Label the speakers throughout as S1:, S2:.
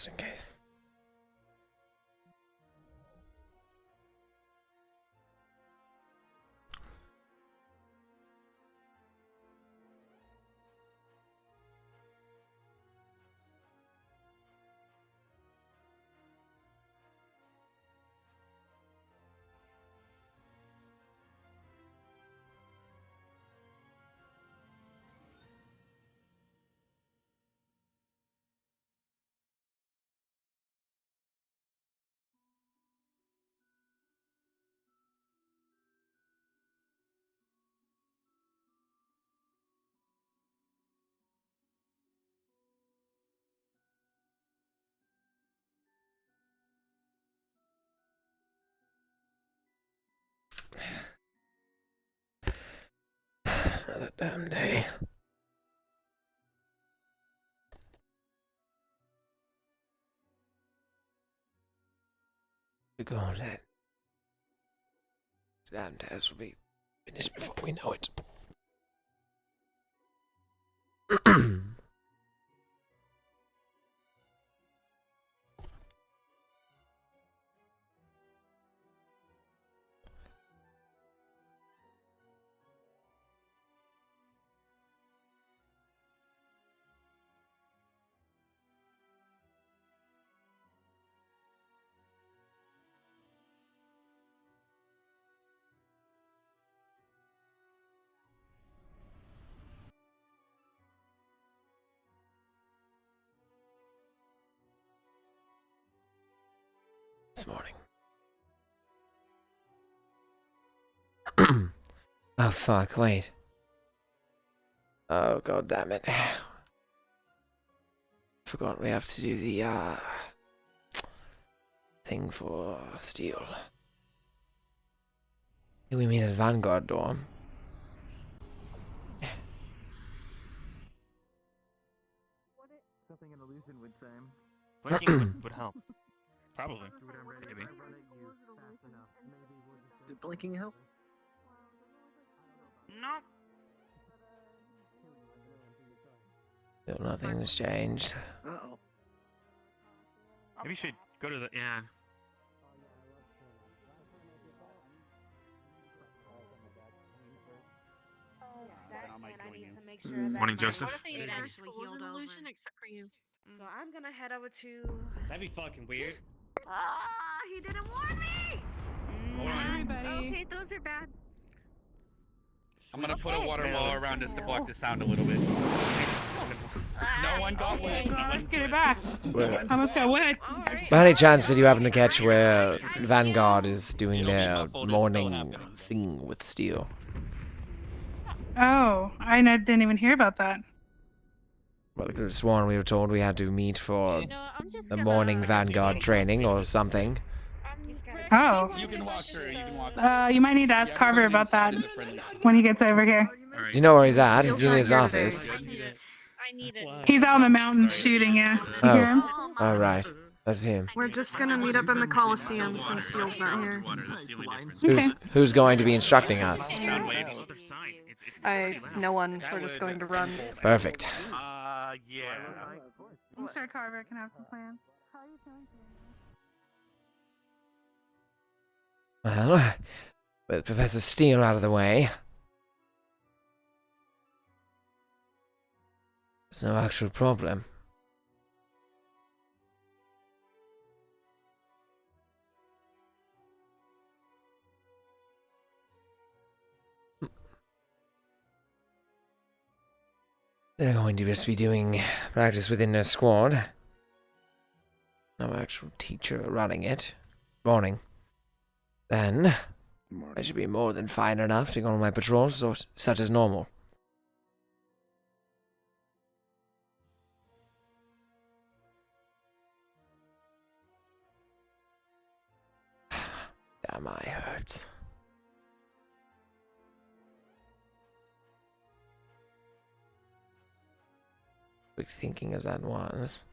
S1: Just in case. Another damn day. We're going then. This damn test will be finished before we know it. This morning. Oh fuck, wait. Oh god damn it. Forgot we have to do the thing for steel. Here we meet at Vanguard dorm.
S2: Something an illusion would say.
S3: Blinking would help. Probably. Maybe.
S2: Did blinking help?
S3: No.
S1: Still nothing's changed.
S2: Uh-oh.
S3: Maybe you should go to the yeah. Morning, Joseph.
S4: It actually healed over.
S5: Except for you.
S4: So I'm gonna head over to.
S6: That'd be fucking weird.
S4: He didn't warn me.
S5: Everybody.
S4: Okay, those are bad.
S6: I'm gonna put a water wall around us to block the sound a little bit. No one got wet.
S5: Let's get it back. Almost got wet.
S1: By any chance did you happen to catch where Vanguard is doing their morning thing with steel?
S5: Oh, didn't even hear about that.
S1: Well, I could have sworn we were told we had to meet for
S4: You know, I'm just
S1: the
S4: gonna.
S1: morning Vanguard training or something.
S5: Oh.
S6: You can walk through. You can walk through.
S5: You might need to ask Carver about that when he gets over here.
S1: Do you know where he's at? He's in his office.
S4: I need it.
S5: He's out in the mountains shooting, yeah. You hear him?
S1: Alright, that's him.
S7: We're just gonna meet up in the Coliseum since Steele's not here.
S1: Who's going to be instructing us?
S7: No one. We're just going to run.
S1: Perfect.
S3: Yeah.
S5: I'm sure Carver can have some plans.
S1: Well, with Professor Steele out of the way, there's no actual problem. They're going to just be doing practice within their squad. No actual teacher running it. Morning. Then, I should be more than fine enough to go on my patrols, such as normal. Damn, my eye hurts. Quick thinking as that was.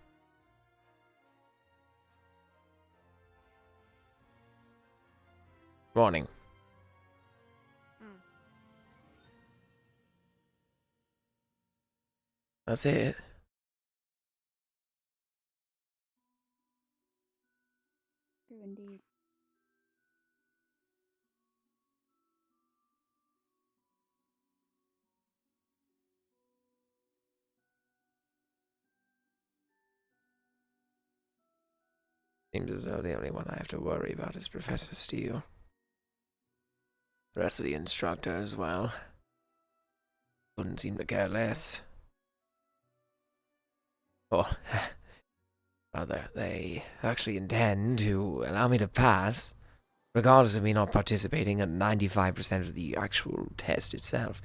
S1: Morning. That's it. Seems as though the only one I have to worry about is Professor Steele. The rest of the instructors, well, wouldn't seem to care less. Or, rather, they actually intend to allow me to pass, regardless of me not participating at 95% of the actual test itself.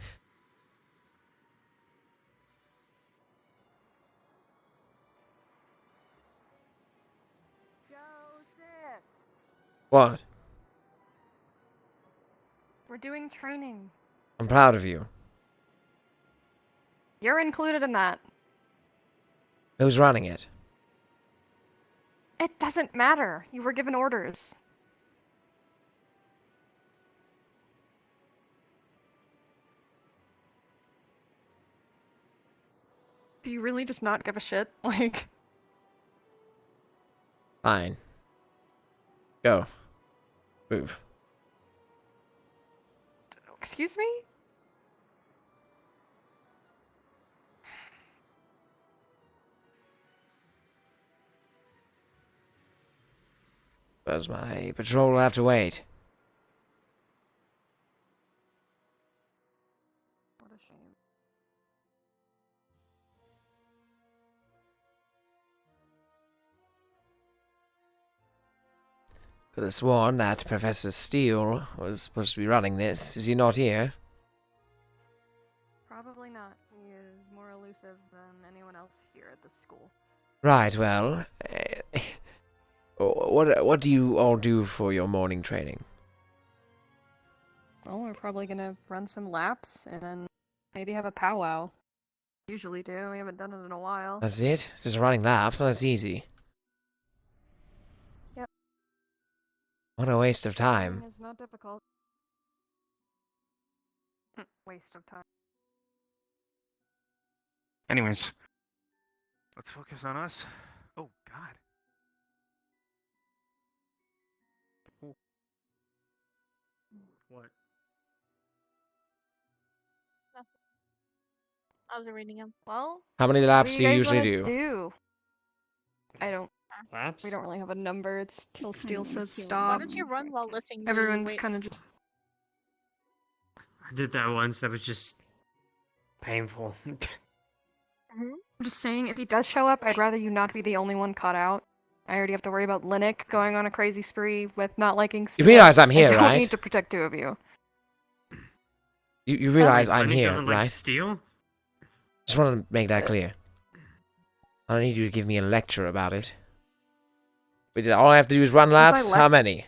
S1: What?
S8: We're doing training.
S1: I'm proud of you.
S8: You're included in that.
S1: Who's running it?
S8: It doesn't matter. You were given orders. Do you really just not give a shit? Like...
S1: Fine. Go. Move.
S8: Excuse me?
S1: Suppose my patrol will have to wait.
S8: What a shame.
S1: Could have sworn that Professor Steele was supposed to be running this. Is he not here?
S8: Probably not. He is more elusive than anyone else here at this school.
S1: Right, well... what do you all do for your morning training?
S8: Well, we're probably gonna run some laps and then maybe have a powwow. Usually do. We haven't done it in a while.
S1: That's it? Just running laps? Oh, that's easy.
S8: Yep.
S1: What a waste of time.
S8: It's not difficult. Waste of time.
S3: Anyways, let's focus on us. Oh God. Ooh. What?
S4: I was reading him.
S8: Well,
S1: How many laps do you usually
S8: do? I don't.
S3: Laps?
S8: We don't really have a number. It's till Steel says
S4: Why
S8: stop.
S4: don't you run while lifting?
S8: Everyone's
S4: weights?
S8: kind of just.
S9: I did that once. That was just painful.
S8: I'm just saying, if he does show up, I'd rather you not be the only one caught out. I already have to worry about Linnick going on a crazy spree with not liking
S1: You
S8: Steel.
S1: realize I'm here,
S8: I don't
S1: right?
S8: need to protect two of you.
S1: You realize
S9: Wait,
S1: I'm
S9: Lenny
S1: here,
S9: doesn't like
S1: right?
S9: steel?
S1: Just want to make that clear. I don't need you to give me a lecture about it. But all I have to do is run laps? How many?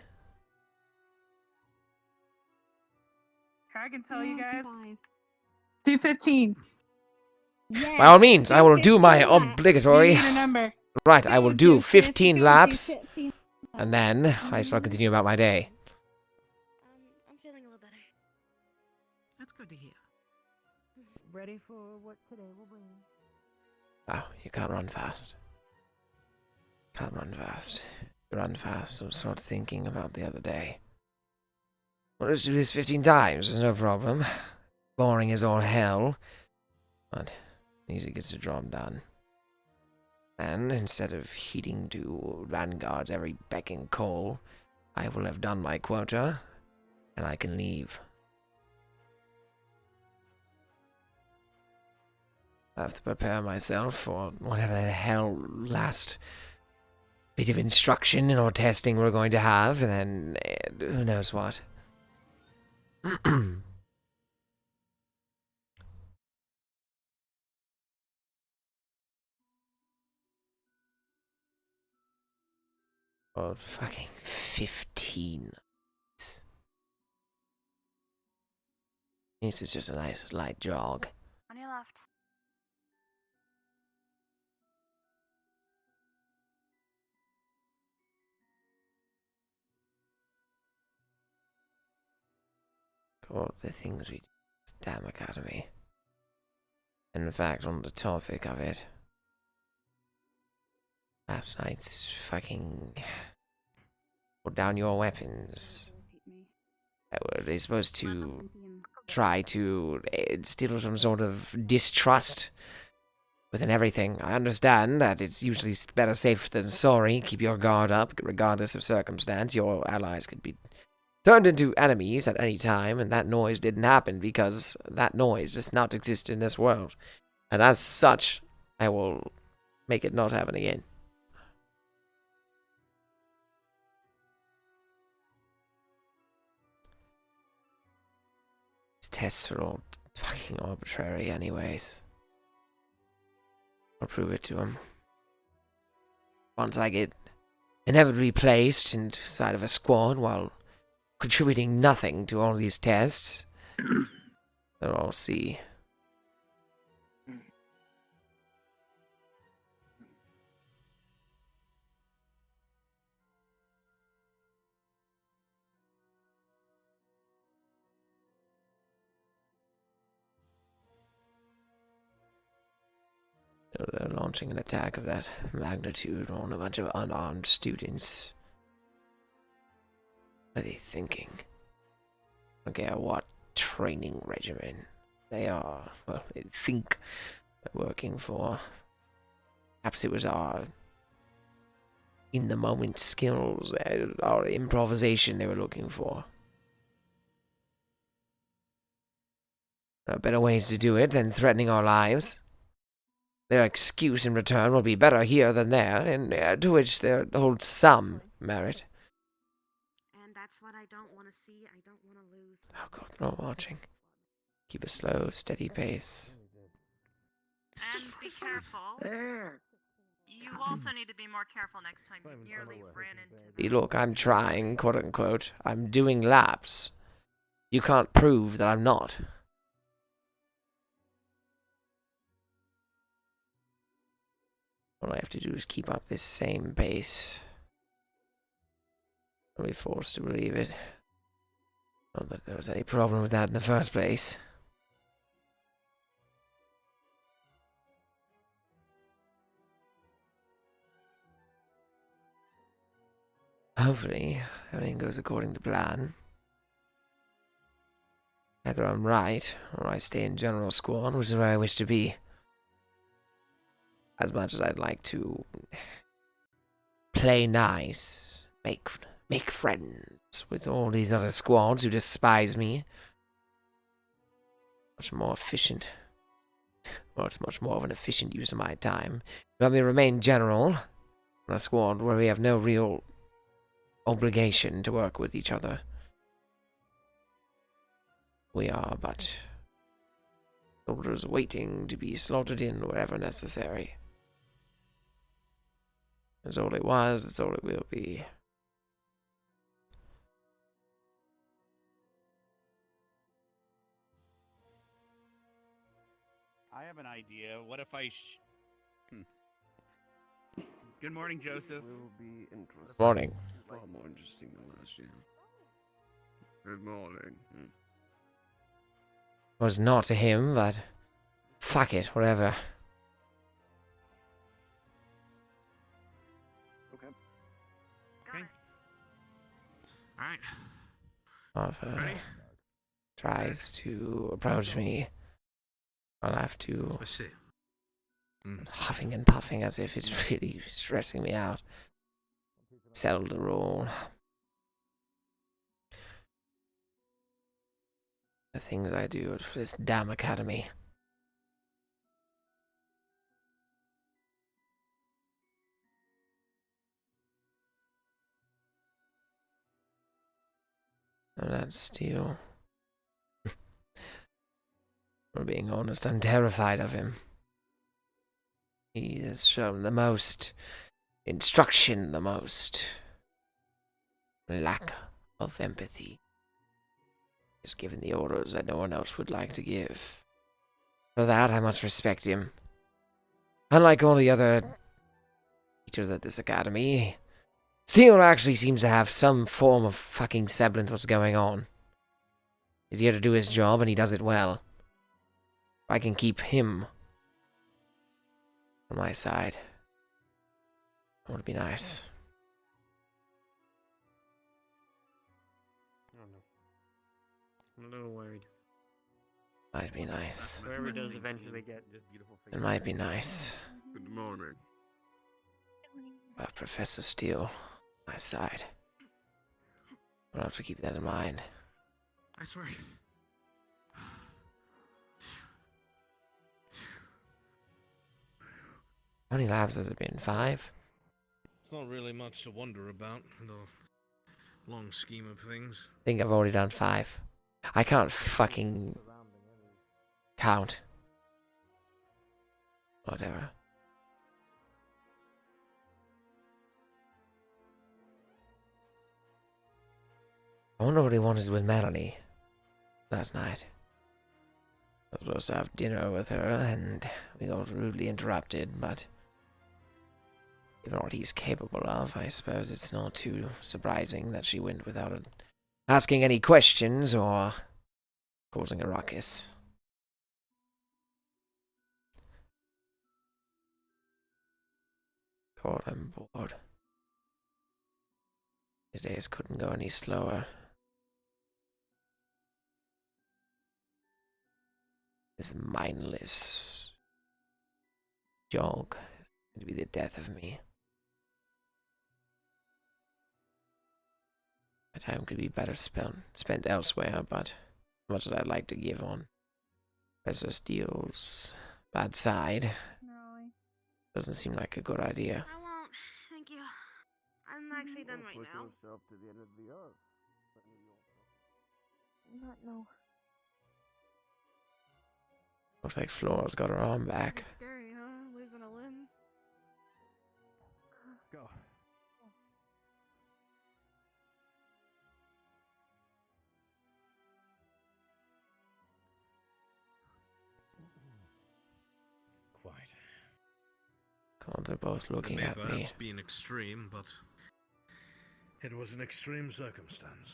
S5: I can tell you guys. Do 15.
S1: By all means, I will do my obligatory...
S5: You need a number.
S1: Right, I will do 15 laps, and then I shall continue about my day.
S4: I'm feeling a little better.
S2: That's good to hear. Ready for what today will bring.
S1: Oh, you can't run fast. Can't run fast. You run fast, I was sort of thinking about the other day. Well, let's do this 15 times, there's no problem. Boring as all hell. But easy gets the job done. And instead of heeding to vanguards every beck and call, I will have done my quota, and I can leave. I have to prepare myself for whatever the hell last bit of instruction or testing we're going to have, and then who knows what. Oh, fucking 15. This is just a nice light jog.
S4: On your left.
S1: God, the things we do. Damn Academy. In fact, on the topic of it, last night's fucking... Put down your weapons. Were they supposed to try to instill some sort of distrust within everything. I understand that it's usually better safe than sorry. Keep your guard up, regardless of circumstance. Your allies could be turned into enemies at any time, and that noise didn't happen because that noise does not exist in this world. And as such, I will make it not happen again. These tests are all fucking arbitrary anyways. I'll prove it to him. Once I get inevitably placed inside of a squad while contributing nothing to all these tests, they'll all see. They're launching an attack of that magnitude on a bunch of unarmed students. What are they thinking? I don't care what training regimen they are, well, they think they're working for. Perhaps it was our in-the-moment skills, our improvisation they were looking for. There are better ways to do it than threatening our lives. Their excuse in return will be better here than there, and to which there holds some merit.
S4: And that's what I don't want to see. I don't want to lose.
S1: Oh god, they're all watching. Keep a slow, steady pace.
S5: And be careful.
S2: There.
S5: You also need to be more careful next time. You nearly ran into
S1: See, look, I'm trying, quote-unquote. I'm doing laps. You can't prove that I'm not. All I have to do is keep up this same pace. I'll be forced to believe it. Not that there was any problem with that in the first place. Hopefully, everything goes according to plan. Either I'm right, or I stay in General Squad, which is where I wish to be. As much as I'd like to play nice, make friends with all these other squads who despise me. Much more efficient. Well, it's much more of an efficient use of my time. Let me remain general on a squad where we have no real obligation to work with each other. We are but soldiers waiting to be slaughtered in wherever necessary. That's all it was, that's all it will be.
S6: I have an idea. What if I Good morning, Joseph.
S1: Morning.
S10: Far more interesting than last year. Good morning.
S1: Was not to him, but fuck it, whatever.
S3: Okay. Alright.
S1: Arthur
S3: Ready?
S1: tries to approach me. I'll have to
S10: I see.
S1: huffing and puffing as if it's really stressing me out. Settle the rule. The things I do for this damn academy. And that's still. For being honest, I'm terrified of him. He has shown the most instruction, the most lack of empathy. He's given the orders that no one else would like to give. For that, I must respect him. Unlike all the other teachers at this academy, Seal actually seems to have some form of fucking semblance of what's going on. He's here to do his job, and he does it well. I can keep him on my side. That would be nice.
S9: I don't know. I'm a little worried.
S1: Might be nice.
S9: Wherever does eventually get.
S1: It might be nice.
S10: Good morning.
S1: But Professor Steele, on my side. I'll have to keep that in mind.
S3: I swear.
S1: How many labs has it been? 5?
S11: It's not really much to wonder about in the long scheme of things.
S1: I think I've already done 5. I can't fucking count. Whatever. I wonder what he wanted with Melanie last night. I was supposed to have dinner with her, and we got rudely interrupted, but given what he's capable of, I suppose it's not too surprising that she went without asking any questions or causing a ruckus. God, I'm bored. These days couldn't go any slower. This mindless jog is going to be the death of me. My time could be better spent elsewhere, but as much as I'd like to give on Professor Steele's bad side, doesn't seem like a good idea.
S4: I won't. Thank you. I'm actually done right now.
S8: Not no.
S1: Looks like Flora's got her arm back.
S8: Scary, huh? Losing a limb.
S3: Go.
S11: Quite.
S1: God, they're both looking
S11: It may
S1: at me.
S11: perhaps be an extreme, but it was an extreme circumstance.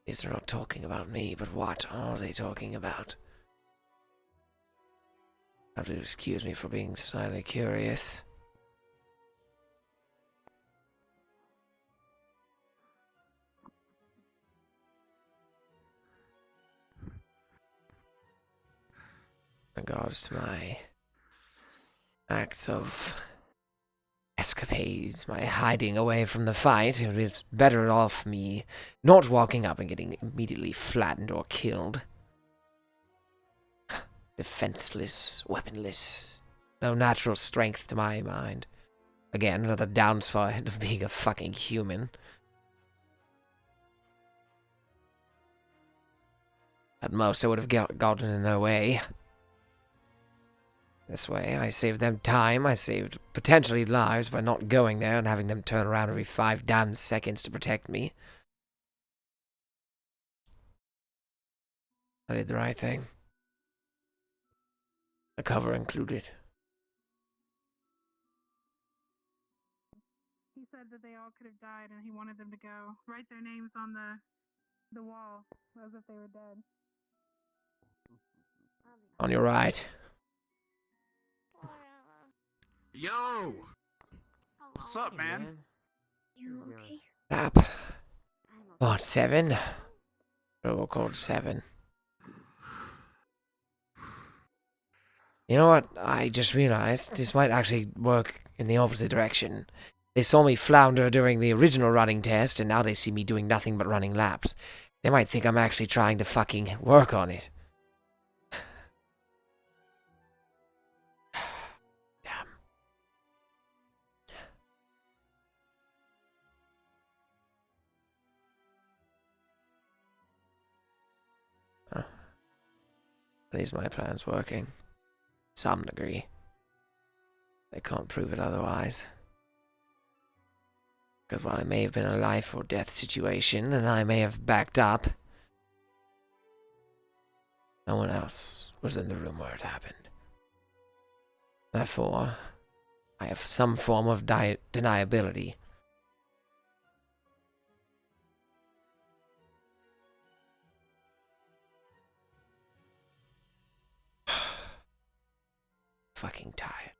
S1: These are not talking about me, but what are they talking about? Have to excuse me for being slightly curious. In regards to my acts of escapades, my hiding away from the fight, it was better off me not walking up and getting immediately flattened or killed. Defenseless, weaponless, no natural strength to my mind. Again, another downside of being a fucking human. At most, I would have gotten in their way. This way, I saved them time, I saved potentially lives by not going there and having them turn around every 5 damn seconds to protect me. I did the right thing. The cover included.
S5: He said that they all could have died and he wanted them to go. Write their names on the wall as if they were dead.
S1: On your right.
S10: Yo!
S3: What's up, man?
S4: You okay?
S1: Lap. What, 7? Roll code 7. You know what? I just realized this might actually work in the opposite direction. They saw me flounder during the original running test, and now they see me doing nothing but running laps. They might think I'm actually trying to fucking work on it. Damn. Huh. At least my plan's working. Some degree. They can't prove it otherwise. Because while it may have been a life or death situation, and I may have backed up, no one else was in the room where it happened. Therefore, I have some form of deniability. Fucking tired.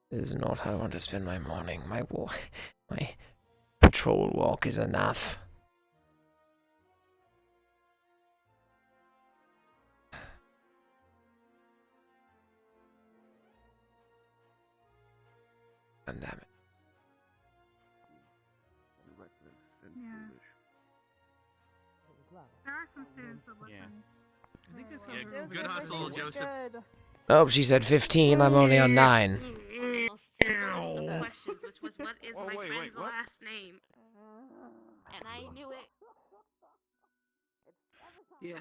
S1: This is not how I want to spend my morning. My patrol walk is enough. God damn it.
S5: Yeah. There are some students that listen.
S6: I think this
S5: Yeah,
S6: is
S11: Good hustle, Joseph.
S1: Nope, she said 15. I'm only on 9.
S4: The questions, which was what is my friend's last name? And I knew it.
S2: Yeah.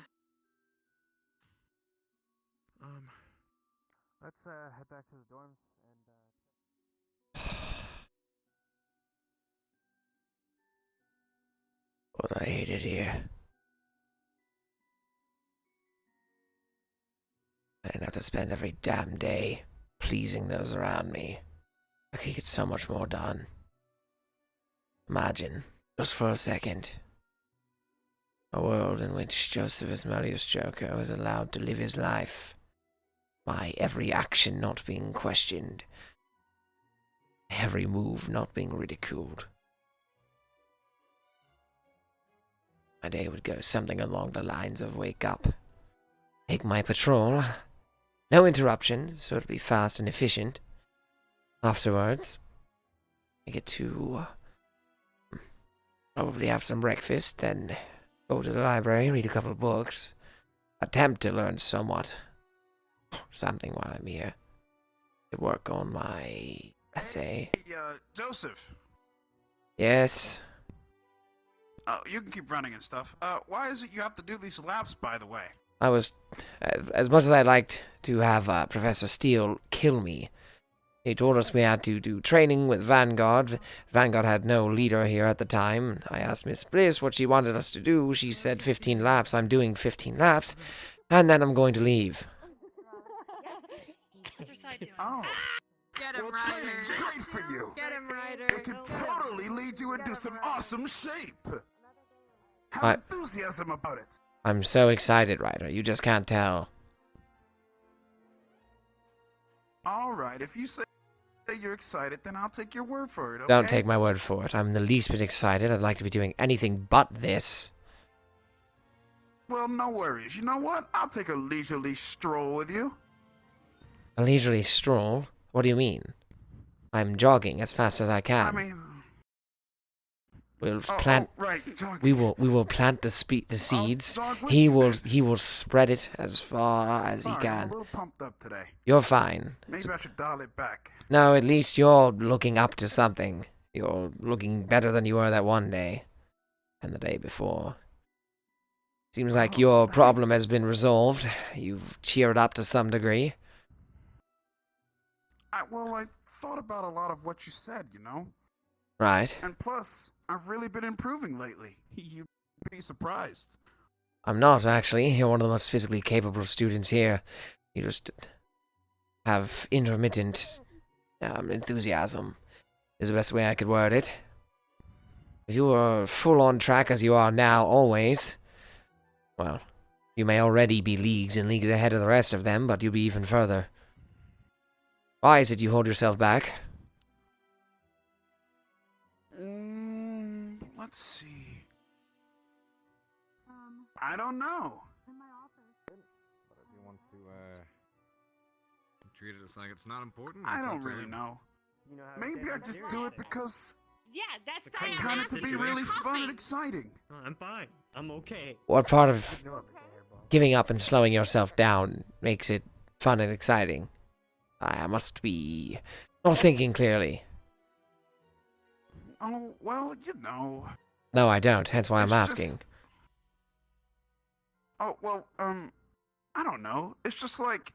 S3: Let's head back to the dorms
S1: But I hate it here. I didn't have to spend every damn day pleasing those around me. I could get so much more done. Imagine, just for a second, a world in which Josephus Marius Joko is allowed to live his life, my every action not being questioned, every move not being ridiculed. My day would go something along the lines of wake up, take my patrol, no interruptions, so it'll be fast and efficient. Afterwards, I get to probably have some breakfast, then go to the library, read a couple of books, attempt to learn something while I'm here. To work on my essay.
S12: Hey, Joseph.
S1: Yes.
S12: Oh, you can keep running and stuff. Why is it you have to do these laps, by the way?
S1: I was, as much as I'd liked to have Professor Steele kill me, he told us we had to do training with Vanguard. Vanguard had no leader here at the time. I asked Miss Bliss what she wanted us to do. She said 15 laps. I'm doing 15 laps, and then I'm going to leave.
S12: Oh.
S7: Get him,
S12: Well,
S7: Ryder.
S12: training's great for you.
S7: Get him, Ryder.
S12: It can totally lead you into some awesome shape. Have
S1: I-
S12: enthusiasm about it.
S1: I'm so excited, Ryder. You just can't tell.
S12: All right, if you say you're excited, then I'll take your word for it, okay?
S1: Don't take my word for it. I'm the least bit excited. I'd like to be doing anything but this.
S12: Well, no worries. You know what? I'll take a leisurely stroll with you.
S1: A leisurely stroll? What do you mean? I'm jogging as fast as I can.
S12: I mean...
S1: We'll plant.
S12: right, jogging.
S1: We will plant the seeds.
S12: jog with
S1: He
S12: you
S1: will
S12: then.
S1: spread it as far as he
S12: Sorry, I'm
S1: can.
S12: a little pumped up today.
S1: You're fine.
S12: Maybe I should dial it back.
S1: No, at least you're looking up to something. You're looking better than you were that one day, and the day before. Seems like your problem has been resolved. You've cheered up to some degree.
S12: I thought about a lot of what you said, you know?
S1: Right.
S12: And plus, I've really been improving lately. You'd be surprised.
S1: I'm not, actually. You're one of the most physically capable students here. You just have intermittent enthusiasm, is the best way I could word it. If you were full on track as you are now, always, well, you may already be leagues and leagues ahead of the rest of them, but you'll be even further. Why is it you hold yourself back?
S12: Let's see. I don't know.
S5: In my office.
S3: But if he wants to, treat it as like it's not important.
S12: I
S3: it's
S12: don't
S3: up to
S12: really
S3: him.
S12: know.
S9: You know how
S12: Maybe I just do it because
S4: Yeah, that's
S9: kind
S12: I
S9: of
S12: kind of to be
S9: situation.
S12: really fun and exciting.
S9: No, I'm fine. I'm okay.
S1: What part of giving up and slowing yourself down makes it fun and exciting? I must be not thinking clearly.
S12: Oh, well, you know.
S1: No, I don't, hence why I'm
S12: It's
S1: asking.
S12: just- Oh, well, I don't know. It's just like,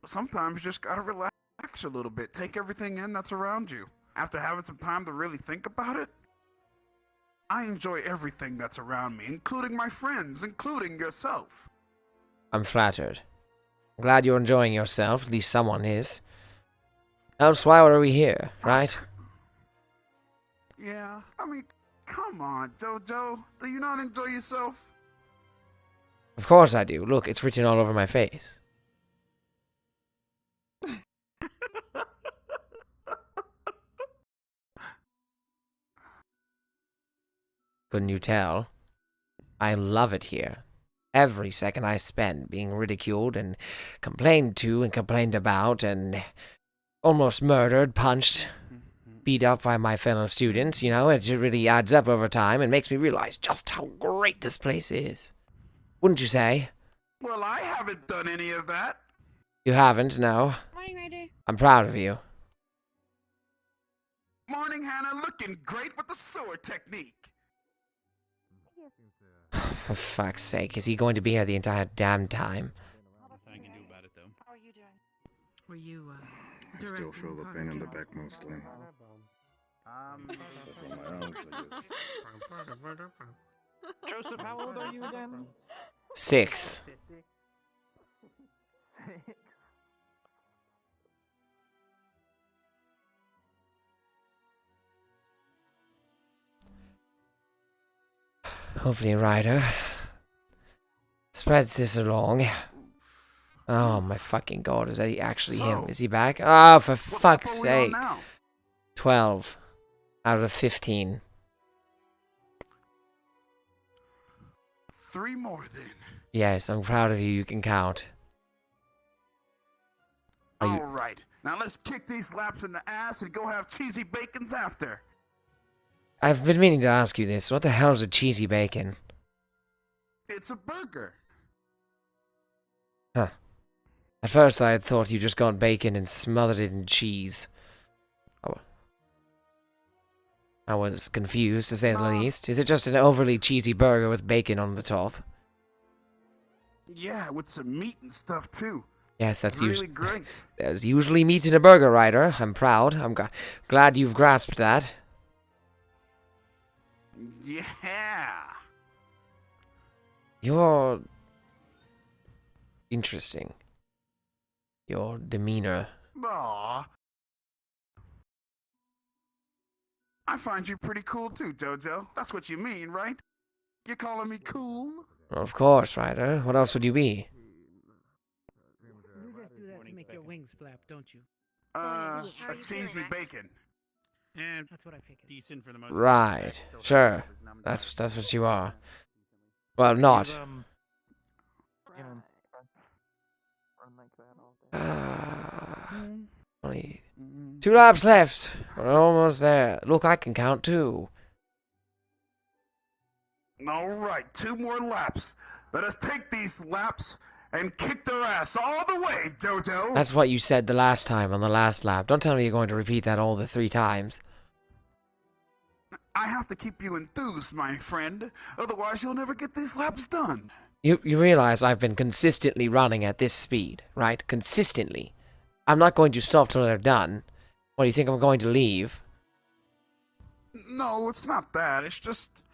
S12: sometimes you just gotta relax a little bit. Take everything in that's around you. After having some time to really think about it, I enjoy everything that's around me, including my friends, including yourself.
S1: I'm flattered. I'm glad you're enjoying yourself, at least someone is. Else why are we here, right?
S12: Yeah, I mean, come on, Jojo. Do you not enjoy yourself?
S1: Of course I do. Look, it's written all over my face. Couldn't you tell? I love it here. Every second I spend being ridiculed and complained to and complained about and almost murdered, punched, beat up by my fellow students, you know, it just really adds up over time and makes me realize just how great this place is. Wouldn't you say?
S12: Well, I haven't done any of that.
S1: You haven't, no.
S4: Morning, Ryder.
S1: I'm proud of you.
S12: Morning, Hannah. Looking great with the sword technique.
S1: For fuck's sake, is he going to be here the entire damn time?
S6: Nothing I can do about it, though.
S2: How are you doing? Were you,
S10: I still feel the pain in the back mostly.
S2: Joseph, how old are you again?
S1: 6. Hopefully, Ryder spreads this along. Oh my fucking god, is that actually him? Is he back? Oh, for fuck's sake. 12 out of 15.
S12: 3 more then.
S1: Yes, I'm proud of you. You can count.
S12: All right. Now let's kick these laps in the ass and go have cheesy bacons after.
S1: I've been meaning to ask you this. What the hell is a cheesy bacon?
S12: It's a burger.
S1: Huh. At first I had thought you just got bacon and smothered it in cheese. I was confused, to say the least. Is it just an overly cheesy burger with bacon on the top?
S12: Yeah, with some meat and stuff too.
S1: Yes, that's
S12: really
S1: usually
S12: great.
S1: There's usually meat in a burger, Ryder. I'm proud. I'm glad you've grasped that.
S12: Yeah.
S1: You're interesting. Your demeanor.
S12: Aw. I find you pretty cool too, Jojo. That's what you mean, right? You're calling me cool?
S1: Of course, Ryder. What else would you be?
S2: You just do that to make your wings flap, don't you?
S12: A cheesy bacon.
S6: Yeah,
S2: That's what I figured.
S6: decent for the most
S1: Right. Sure. That's what you are. Well, not. Only 2 laps left. We're almost there. Look, I can count too.
S12: All right, 2 more laps. Let us take these laps and kick their ass all the way, Jojo.
S1: That's what you said the last time on the last lap. Don't tell me you're going to repeat that all the 3 times.
S12: I have to keep you enthused, my friend. Otherwise, you'll never get these laps done.
S1: You realize I've been consistently running at this speed, right? Consistently. I'm not going to stop till they're done. What, do you think I'm going to leave?
S12: No, it's not that. It's just...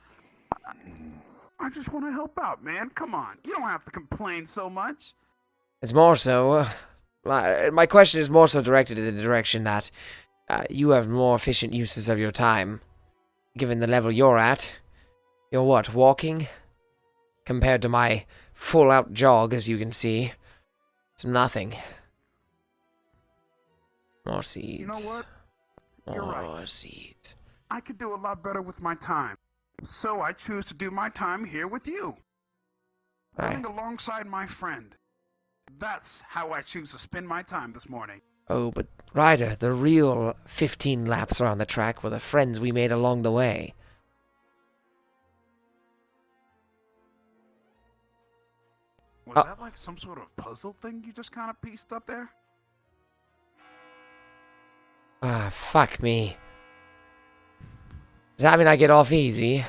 S12: I just want to help out, man. Come on. You don't have to complain so much.
S1: It's more so... my question is more so directed in the direction that you have more efficient uses of your time. Given the level you're at. You're what, walking? Compared to my full-out jog, as you can see. It's nothing. More seeds.
S12: You know what? You're right.
S1: More seeds.
S12: I could do a lot better with my time. So I choose to do my time here with you.
S1: Right.
S12: Running alongside my friend. That's how I choose to spend my time this morning.
S1: Oh, but Ryder, the real 15 laps around the track were the friends we made along the way.
S12: Was that like some sort of puzzle thing you just kind of pieced up there?
S1: Ah, fuck me. Does that mean I get off easy?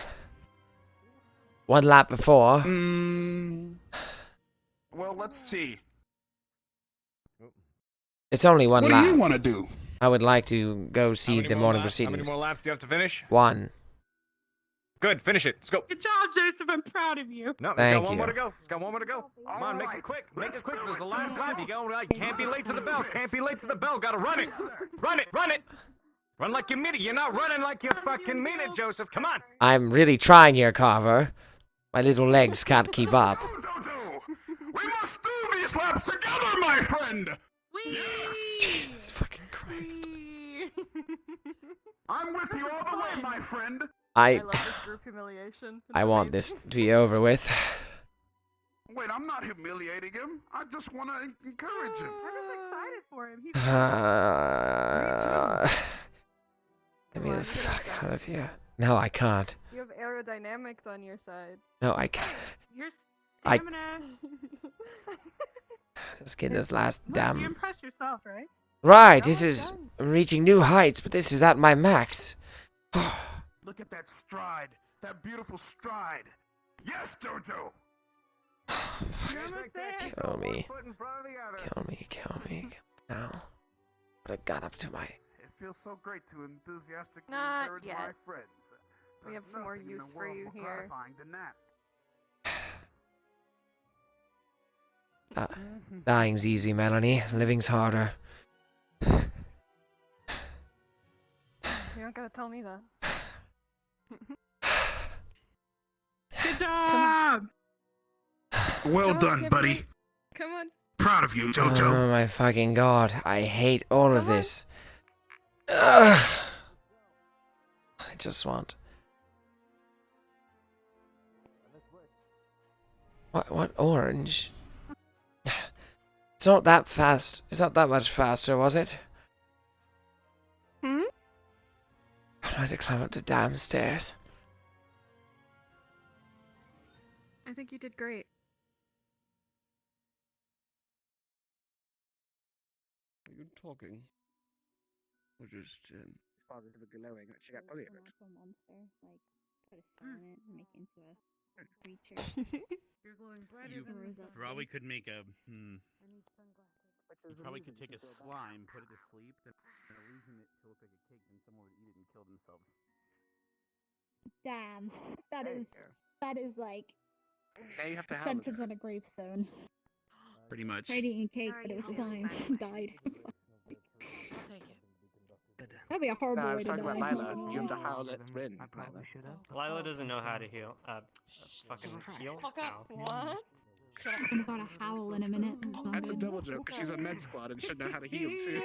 S1: 1 lap before.
S12: Well, let's see.
S1: It's only 1 lap.
S12: What do you want to do?
S1: I would like to go see the morning proceedings.
S6: How many more laps do you have to finish?
S1: 1.
S6: Good, finish it. Let's go.
S2: Good job, Joseph. I'm proud of you.
S6: No, it's
S1: Thank
S6: got 1 more
S1: you.
S6: to go. It's got 1 more to go. Come on, make it quick. Make it quick. This is the last lap. You go. Can't be late to the bell. Can't be late to the bell. Gotta run it. Run it. Run it. Run like you mean it. You're not running like you fucking mean it, Joseph. Come on.
S1: I'm really trying here, Carver. My little legs can't keep up.
S12: We must do these laps together, my friend!
S4: Yes!
S1: Jesus fucking Christ.
S12: I'm with you all the way, my friend!
S8: I love this group humiliation.
S1: I want this to be over with.
S12: Wait, I'm not humiliating him. I just want to encourage him.
S5: I'm just excited for him. He's
S1: Get me the fuck out of here. No, I can't.
S8: You have aerodynamics on your side.
S1: No, I can't.
S5: Your
S1: I-
S5: stamina.
S1: Just get this last
S5: You
S1: damn.
S5: impress yourself, right?
S1: Right,
S8: No,
S1: this
S8: I'm
S1: is
S8: done.
S1: I'm reaching new heights, but this is at my max.
S12: Look at that stride. That beautiful stride. Yes, Jojo.
S5: You're almost there.
S1: Kill me.
S3: Foot in front of the other.
S1: Kill me, kill me. Now. What I got up to my.
S12: It feels so great to enthusiastically
S8: Not
S12: encourage
S8: yet.
S12: my friends.
S8: We have
S12: There's
S8: some more
S12: nothing in
S8: use
S12: the
S8: for
S12: world
S8: you
S12: more
S8: here.
S12: gratifying than that.
S1: Dying's easy, Melanie. Living's harder.
S8: You don't gotta tell me that.
S5: Good job.
S12: Well
S8: Come on,
S12: done,
S8: Kipling.
S12: buddy.
S8: Come on.
S12: Proud of you, Jojo.
S1: Oh my fucking god. I hate all of
S8: Come on.
S1: this. Ugh. I just want. What orange? It's not that fast. It's not that much faster, was it?
S8: Hmm?
S1: I had to climb up the damn stairs.
S8: I think you did great.
S10: Are you talking? Or just,
S9: Father of a glowing, she got bullied.
S4: monster, like put a spell in it and make it into a creature.
S5: You're going brighter
S11: You
S5: than the
S11: probably could make a.
S4: I need sunglasses.
S3: You probably could take a slime, put it to sleep, then illusion it to look like a cake, then someone would eat it and kill themselves.
S4: Damn, that is like
S9: Now you have to
S4: a
S9: have
S4: sentence on a gravestone.
S11: Pretty much.
S4: Tried eating cake, but it was a time. Died. That'd be a horrible
S9: No, I
S4: way
S9: was
S4: to
S9: talking
S4: die.
S9: about Lila.
S4: not
S9: You have to
S4: gonna lie.
S9: howl at Rin.
S3: I probably should have.
S9: Lila doesn't know how to heal. Fucking heal.
S8: Fuck up.
S9: Ow.
S8: What?
S4: I'm gonna howl in a minute. It's not
S9: That's a
S4: good.
S9: double joke, because she's on med squad and should know how to heal too.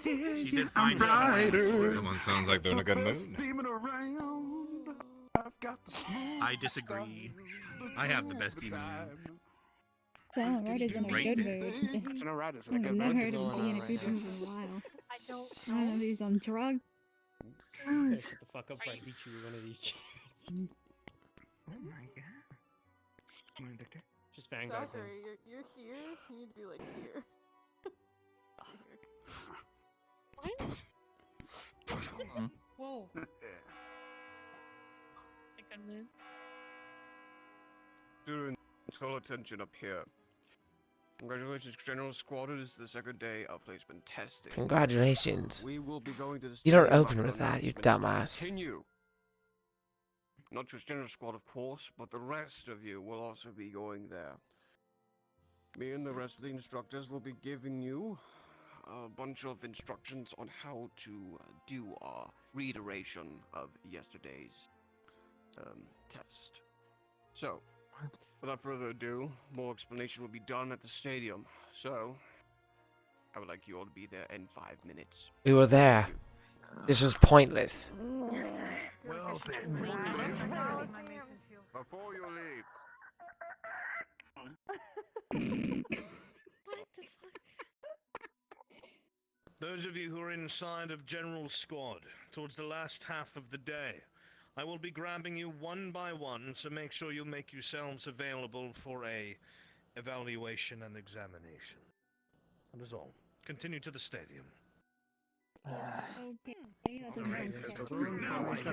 S11: She did
S12: I'm
S11: find
S12: brighter.
S11: Someone sounds like they're in a good mood.
S12: Steaming around. I've got the
S11: I disagree. I have the best demon.
S4: Sound Ryder's in a
S11: Great
S4: good
S11: day.
S4: mood.
S9: That's no riders in a
S4: I've
S9: good
S4: never
S9: mood.
S4: heard him be in a good mood in a while.
S8: I don't
S4: I don't know if he's on drugs.
S9: Hey, shut the fuck up, I beat you with one of these.
S3: Oh my god. Come on, Victor.
S9: Just vanguard him.
S8: Zachary, you're here. You need to be like here. Whoa.
S10: students, call attention up here. Congratulations, General Squad. It is the second day of placement testing.
S1: Congratulations.
S10: We will be going to the
S1: You don't
S10: stadium
S1: open
S10: after
S1: with that, you
S10: announcement.
S1: dumbass.
S10: Continue. Not just General Squad, of course, but the rest of you will also be going there. Me and the rest of the instructors will be giving you a bunch of instructions on how to do our reiteration of yesterday's test. So, without further ado, more explanation will be done at the stadium. So, I would like you all to be there in 5 minutes.
S1: We were there. This was pointless.
S4: Yes, sir.
S12: Well then.
S10: Before you leave,
S11: Those of you who are inside of General Squad, towards the last half of the day, I will be grabbing you one by one, so make sure you make yourselves available for a evaluation and examination. That is all. Continue to the stadium.
S4: Okay, that doesn't
S11: Alright,
S4: sound
S11: there's
S4: scary.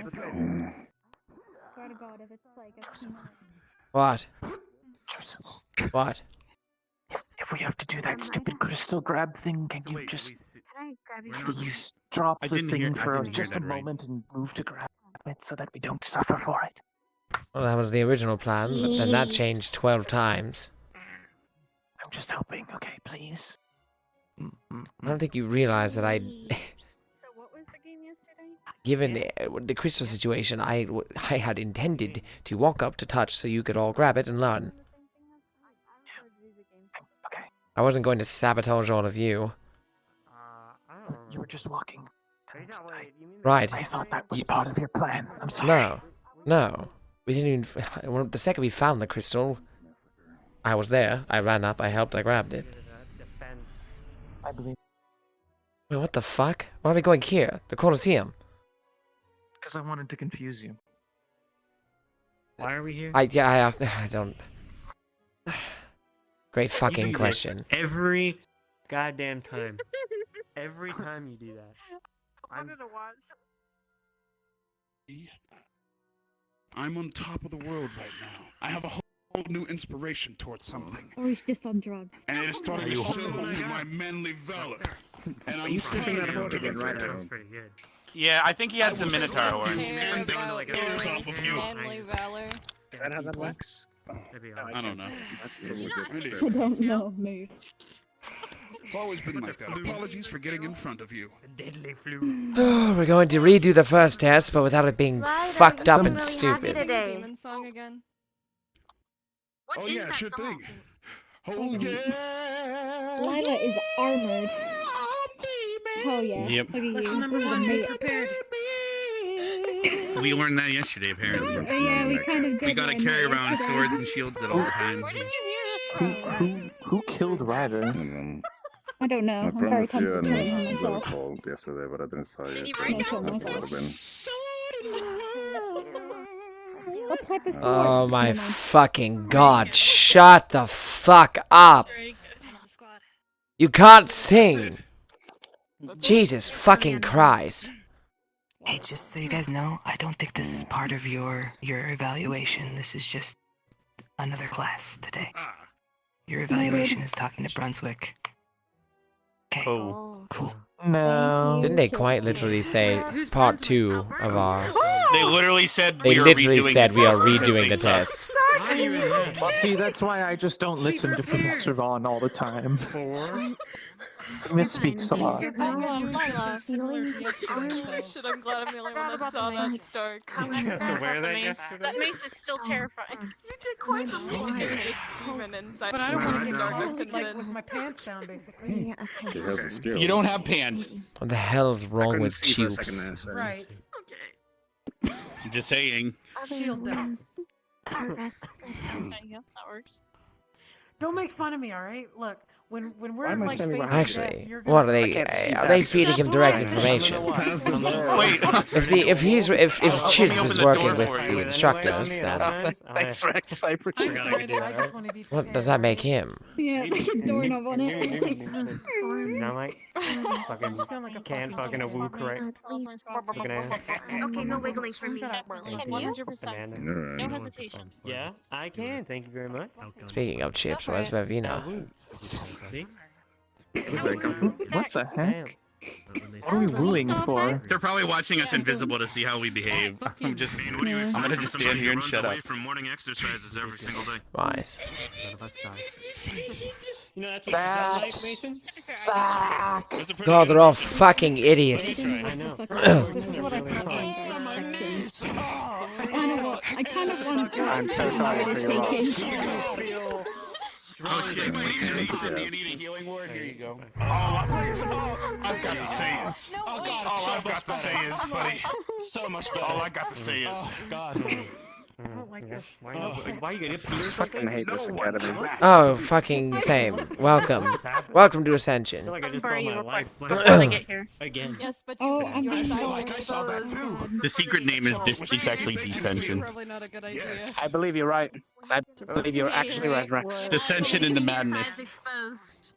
S11: the
S4: Swear to God, if it's like a few minutes.
S1: What? What?
S2: If we have to do that stupid crystal grab thing, can you just
S4: Can I grab you?
S2: please drop
S11: I
S2: the
S11: didn't hear-
S2: thing
S11: I
S2: for
S11: didn't hear
S2: just a
S11: that right.
S2: moment and move to grab it so that we don't suffer for it?
S1: Well, that was the original plan, but then that changed 12 times.
S2: I'm just hoping, okay, please?
S1: I don't think you realize that I,
S8: So what was the game yesterday?
S1: given the crystal situation, I had intended to walk up to touch so you could all grab it and learn.
S2: Okay,
S1: I wasn't going to sabotage all of you.
S9: I don't
S2: you were just walking.
S9: Wait, no, wait, you mean
S1: Right.
S2: I thought that was part of your plan. I'm sorry.
S1: No. We didn't even... The second we found the crystal, I was there. I ran up, I helped, I grabbed it.
S9: defend?
S2: I believe
S1: Wait, what the fuck? Why are we going here? The Colosseum.
S13: Because I wanted to confuse you.
S9: Why are we here?
S1: I asked. I don't. Great fucking question.
S9: Every goddamn time. Every time you do that.
S5: I wanted to watch.
S12: I'm on top of the world right now. I have a whole new inspiration towards something.
S14: Or he's just on drugs.
S12: And it is starting to show through my manly valor. And I'm
S3: sipping that
S12: tired
S3: horn again, right?
S9: Sounds pretty good.
S6: Yeah, I think he had some Minotaur horn.
S12: Ears off of you.
S8: Manly valor.
S3: Is that how that works?
S12: I don't know.
S3: That's
S14: I don't know, move.
S12: It's always been like that. Apologies for getting in front of you.
S9: Deadly flu.
S1: We're going to redo the first test, but without it being fucked up and stupid.
S8: Demon song again.
S12: Oh yeah, sure thing. Oh yeah.
S14: Lila is armored. Oh yeah.
S6: Yep.
S14: Look at
S2: Lesson
S14: you.
S2: number 1, be prepared.
S6: We learned that yesterday, apparently.
S14: Oh yeah, we kind of did.
S6: We gotta
S14: learn
S6: carry
S14: that
S6: around
S14: yesterday.
S6: swords and shields at all times.
S4: Where did you hear this from?
S13: Who killed Ryder?
S14: I don't know. I'm very comfortable telling him myself.
S15: called yesterday, but I didn't say
S4: Did
S15: it.
S4: you write
S14: No,
S4: down
S14: no,
S4: the
S14: What type of sword?
S1: Oh my
S14: Never mind.
S1: fucking god! Shut the fuck up!
S4: Very good. Squad.
S1: You can't sing. Jesus fucking Christ!
S16: Hey, just so you guys know, I don't think this is part of your evaluation. This is just another class today. Your evaluation is talking to Brunswick. Okay.
S6: Oh.
S16: Cool.
S13: No.
S1: Didn't they quite literally say part 2 of our?
S6: They literally said
S1: They
S6: we are
S1: literally
S6: redoing
S1: said
S6: it
S1: we are
S6: because
S1: redoing
S6: they
S1: the
S6: suck.
S1: test.
S13: Well, see, that's why I just don't listen to Professor Vaughn all the time. He misspeaks a lot.
S8: Shit, I'm glad I'm the only one that saw that start.
S9: Did you have to wear that yesterday?
S4: That mace is still terrifying.
S8: You did quite the
S2: But I don't want to get cold, like with my pants down, basically.
S15: You
S6: don't have pants.
S1: What the hell's wrong with tubes?
S2: Right.
S6: I'm just saying.
S2: Shield down.
S8: Yeah, that works.
S2: Don't make fun of me, all right? Look, when we're
S3: am I
S2: like
S3: standing
S2: facing
S3: behind
S2: death,
S1: Actually,
S2: you're
S1: what
S2: gonna-
S1: are they feeding him direct information?
S6: Wait.
S1: If Chiz was working with the instructors, then
S13: Thanks, Rex. I appreciate
S2: I'm
S13: it.
S2: sorry, I just want to be
S1: what does that make him?
S14: Yeah, like a doorknob on it.
S9: Sound like fucking
S2: sound like a
S9: can't fucking a woo correct. Looking ass.
S4: Okay, no wiggling for me.
S9: Thank you,
S4: 100%.
S9: Amanda.
S4: No hesitation.
S9: Yeah, I can. Thank you very much.
S1: Speaking of chips, where's Vavina?
S9: See?
S13: What the heck? What are we wooing for?
S6: They're probably watching us invisible to see how we behave. I'm just I'm gonna just stand here and shut up.
S11: From morning exercises every single day.
S1: Wise.
S9: You know that's what that like, Mason?
S1: God, they're all fucking idiots.
S9: I know.
S2: This is what I call
S14: I kind of want to.
S3: I'm so sorry for your loss.
S6: Oh shit!
S10: Do you need a healing word? Here you go.
S11: I've got to say is. All I've got to say is, buddy.
S10: So much better.
S11: All I got to say is.
S9: God.
S2: I don't like this.
S9: Why not? Why you gonna pee or
S3: I
S9: something?
S3: fucking hate this academy.
S1: Oh, fucking same. Welcome. Welcome to Ascension.
S9: I feel like I just saw my life again.
S8: Yes, but
S14: Oh,
S8: you
S14: I'm
S12: I
S14: just
S12: feel like I saw that too.
S6: The secret name is it's actually Descension.
S8: Probably not a good idea.
S12: Yes.
S3: I believe you're right. I believe you're actually right, Rex.
S6: Descension into madness.
S4: Exposed.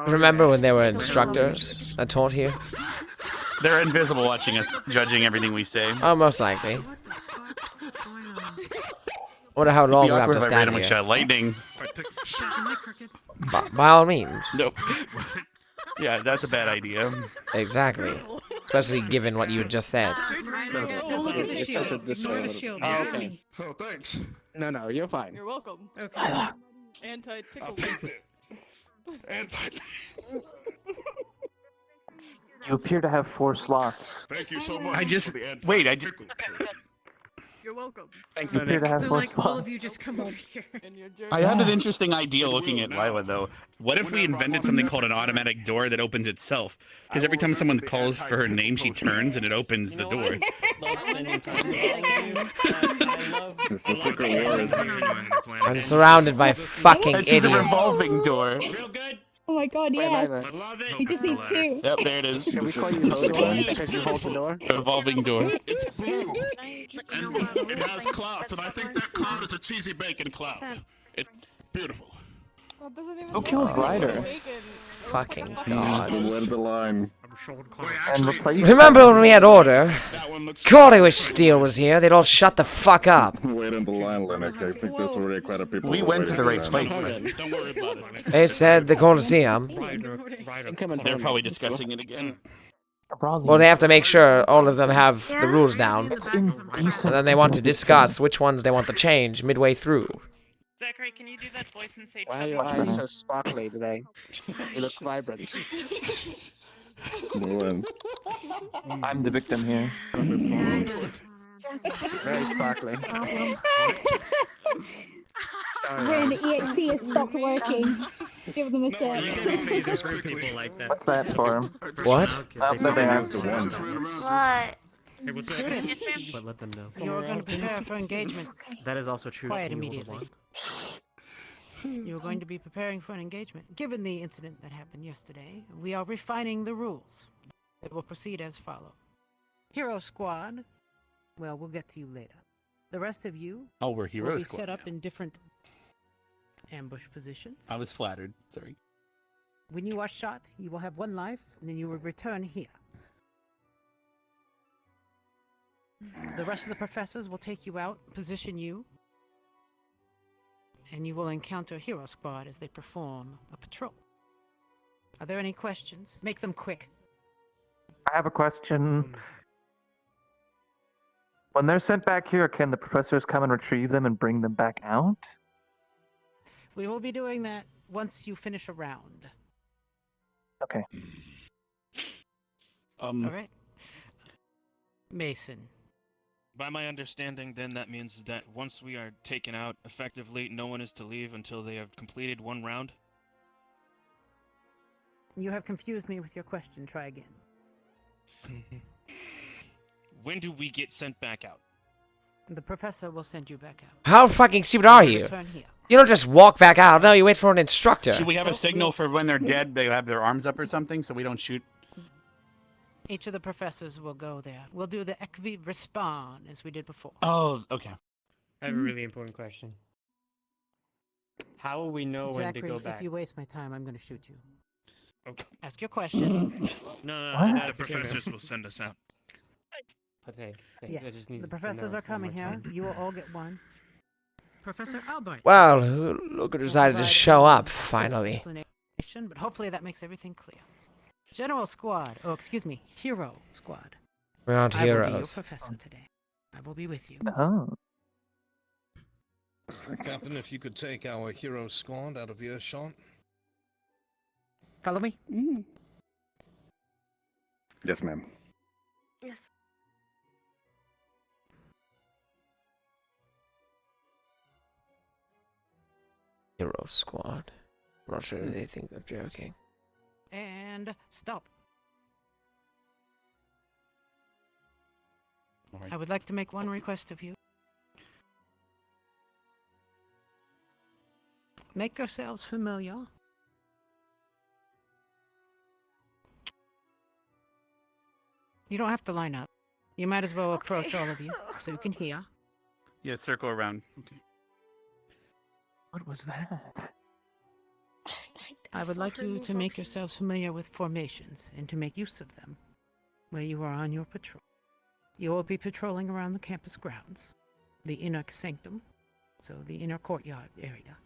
S1: Remember when there were instructors that taught you?
S6: They're invisible watching us, judging everything we say.
S1: Oh, most likely. Wonder how long
S6: It'd be
S1: we'll have
S6: awkward
S1: to
S6: if I
S1: stand
S6: randomly
S1: here.
S6: shot lightning.
S1: By all means.
S6: Nope. Yeah, that's a bad idea.
S1: Exactly. Especially given what you had just said.
S2: Don't look at the shield. Ignore the shield.
S3: Oh,
S2: Look at
S3: okay.
S2: me.
S12: Oh, thanks.
S3: No, you're fine.
S8: You're welcome.
S2: Okay.
S12: I'll
S8: Anti-tickle.
S12: take it. Anti.
S13: You appear to have 4 slots.
S12: Thank you so much.
S6: I just
S12: for the
S6: wait. I just
S8: You're welcome.
S3: Thanks,
S13: You appear to have
S2: So
S13: 4
S2: like all
S13: slots.
S2: of you just come over here.
S8: In your journey.
S6: I had an interesting idea looking at Lila though. What if we invented something called an automatic door that opens itself? Because every time someone calls for her name, she turns and it opens the door.
S15: It's the secret word.
S1: I'm surrounded by fucking
S6: She's a
S1: idiots.
S6: revolving door.
S9: Real good.
S14: Oh my god,
S13: Wait,
S14: yeah.
S13: Lila.
S14: We just need two.
S17: Yep, there it is.
S13: Can we call you Hodor because you hold the door?
S17: Revolving door.
S12: It's blue. And it has clouds, and I think that cloud is a cheesy bacon cloud. It's beautiful.
S13: Who killed Ryder?
S1: Fucking god.
S15: Where's the line?
S13: And replace
S1: Remember when we had order? God, I wish Steel was here. They'd all shut the fuck up.
S15: Wait in the line, Lennox. I think there's already quite a people.
S17: We went to the right place.
S11: Don't worry about it.
S1: They said the Coliseum.
S17: They're probably discussing it again.
S1: Well, they have to make sure all of them have the rules down. And then they want to discuss which ones they want to change midway through.
S4: Zachary, can you do that voice and say
S13: Why are your eyes so sparkly today? You look vibrant. I'm the victim here. Very sparkly.
S14: When the EXE has stopped working, give them a sec.
S13: What's that for?
S1: What?
S13: There they are.
S4: What?
S9: Hey, what's
S4: Yes,
S9: that?
S4: ma'am.
S9: But let them know.
S2: You're going to prepare for engagement.
S9: That is also true.
S2: Quiet
S9: Can you
S2: immediately.
S9: hold
S2: You're going to be preparing for an engagement. Given the incident that happened yesterday, we are refining the rules. It will proceed as follows. Hero Squad, well, we'll get to you later. The rest of you
S17: Oh, we're
S2: will
S17: Hero
S2: be
S17: Squad
S2: set up
S17: now.
S2: in different ambush positions.
S17: I was flattered. Sorry.
S2: When you are shot, you will have one life, and then you will return here. The rest of the professors will take you out, position you, and you will encounter Hero Squad as they perform a patrol. Are there any questions? Make them quick.
S13: I have a question. When they're sent back here, can the professors come and retrieve them and bring them back out?
S2: We will be doing that once you finish a round.
S13: Okay.
S2: All right. Mason.
S18: By my understanding, then, that means that once we are taken out, effectively, no one is to leave until they have completed one round?
S2: You have confused me with your question. Try again.
S18: When do we get sent back out?
S2: The professor will send you back out.
S1: How fucking stupid are you?
S2: Return here.
S1: You don't just walk back out. No, you wait for an instructor.
S17: Should we have a signal for when they're dead? They have their arms up or something, so we don't shoot.
S2: Each of the professors will go there. We'll do the equi respawn as we did before.
S17: Oh, okay.
S9: I have a really important question. How will we know when to
S2: Zachary,
S9: go back?
S2: if you waste my time, I'm going to shoot you.
S9: Okay.
S2: Ask your question.
S9: No,
S18: The professors will send us out.
S9: Okay, thanks.
S2: Yes,
S9: I just need
S2: the
S9: to
S2: professors
S9: know
S2: are coming
S9: one more
S2: here.
S9: time.
S2: You will all get one. Professor Albert.
S1: Well, look who decided to show up, finally.
S2: Explanation, but hopefully that makes everything clear. General Squad. Oh, excuse me. Hero Squad.
S1: We aren't
S2: I will be your
S1: heroes.
S2: professor today. I will be with you.
S13: Oh.
S11: Captain, if you could take our hero squad out of earshot.
S2: Follow me?
S15: Yes, ma'am.
S4: Yes.
S1: Hero Squad. I'm not sure they think they're joking.
S2: And stop.
S17: Alright.
S2: I would like to make one request of you. Make yourselves familiar. You don't have to line up. You might as well approach all of you so you can hear.
S17: Yeah, circle around. Okay.
S13: What was that?
S2: I would like you to make yourselves familiar with formations and to make use of them where you are on your patrol. You will be patrolling around the campus grounds, the inner sanctum, so the inner courtyard area.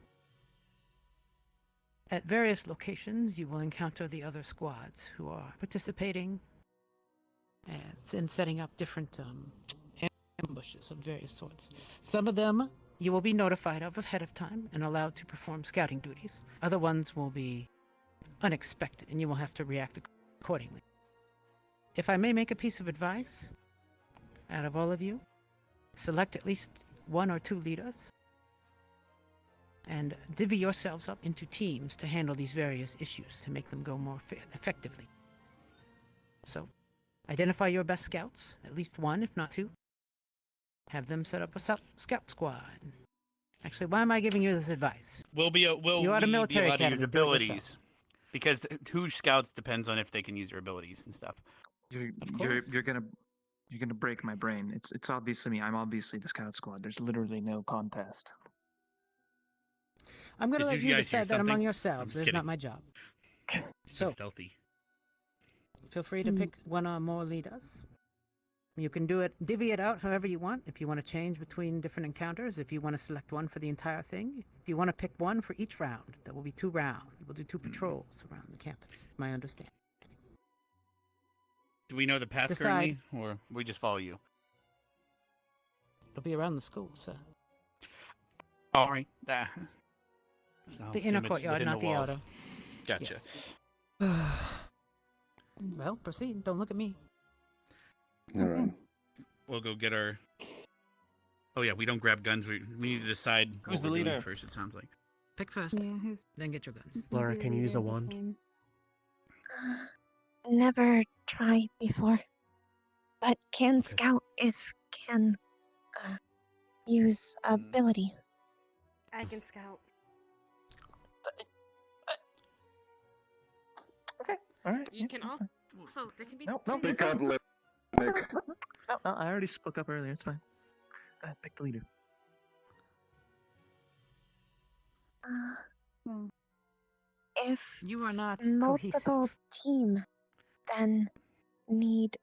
S2: At various locations, you will encounter the other squads who are participating in setting up different ambushes of various sorts. Some of them you will be notified of ahead of time and allowed to perform scouting duties. Other ones will be unexpected and you will have to react accordingly. If I may make a piece of advice, out of all of you, select at least 1 or 2 leaders and divvy yourselves up into teams to handle these various issues to make them go more effectively. So, identify your best scouts, at least 1 if not 2. Have them set up a scout squad. Actually, why am I giving you this advice?
S17: We'll
S2: You are the military
S17: allowed to use
S2: academy, do it yourself.
S17: abilities. Because who scouts depends on if they can use their abilities and stuff.
S13: You're gonna break my brain. It's obviously me. I'm obviously the scout squad. There's literally no contest.
S2: I'm going to
S17: Did
S2: let
S17: you
S2: you
S17: guys hear
S2: decide that among
S17: something? I'm
S2: yourselves.
S17: just
S2: It's
S17: kidding.
S2: not my job.
S17: So
S2: So,
S17: stealthy.
S2: feel free to pick one or more leaders. You can do it, divvy it out however you want. If you want to change between different encounters, if you want to select one for the entire thing, if you want to pick one for each round, there will be 2 rounds. We'll do 2 patrols around the campus. My understanding.
S17: Do we know the path
S2: Decide.
S17: currently, or we just follow you?
S2: It'll be around the school, sir.
S17: All right.
S2: The inner courtyard, not the outer.
S17: Gotcha.
S2: Well, proceed. Don't look at me.
S15: All right.
S17: We'll go get our. Oh yeah, we don't grab guns. We need to decide
S13: Who's
S17: what
S13: the
S17: we're doing
S13: leader?
S17: first. It sounds like.
S2: Pick first, then get your guns.
S19: Laura, can you use a wand?
S14: Never tried before, but can scout if can use ability.
S4: I can scout.
S13: Okay, all right.
S4: You can also. So there can be.
S13: No.
S15: Speak up, Nick.
S13: No, I already spoke up earlier. It's fine. Go ahead, pick the leader.
S14: If
S2: you are not
S14: multiple team, then need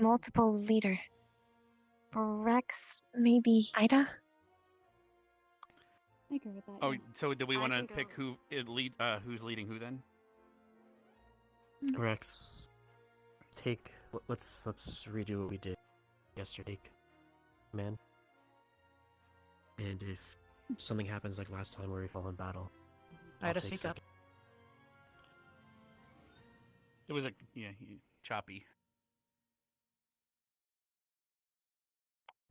S14: multiple leader. For Rex, maybe Ida?
S20: I agree with that.
S17: Oh, so do we
S4: I
S17: want to
S4: can
S17: pick
S4: go.
S17: who's leading who then?
S19: Rex, let's redo what we did yesterday, man. And if something happens like last time where we fall in battle,
S2: Ida,
S19: I'll take
S2: speak up.
S19: second.
S17: It was choppy.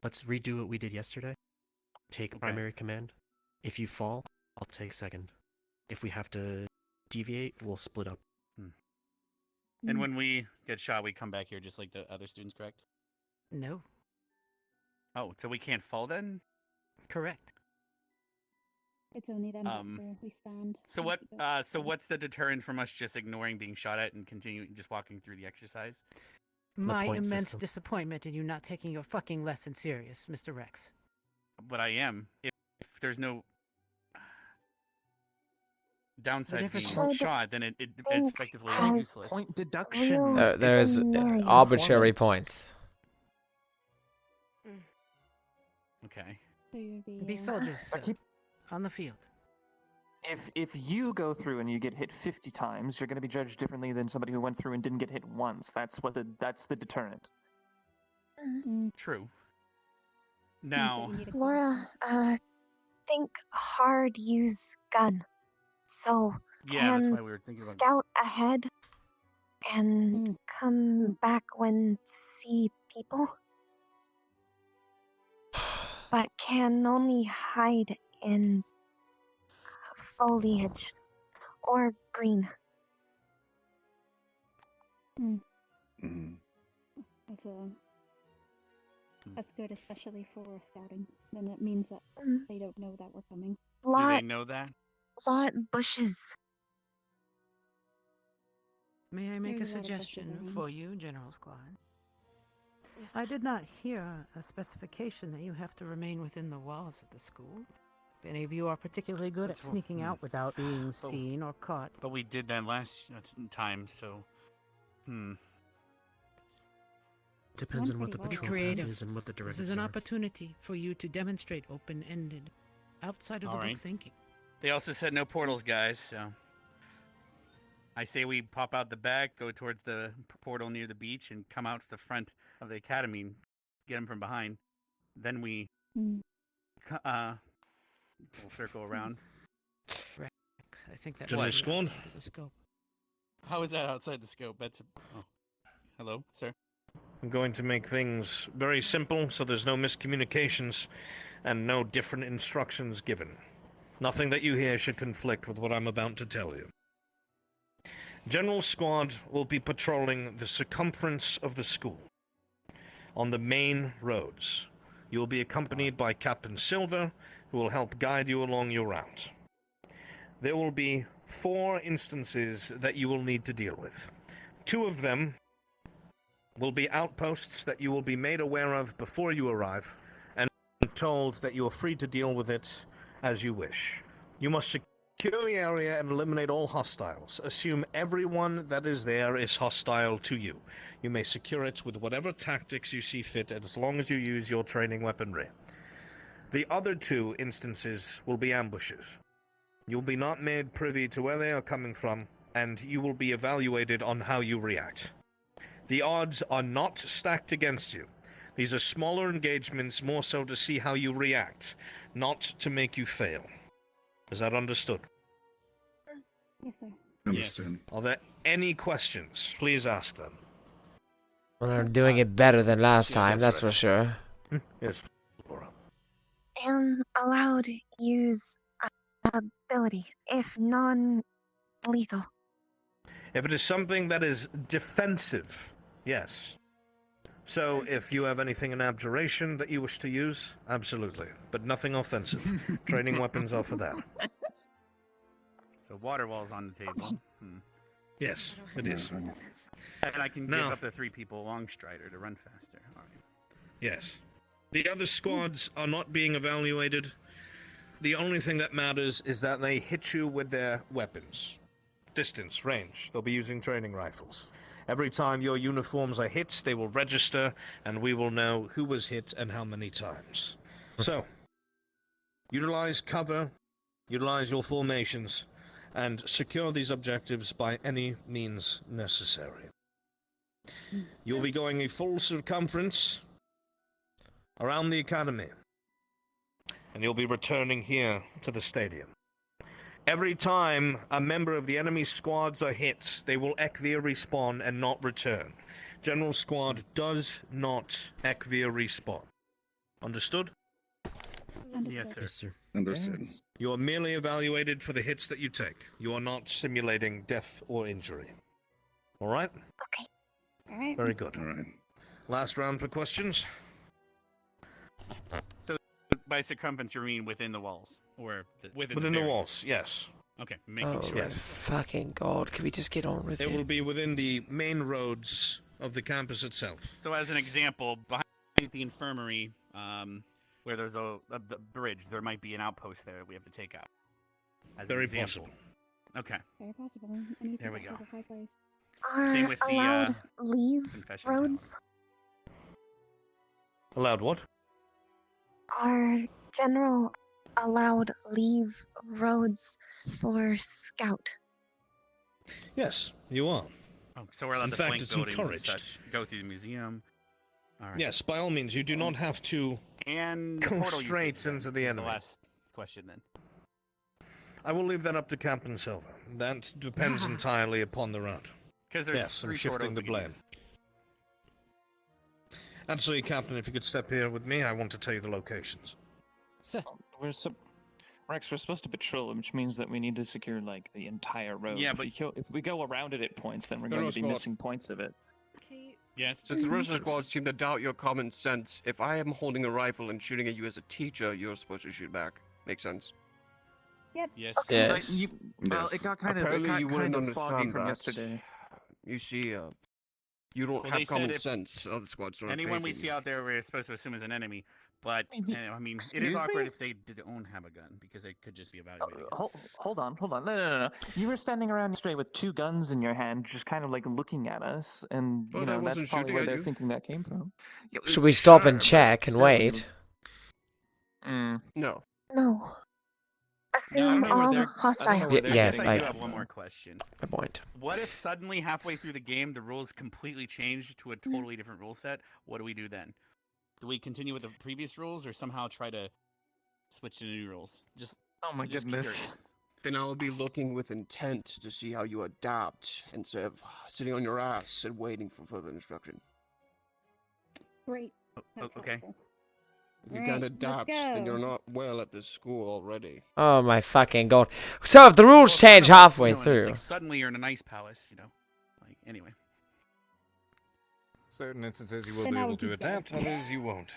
S19: Let's redo what we did yesterday. Take
S17: Okay.
S19: primary command. If you fall, I'll take second. If we have to deviate, we'll split up.
S17: And when we get shot, we come back here just like the other students, correct?
S2: No.
S17: Oh, so we can't fall then?
S2: Correct.
S20: It's only then after we stand.
S17: So
S20: and
S17: what?
S20: we go.
S17: So what's the deterrent from us just ignoring being shot at and continuing just walking through the exercise?
S2: My
S19: point
S2: immense
S19: system.
S2: disappointment in you not taking your fucking lesson serious, Mr. Rex.
S17: But I am. If there's no downside
S2: difference
S17: being
S2: is-
S17: shot, then it's effectively
S14: has
S17: useless.
S13: Point deduction.
S1: There's
S14: scenario.
S1: arbitrary points.
S17: Okay.
S20: So you'd
S2: Be soldiers, sir, on the field.
S13: If you go through and you get hit 50 times, you're going to be judged differently than somebody who went through and didn't get hit once. That's the deterrent.
S17: True. Now,
S14: Laura, think hard use gun. So
S17: yeah, that's
S14: can
S17: why we were thinking about.
S14: scout ahead and come back when see people. But can only hide in foliage or green.
S20: That's good, especially for scouting. Then it means that they don't know that we're coming.
S17: Do they know that?
S14: Lot bushes.
S2: May I make a
S20: There's a lot of bushes
S2: suggestion
S20: around.
S2: for you, General Squad? I did not hear a specification that you have to remain within the walls of the school. If any of you are particularly good at
S17: That's what-
S2: sneaking out without being seen or caught,
S17: But we did that last time, so.
S19: Depends on what the
S2: be
S19: patrol path
S2: creative.
S19: is and what the
S2: This
S19: directives
S2: is an
S19: are.
S2: opportunity for you to demonstrate open-ended, outside of the
S17: Alright.
S2: book thinking.
S17: They also said no portals, guys, so. I say we pop out the back, go towards the portal near the beach, and come out the front of the academy and get them from behind. Then we. We'll circle around.
S2: Rex, I think that
S11: General
S2: might be
S11: Squad?
S2: outside of the scope.
S17: How is that outside the scope? That's. Oh. Hello, sir.
S11: I'm going to make things very simple so there's no miscommunications and no different instructions given. Nothing that you hear should conflict with what I'm about to tell you. General Squad will be patrolling the circumference of the school on the main roads. You will be accompanied by Captain Silver, who will help guide you along your route. There will be 4 instances that you will need to deal with. 2 of them will be outposts that you will be made aware of before you arrive, and told that you are free to deal with it as you wish. You must secure the area and eliminate all hostiles. Assume everyone that is there is hostile to you. You may secure it with whatever tactics you see fit, as long as you use your training weaponry. The other 2 instances will be ambushes. You'll be not made privy to where they are coming from, and you will be evaluated on how you react. The odds are not stacked against you. These are smaller engagements, more so to see how you react, not to make you fail. Is that understood?
S20: Yes, sir.
S12: Understood.
S11: Are there any questions? Please ask them.
S1: Well, they're doing it better than last
S11: Yeah,
S1: time, that's for sure.
S11: Yes, Laura.
S21: Allowed use ability, if non-lethal.
S11: If it is something that is defensive, yes. So, if you have anything in abjuration that you wish to use, absolutely. But nothing offensive. Training weapons are for that.
S17: So water wall's on the table.
S11: Yes, it is.
S17: And I can
S11: Now-
S17: give up the 3 people along Strider to run faster. All right.
S11: Yes. The other squads are not being evaluated. The only thing that matters is that they hit you with their weapons. Distance, range. They'll be using training rifles. Every time your uniforms are hit, they will register, and we will know who was hit and how many times. So, utilize cover, utilize your formations, and secure these objectives by any means necessary. You'll be going a full circumference around the academy, and you'll be returning here to the stadium. Every time a member of the enemy squads are hit, they will ECVIA respawn and not return. General Squad does not ECVIA respawn. Understood?
S17: Yes, sir.
S19: Yes, sir.
S15: Understood.
S11: You are merely evaluated for the hits that you take. You are not simulating death or injury. All right?
S21: Okay. All right.
S11: Very good.
S15: All right.
S11: Last round for questions.
S17: So by circumference, you mean within the walls, or within
S11: the
S17: barriers?
S11: walls, yes.
S17: Okay, making
S1: Oh
S17: sure.
S1: my fucking god, can we just get on with
S11: It
S1: it?
S11: will be within the main roads of the campus itself.
S17: So as an example, behind the infirmary, where there's the bridge, there might be an outpost there that we have to take out. As an
S11: Very
S17: example.
S11: possible.
S17: Okay.
S20: Very possible. Anything
S17: There we
S20: that
S17: go.
S20: has a high place.
S21: Are
S17: Same with the,
S21: allowed leave
S17: confession
S21: roads?
S11: Allowed what?
S21: Are general allowed leave roads for scout?
S11: Yes, you are.
S17: Oh, so we're allowed
S11: In
S17: to
S11: fact,
S17: flank
S11: it's
S17: buildings
S11: encouraged.
S17: and such. Go through the museum. All right.
S11: Yes, by all means, you do not have to
S17: And
S11: go
S17: portal
S11: straight
S17: usage, then,
S11: into the
S17: is
S11: enemy.
S17: The last question then.
S11: I will leave that up to Captain Silver. That depends entirely upon the route.
S17: Because there's
S11: Yes, I'm
S17: 3
S11: shifting
S17: portals
S11: the
S17: we can
S11: blame.
S17: use.
S11: Absolutely, Captain, if you could step here with me, I want to tell you the locations.
S13: Rex, we're supposed to patrol, which means that we need to secure like the entire road.
S17: Yeah,
S13: if we go around it at points, then we're
S10: General
S13: going to be
S10: Squad.
S13: missing points of it.
S17: Yes.
S10: Since the rest of the squad seem to doubt your common sense, if I am holding a rifle and shooting at you as a teacher, you're supposed to shoot back. Makes sense?
S20: Yep.
S17: Yes.
S1: Yes.
S13: Well, it got kind
S10: Apparently
S13: of,
S10: you wouldn't
S13: foggy
S10: understand
S13: from
S10: that.
S13: yesterday.
S10: You see, you don't
S17: Well, they
S10: have
S17: said
S10: common
S17: if
S10: sense. Other squads don't have
S17: Anyone
S10: faith
S17: we
S10: in
S17: see
S10: you.
S17: out there, we're supposed to assume is an enemy. But I mean, it
S13: Excuse
S17: is awkward
S13: me?
S17: if they don't have a gun because they could just be evaluating. us.
S13: Hold on. No. You were standing around yesterday with 2 guns in your hand, just kind of like looking at us, and
S10: But
S13: you
S10: I
S13: know
S10: wasn't
S13: that's probably
S10: shooting
S13: where
S10: at
S13: they're
S10: you.
S13: thinking that came from.
S1: Should we stop
S13: Sure,
S1: and
S13: but
S1: check and
S13: still,
S1: wait?
S10: No.
S21: No.
S17: No, I
S21: Assume
S17: don't know where
S21: all
S17: they're-
S21: hostile.
S1: Yes,
S17: I
S1: I
S17: do have one more question.
S1: Good point.
S17: What if suddenly halfway through the game the rules completely change to a totally different rule set? What do we do then? Do we continue with the previous rules or somehow try to switch to new rules?
S13: Oh my
S17: just
S13: goodness.
S17: curious.
S10: Then I will be looking with intent to see how you adapt instead of sitting on your ass and waiting for further instruction.
S20: Great. That's
S17: okay.
S20: helpful.
S10: If you
S20: Alright,
S10: can't
S20: let's
S10: adapt, then
S20: go.
S10: you're not well at this school already.
S1: Oh my fucking god. So if the rules change halfway
S17: You know, and
S1: through.
S17: it's like suddenly you're in a nice palace, you know. Like anyway.
S6: Certain instances you will
S20: Then
S6: be
S20: I
S6: able
S20: would
S6: to
S20: be
S6: adapt,
S20: sad.
S6: others you won't.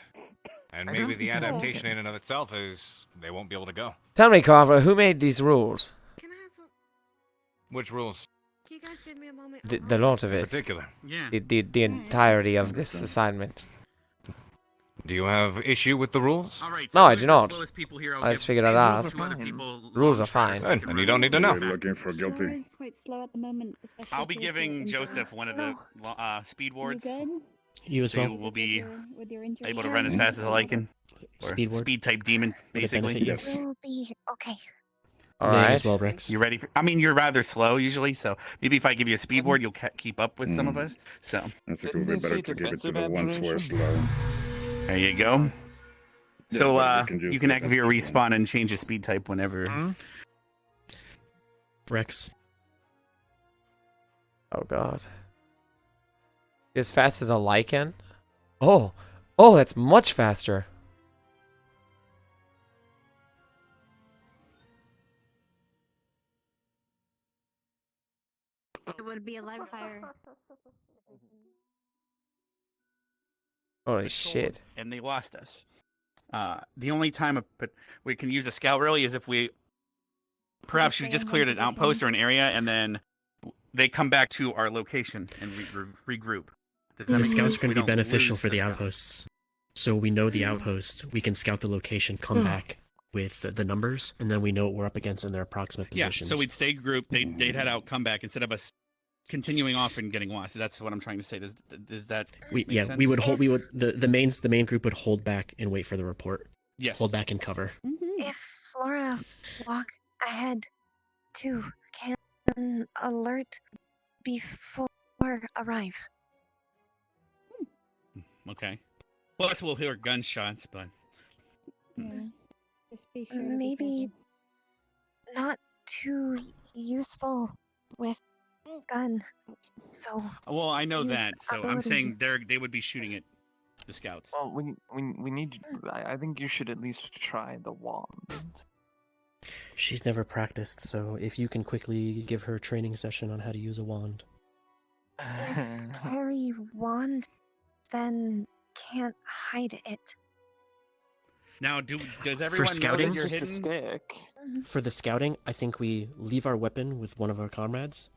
S6: And
S13: I
S6: maybe
S13: don't
S6: the
S13: think I'll
S6: adaptation
S13: get
S6: in and of itself is they won't be able to go.
S1: Tell me, Carver, who made these rules?
S6: Which rules?
S4: Can you guys give me a moment?
S1: The lot of
S6: In
S1: it.
S6: particular.
S17: Yeah.
S1: The entirety of this assignment.
S6: Do you have issue with the rules?
S17: All right.
S1: No,
S17: so
S1: I
S17: who's
S1: do
S17: the
S1: not.
S17: slowest people here? I'll
S1: I just
S17: give
S1: figured I'd
S17: these
S1: ask.
S17: to other people
S1: Rules are
S17: long try
S1: fine.
S17: to so they can
S6: And you
S17: run
S6: don't need to know.
S15: You're looking for
S20: Star
S15: guilty.
S20: is quite slow at the moment, especially
S17: I'll be
S20: towards the
S17: giving
S20: injury.
S17: Joseph one of the speed wards.
S20: You good?
S19: You as
S17: So
S19: well.
S17: you will be
S20: With your injury?
S17: able to run as fast as I can. Or
S19: Speed ward.
S17: Speed type demon,
S19: Would it
S17: basically.
S19: benefit you?
S21: We'll be okay.
S1: All
S19: Vane
S1: right.
S19: as well, Rex.
S17: You ready for? I mean, you're rather slow usually, so maybe if I give you a speed ward, you'll keep up with some of us. So
S15: I think it would be better to give it to the ones who are slow.
S17: there you go.
S15: Yeah,
S17: So
S15: but we can
S17: you can
S15: use
S17: activate your respawn and change the speed type whenever.
S19: Rex.
S1: Oh god. As fast as a lichen? Oh, that's much faster.
S20: It would be a live fire.
S1: Holy shit.
S17: And they lost us. The only time we can use a scout really is if we perhaps you just cleared an outpost or an area and then they come back to our location and regroup. Does that
S19: The
S17: make
S19: scouts
S17: sense?
S19: are going
S17: We
S19: to be
S17: don't
S19: beneficial
S17: lose
S19: for the
S17: scouts.
S19: outposts. So we know the outpost. We can scout the location, come back with the numbers, and then we know what we're up against in their approximate
S17: Yeah,
S19: positions.
S17: so we'd stay grouped. They'd head out, come back instead of us continuing off and getting lost. That's what I'm trying to say. Does that make sense?
S19: we would hold. We would the main group would hold back and wait for the report.
S17: Yes.
S19: Hold back and cover.
S21: If Flora walk ahead too, can alert before arrive.
S17: Okay. Plus, we'll hear gunshots, but
S20: Just be sure to be
S21: Maybe not too useful with gun. So
S17: well, I know
S21: use
S17: that. So I'm
S21: ability.
S17: saying they would be shooting at the scouts.
S13: Well, we need. I think you should at least try the wand.
S19: She's never practiced, so if you can quickly give her a training session on how to use a wand.
S21: If carry wand, then can't hide it.
S17: Now, does
S19: For
S17: everyone know
S19: scouting,
S17: that you're hidden?
S19: For the scouting, I think we leave our weapon with one of our comrades.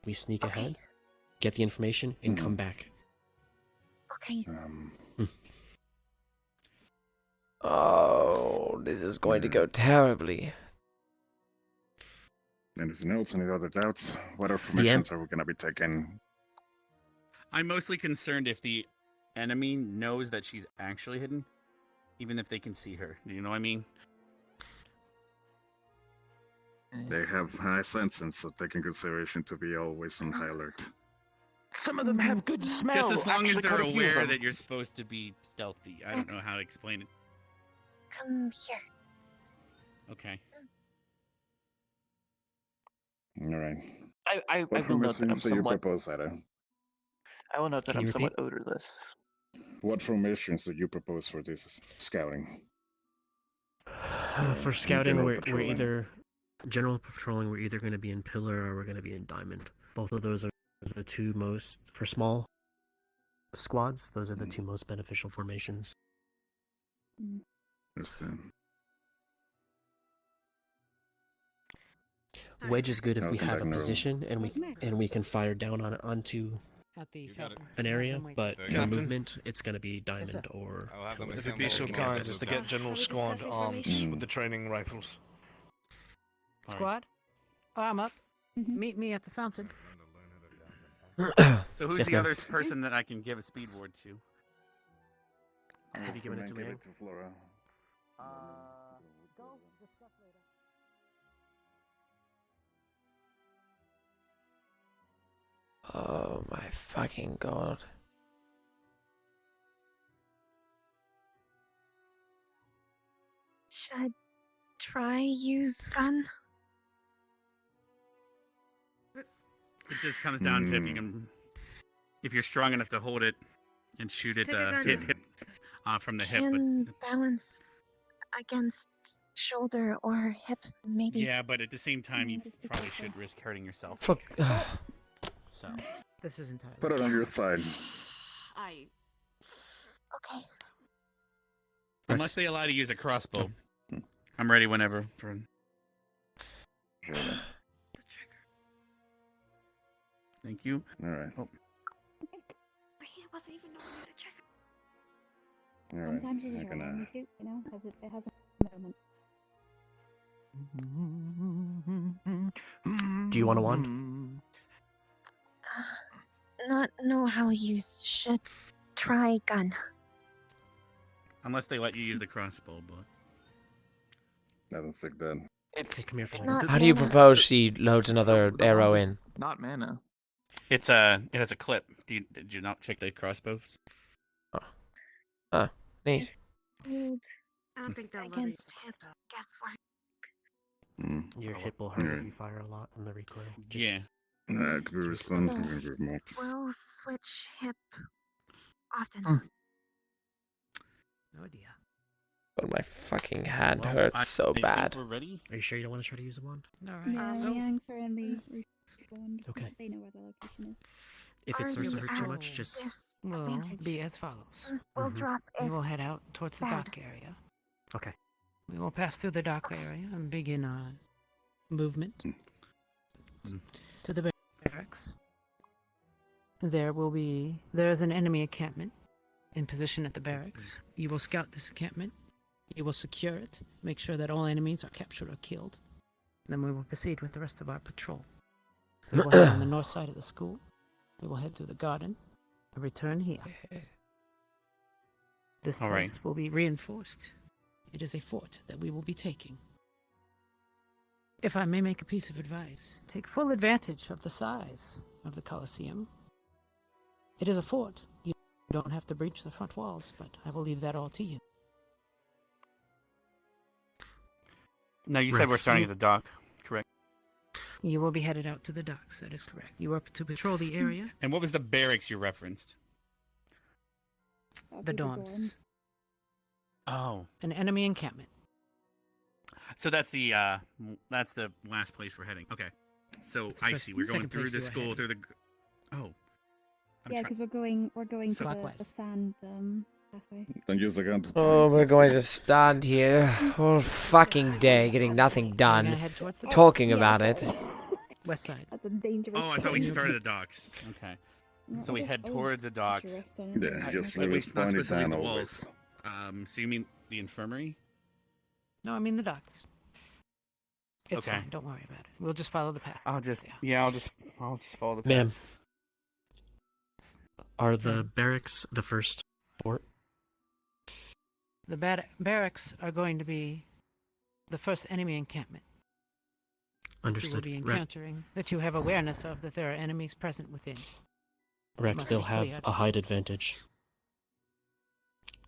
S19: We sneak ahead, get the information, and come back.
S21: Okay.
S1: Oh, this is going to go terribly.
S15: Anything else? Any other doubts? What formations are we going to be taking?
S17: I'm mostly concerned if the enemy knows that she's actually hidden, even if they can see her. You know what I mean?
S15: They have high senses, so taking consideration to be always on high alert.
S13: Some of them have good smell.
S17: Just as long as
S13: Actually,
S17: they're
S13: quite a few of
S17: aware
S13: them.
S17: that you're supposed to be stealthy. I don't know how to explain it.
S21: Come here.
S17: Okay.
S15: All right.
S13: I
S15: What
S13: will note that I'm
S15: formations do you
S13: somewhat.
S15: propose, Ada?
S13: I will note that
S19: Can
S13: I'm
S19: you
S13: somewhat odorless.
S15: What formations do you propose for this scouting?
S19: For scouting,
S15: general
S19: we're
S15: patrolling.
S19: either general patrolling. We're either going to be in pillar or we're going to be in diamond. Both of those are the two most for small squads. Those are the two most beneficial formations.
S15: Understand.
S19: Wedge is good if
S15: I'll
S19: we
S15: come
S19: have
S15: back
S19: a
S15: in the room.
S19: position and we can fire down on it onto an area. But for
S11: Captain?
S19: movement, it's going to be diamond or.
S11: If you'd be so kind as to get General Squad armed with the training rifles.
S2: Squad? Oh, I'm up. Meet me at the fountain.
S17: So who's
S19: Yes,
S17: the
S19: ma'am.
S17: other person that I can give a speed ward to?
S19: Have you given it to
S15: Give
S19: Liang?
S15: to Flora.
S1: Oh my fucking god.
S21: Should try use gun.
S17: It just comes down to if you're strong enough to hold it and shoot it,
S21: Take a gun.
S17: hit from the hip.
S21: Can balance against shoulder or hip, maybe.
S17: Yeah, but at the same time, you probably should risk hurting yourself.
S1: Fuck.
S17: So
S2: this is entirely.
S15: Put it on your side.
S21: Okay.
S17: unless they allow you to use a crossbow, I'm ready whenever. Thank you.
S15: All right.
S17: Oh.
S4: My hand wasn't even over the trigger.
S15: All right.
S20: Sometimes you just
S15: I'm
S20: run
S15: gonna.
S20: and shoot, you know, it has a moment.
S19: Do you want a wand?
S21: Not know how you should try gun.
S17: Unless they let you use the crossbow, but
S15: I don't think that.
S19: Okay, come here for a
S21: Not
S19: second.
S1: How do you
S21: mana.
S1: propose she loads another arrow in?
S13: Not mana.
S17: it has a clip. Did you not check the crossbows?
S1: Oh, neat.
S21: Hold
S4: I don't think they'll let
S21: against
S4: her
S21: hip
S4: use
S21: guesswork.
S19: Your hit will hurt if you fire a lot in the recoil. Just
S17: Yeah.
S15: Could we respond? I'm gonna move more.
S21: We'll switch hip often.
S2: No idea.
S1: But my fucking hand
S17: Well,
S1: hurts
S17: I
S1: so
S17: think
S1: bad.
S17: we're ready.
S19: Are you sure you don't want to try to use a wand?
S2: Alright.
S20: Yeah,
S2: so,
S20: Liang's are in the wand.
S19: Okay.
S20: They know where the location is.
S19: If it
S21: Are
S19: starts to
S21: you
S19: hurt too
S21: at
S19: much, just
S2: will
S21: disadvantage?
S2: be as follows.
S21: We'll drop
S2: We
S21: it.
S2: will head out towards the
S21: bad.
S2: dock area.
S19: okay.
S2: We will pass through the dock area and begin our movement to the barracks. There is an enemy encampment in position at the barracks. You will scout this encampment. You will secure it, make sure that all enemies are captured or killed. Then we will proceed with the rest of our patrol. We will head on the north side of the school. We will head through the garden and return here. This
S17: All right.
S2: place will be reinforced. It is a fort that we will be taking. If I may make a piece of advice, take full advantage of the size of the Colosseum. It is a fort. You don't have to breach the front walls, but I will leave that all to you.
S17: No, you said we're
S19: Rex,
S17: starting
S19: you-
S17: at the dock, correct?
S2: You will be headed out to the docks, that is correct. You are to patrol the area,
S17: And what was the barracks you referenced?
S20: That'll
S2: the
S20: be the
S2: dorms,
S17: Oh,
S2: an enemy encampment.
S17: so that's the last place we're heading. Okay, so
S2: That's the
S17: I
S2: first-
S17: see. We're going
S2: second
S17: through
S2: place
S17: the
S2: you are
S17: school,
S2: heading.
S17: through the. Oh. I'm
S20: Yeah,
S17: try-
S20: because we're going to the
S2: Clockwise.
S20: sand pathway.
S15: Don't use the gun to.
S1: Oh, we're going to stand here all fucking day getting nothing
S2: We're
S1: done,
S2: gonna head towards the
S1: talking
S20: Yeah,
S1: about
S20: that's
S1: it.
S2: west side.
S20: That's a dangerous.
S17: Oh, I thought we
S20: thing.
S17: started the docks. Okay, so we head towards the docks.
S15: Yeah, just
S17: Wait,
S15: always
S17: not
S15: point
S17: supposed
S15: it
S17: to leave
S15: down
S17: the
S15: always.
S17: walls. So you mean the infirmary?
S2: No, I mean the docks. It's
S17: Okay.
S2: fine. Don't worry about it. We'll just follow the path.
S17: I'll just follow the path.
S19: Ma'am, are the barracks the first fort?
S2: The barracks are going to be the first enemy encampment.
S19: Understood.
S2: You will be
S19: Rex,
S2: encountering that you have awareness of that there are enemies present within. Must
S19: they'll
S2: be
S19: have
S2: cleared.
S19: a height advantage.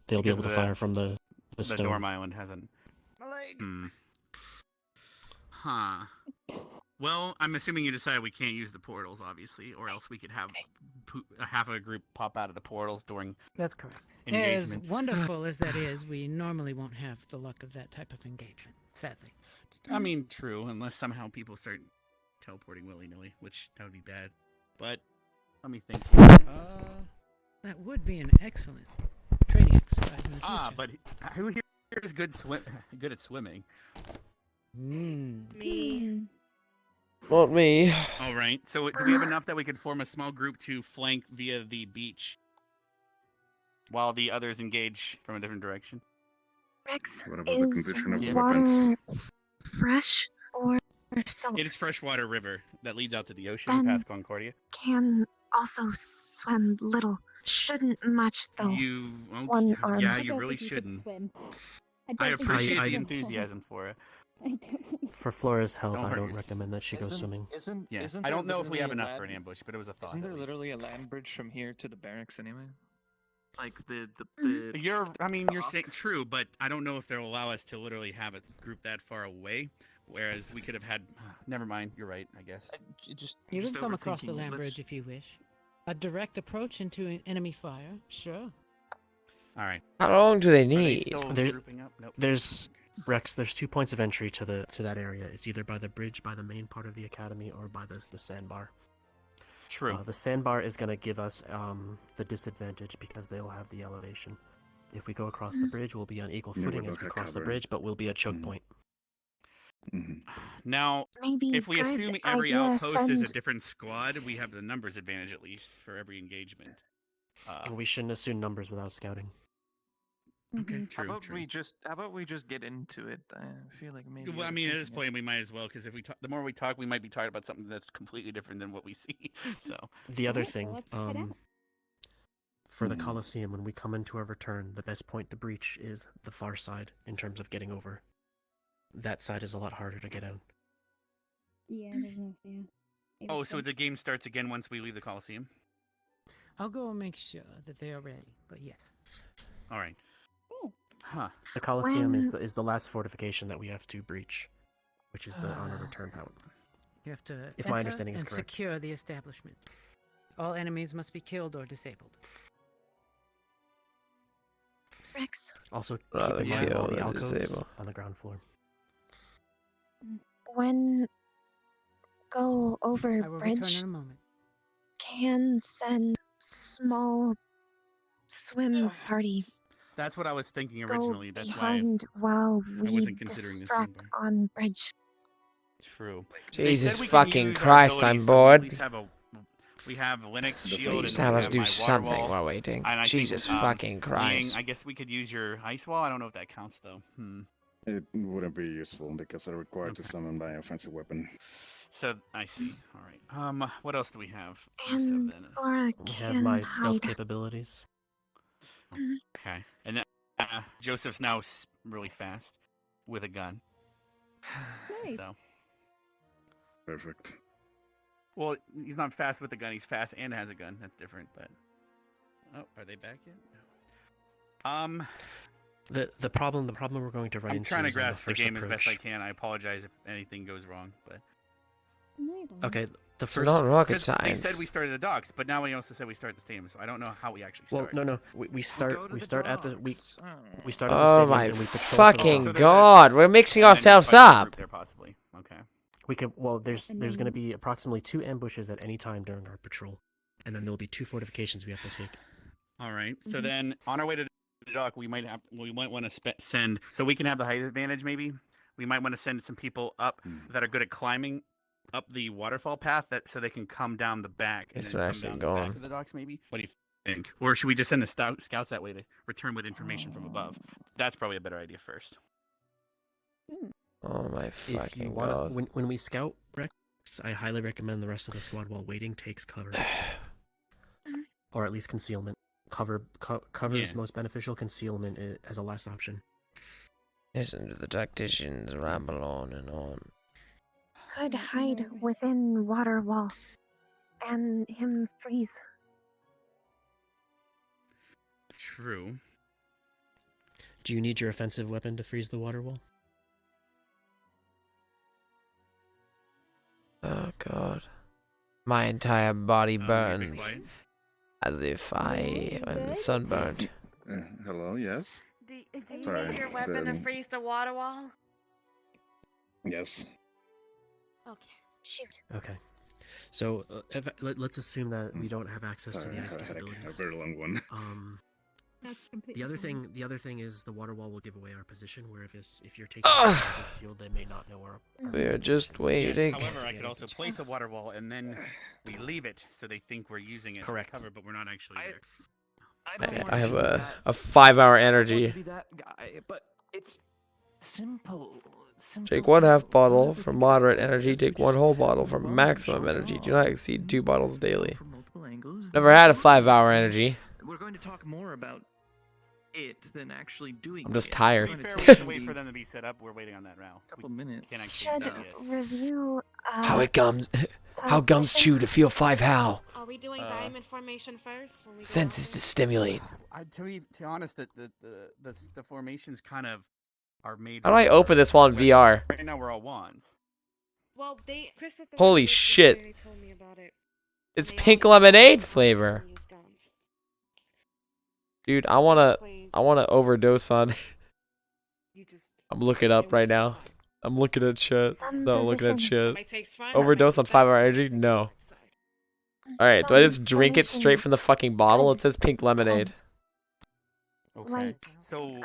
S19: They'll be
S17: Because
S19: able to
S17: the-
S19: fire from the
S17: The
S19: stone.
S17: dorm island hasn't. Huh. Well, I'm assuming you decided we can't use the portals, obviously, or else we could have half of a group pop out of the portals during
S2: That's correct.
S17: engagement.
S2: As wonderful as that is, we normally won't have the luck of that type of engagement, sadly.
S17: I mean, true, unless somehow people start teleporting willy-nilly, which that would be bad. But let me think.
S2: That would be an excellent training exercise in the future.
S17: But who here is good at swimming?
S4: Me.
S1: Not me.
S17: All right. So do we have enough that we could form a small group to flank via the beach, while the others engage from a different direction?
S21: Rex,
S15: What about the
S21: is
S15: condition of the
S21: water
S15: weapons?
S21: fresh or salt?
S17: It is freshwater river that leads out to the ocean
S21: Then-
S17: past Concordia.
S21: Can also swim little. Shouldn't much though.
S17: You,
S21: One arm.
S17: yeah,
S21: I
S17: you
S21: don't
S17: really
S20: think you could
S17: shouldn't.
S20: swim.
S17: I
S20: don't think
S17: appreciate
S20: you
S17: the
S20: could.
S17: enthusiasm for it.
S19: For Flora's health,
S17: Don't
S19: I
S17: hurt
S19: don't
S17: yourself.
S19: recommend that she goes swimming.
S17: Yeah,
S13: Isn't
S17: I
S13: there
S17: don't know if we
S13: literally
S17: have
S13: a
S17: enough for an
S13: land-
S17: ambush, but it was a thought.
S13: Isn't there
S17: at least.
S13: literally a land bridge from here to the barracks anyway? Like the
S17: I mean, you're saying true, but I don't know if they'll allow us to literally have a group that far away. Whereas we could have had. Never mind. You're right. I guess.
S2: You can come across the
S13: overthinking it.
S2: land
S13: Let's-
S2: bridge if you wish. A direct approach into an enemy fire, sure.
S17: All right.
S1: How long do they
S17: Are they
S1: need?
S17: still
S19: There-
S17: grouping up? Nope.
S19: There's Rex. There's 2 points of entry to that area. It's either by the bridge, by the main part of the academy, or by the sandbar.
S17: True.
S19: The sandbar is gonna give us the disadvantage because they'll have the elevation. If we go across the bridge, we'll be on equal
S15: Yeah, we
S19: footing
S15: don't
S19: as we
S15: have
S19: cross the
S15: cover.
S19: bridge, but we'll be at choke point.
S17: Now,
S21: Maybe
S17: if we
S21: good
S17: assume every
S21: idea
S17: outpost is a
S21: send-
S17: different squad, we have the numbers advantage at least for every engagement.
S19: We shouldn't assume numbers without scouting.
S17: Okay,
S13: How
S17: true,
S13: about
S17: true.
S13: we just get into it? I feel like maybe.
S17: Well, I mean, at this point, we might as well, because if we the more we talk, we might be talking about something that's completely different than what we see. So
S19: The other thing, for the Colosseum, when we come into our return, the best point to breach is the far side in terms of getting over. That side is a lot harder to get out.
S20: Yeah, there's no, yeah.
S17: Oh, so the game starts again once we leave the Coliseum?
S2: I'll go and make sure that they are ready. But yes.
S17: All right. Huh.
S19: The Colosseum is the last fortification that we have to breach, which is the honor return out.
S2: You have to
S19: If
S2: enter
S19: my understanding is
S2: and
S19: correct.
S2: secure the establishment. All enemies must be killed or disabled.
S21: Rex,
S19: Also, keep
S1: Rather
S19: in mind all
S1: kill
S19: the
S1: than
S19: alcoves
S1: disable.
S19: on the ground floor.
S21: when go over
S2: I will return
S21: bridge,
S2: in a moment.
S21: can send small swim party
S17: That's what I was thinking
S21: go
S17: originally. That's why
S21: behind while
S17: I
S21: we
S17: wasn't considering this
S21: distract
S17: thing.
S21: on bridge.
S17: True.
S1: Jesus
S17: They said we could
S1: fucking
S17: use our
S1: Christ, I'm
S17: abilities, so
S1: bored.
S17: We at least we have Linux
S1: We
S17: shield
S1: just
S17: and
S1: have
S17: we
S1: us
S17: have
S1: do
S17: my water
S1: something
S17: wall.
S1: while waiting.
S17: And I
S1: Jesus
S17: think,
S1: fucking
S17: Liang,
S1: Christ.
S17: I guess we could use your ice wall. I don't know if that counts though.
S15: It wouldn't be useful because I'm required to summon my offensive weapon.
S17: So I see. All right. What else do we have?
S21: And Flora
S19: We have
S21: can
S19: my stealth
S21: hide.
S19: capabilities.
S17: Okay. And then, Joseph's now really fast with a gun.
S20: Nice.
S17: So.
S15: Perfect.
S17: Well, he's not fast with a gun. He's fast and has a gun. That's different. But oh, are they back yet? No.
S19: The problem we're going to run
S17: I'm
S19: into
S17: trying to
S19: is on
S17: grasp the
S19: first
S17: game
S19: approach.
S17: as best I can. I apologize if anything goes wrong, but
S19: Okay, the
S1: It's
S19: first.
S1: not rocket
S17: 'cause they
S1: science.
S17: said we started the docks, but now we also said we start the stadium, so I don't know how we actually
S19: Well,
S17: start.
S19: no. We start at the we start at the
S1: Oh
S19: stadium
S1: my
S19: and we patrol to the
S1: fucking
S19: left.
S1: god, we're mixing
S17: And then we
S1: ourselves
S17: fight the
S1: up.
S17: group there possibly. Okay.
S19: We could there's going to be approximately 2 ambushes at any time during our patrol, and then there'll be 2 fortifications we have to take.
S17: All right. So then, on our way to the dock, we might want to send so we can have the height advantage. Maybe we might want to send some people up that are good at climbing up the waterfall path, so they can come down the back. And
S1: It's
S17: then come
S1: actually
S17: down the back
S1: going.
S17: of the docks. Maybe. What do you think? Or should we just send the scouts that way to return with information from above? That's probably a better idea first.
S1: Oh my
S19: If you
S1: fucking
S19: want
S1: god.
S19: when we scout Rex, I highly recommend the rest of the squad while waiting takes cover, or at least concealment. Cover is
S17: Yeah.
S19: most beneficial. Concealment as a last option.
S1: Listen to the tacticians ramble on and on.
S21: Could hide within water wall and him freeze.
S17: True.
S19: Do you need your offensive weapon to freeze the water wall?
S1: Oh god. My entire body
S17: Be
S1: burns.
S17: quiet.
S1: As if I am sunburned.
S15: Hello, yes?
S4: Do you
S15: Sorry,
S4: need your weapon to
S15: the-
S4: freeze the water wall?
S15: Yes.
S4: Okay.
S21: Shoot.
S19: Okay. So let's assume that we don't have access to
S15: Sorry,
S19: the ice
S15: I had a
S19: capabilities.
S15: very long one.
S20: That's completely
S19: The other
S20: fine.
S19: thing is the water wall will give away our position. Where if you're taking concealed, they may not know our.
S1: We're just waiting.
S17: Yes, however, I could also place a water wall and then we leave it so they think we're using it
S19: Correct.
S17: to cover, but we're not actually there.
S1: I have a 5-hour energy.
S13: Be that guy, but it's simple.
S1: Take 1 half bottle for moderate energy. Take 1 whole bottle for maximum energy. Do not exceed 2 bottles daily. Never had a 5-hour energy.
S13: We're going to talk more about it than actually doing.
S1: I'm just
S13: it.
S1: tired.
S17: To be fair, we have to wait for them to be set up. We're waiting on that route.
S13: Couple minutes.
S17: Can't actually
S21: Should
S17: do it yet.
S21: review.
S1: How it gums. How gums chew to feel 5 how.
S4: Are we doing diamond formation first? when we go
S1: Senses
S4: out
S1: to stimulate.
S17: To be honest, the formations kind of are made.
S1: How do I open this while in VR?
S17: Right now we're all wands.
S4: Well, Christopher
S1: Holy
S4: was
S1: shit.
S4: there, he told me about it.
S1: It's
S4: They
S1: pink
S4: always
S1: lemonade
S4: use
S1: flavor.
S4: guns.
S1: Dude, I wanna overdose on.
S4: You just
S1: I'm looking it up right now. I'm looking at shit. No, looking at shit.
S4: Might takes fun.
S1: Overdose on 5-hour energy? No. Alright, do I just drink it straight from the fucking bottle? It says pink lemonade.
S17: Okay.
S21: Like,
S17: So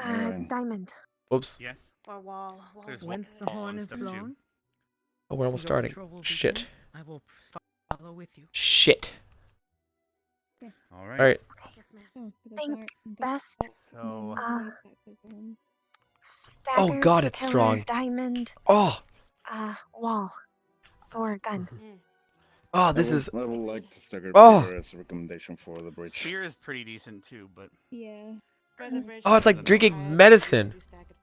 S21: diamond.
S1: Oops.
S17: Yes.
S4: Or wall.
S17: There's
S2: Once the
S17: wall
S2: horn
S17: and
S2: is
S17: stuff, too.
S2: blown,
S1: Oh, we're almost
S2: your
S1: starting.
S2: patrol will
S1: Shit.
S2: begin. I will follow with you.
S1: Shit.
S17: All right.
S1: All right.
S21: Think best.
S17: So.
S21: Staggered
S1: Oh God, it's
S21: pillar,
S1: strong.
S21: Diamond.
S1: Oh.
S21: Wall. For gun.
S1: Oh, this is.
S15: I would like to stagger
S1: Oh.
S15: Peter as a recommendation for the bridge.
S17: Spear is pretty decent too, but.
S14: Yeah.
S1: Oh, it's like drinking medicine.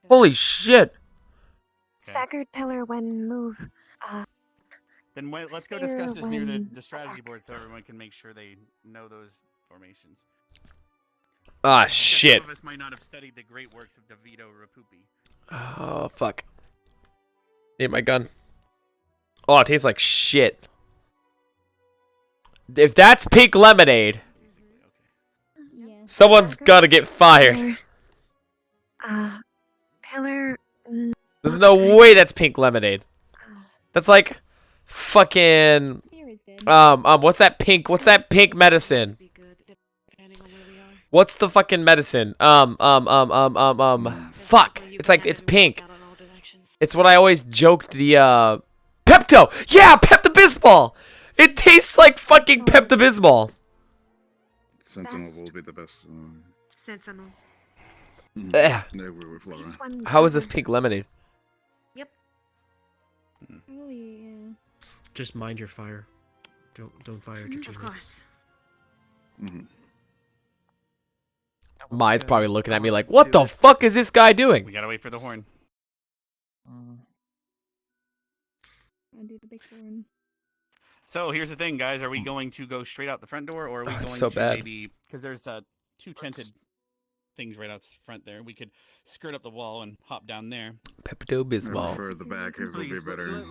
S1: Holy shit.
S21: Staggered pillar when move.
S17: Then let's go
S21: Spear
S17: discuss this near
S21: when
S17: the strategy board so everyone can make sure they know those formations.
S1: Ah,
S17: Because
S1: shit.
S17: Some of us might not have studied the great works of DeVito Rapupi.
S1: Oh, fuck. Need my gun. Oh, it tastes like shit. If that's pink lemonade, someone's gotta get fired.
S21: Pillar.
S1: There's no way that's pink lemonade. That's like fucking what's that pink medicine? What's the fucking medicine? Fuck. It's pink. It's what I always joked the Pepto! Yeah, Pepto-Bismol! It tastes like fucking Pepto-Bismol.
S15: Sentinel will be the best.
S4: Sentinel.
S1: Ugh.
S15: I agree with Laura.
S1: How is this pink lemonade?
S4: Yep.
S14: Oh yeah.
S19: Just mind your fire. Don't fire at your
S4: Of
S19: teammates.
S4: course.
S1: Mine's probably looking at me like, what the fuck is this guy doing?
S17: We gotta wait for the horn.
S14: I do the big horn.
S17: So here's the thing, guys. Are we going to go straight out the front door, or are we going
S1: it's so
S17: to
S1: bad.
S17: maybe because there's two tented things right out front there? We could skirt up the wall and hop down there.
S1: Pepto-Bismol.
S15: For the back, it would be better.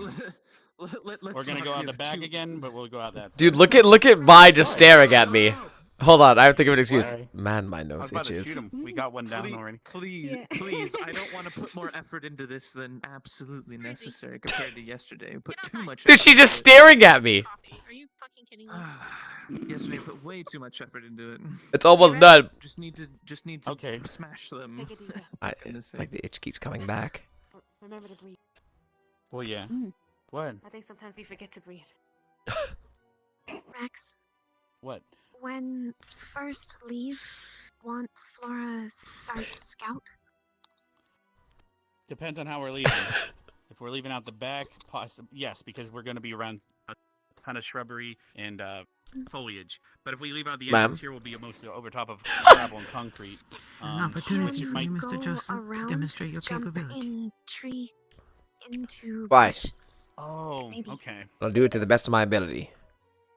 S17: We're gonna go out the back again, but we'll go out that.
S1: Dude, look at Mai just staring at me. Hold on, I have to give an excuse.
S17: Sorry.
S1: Man, my
S17: I was
S1: nose
S17: about to
S1: itches.
S17: shoot him. We got one down already.
S13: Please, I don't want to put more effort into this than absolutely necessary compared to yesterday. We put too much.
S1: Dude, she's just staring at me.
S4: Are you fucking kidding me?
S13: Yesterday, we put way too much effort into it.
S1: It's almost done.
S13: Just need to
S17: okay.
S13: Smash them.
S1: It's like the itch keeps coming back.
S4: Remember to breathe.
S17: Well, yeah. What?
S4: I think sometimes we forget to breathe.
S21: Rex.
S17: What?
S21: When first leave, want Flora start scout?
S17: Depends on how we're leaving. If we're leaving out the back, yes, because we're going to be around a ton of shrubbery and foliage. But if we leave out the entrance here, we'll be mostly over top of gravel and concrete.
S2: An opportunity for
S17: might...
S2: you, Mr. Joseph, to demonstrate your capability.
S21: In tree into
S1: Why?
S21: bush.
S17: Oh,
S21: Maybe.
S17: okay.
S1: I'll do it to the best of my ability.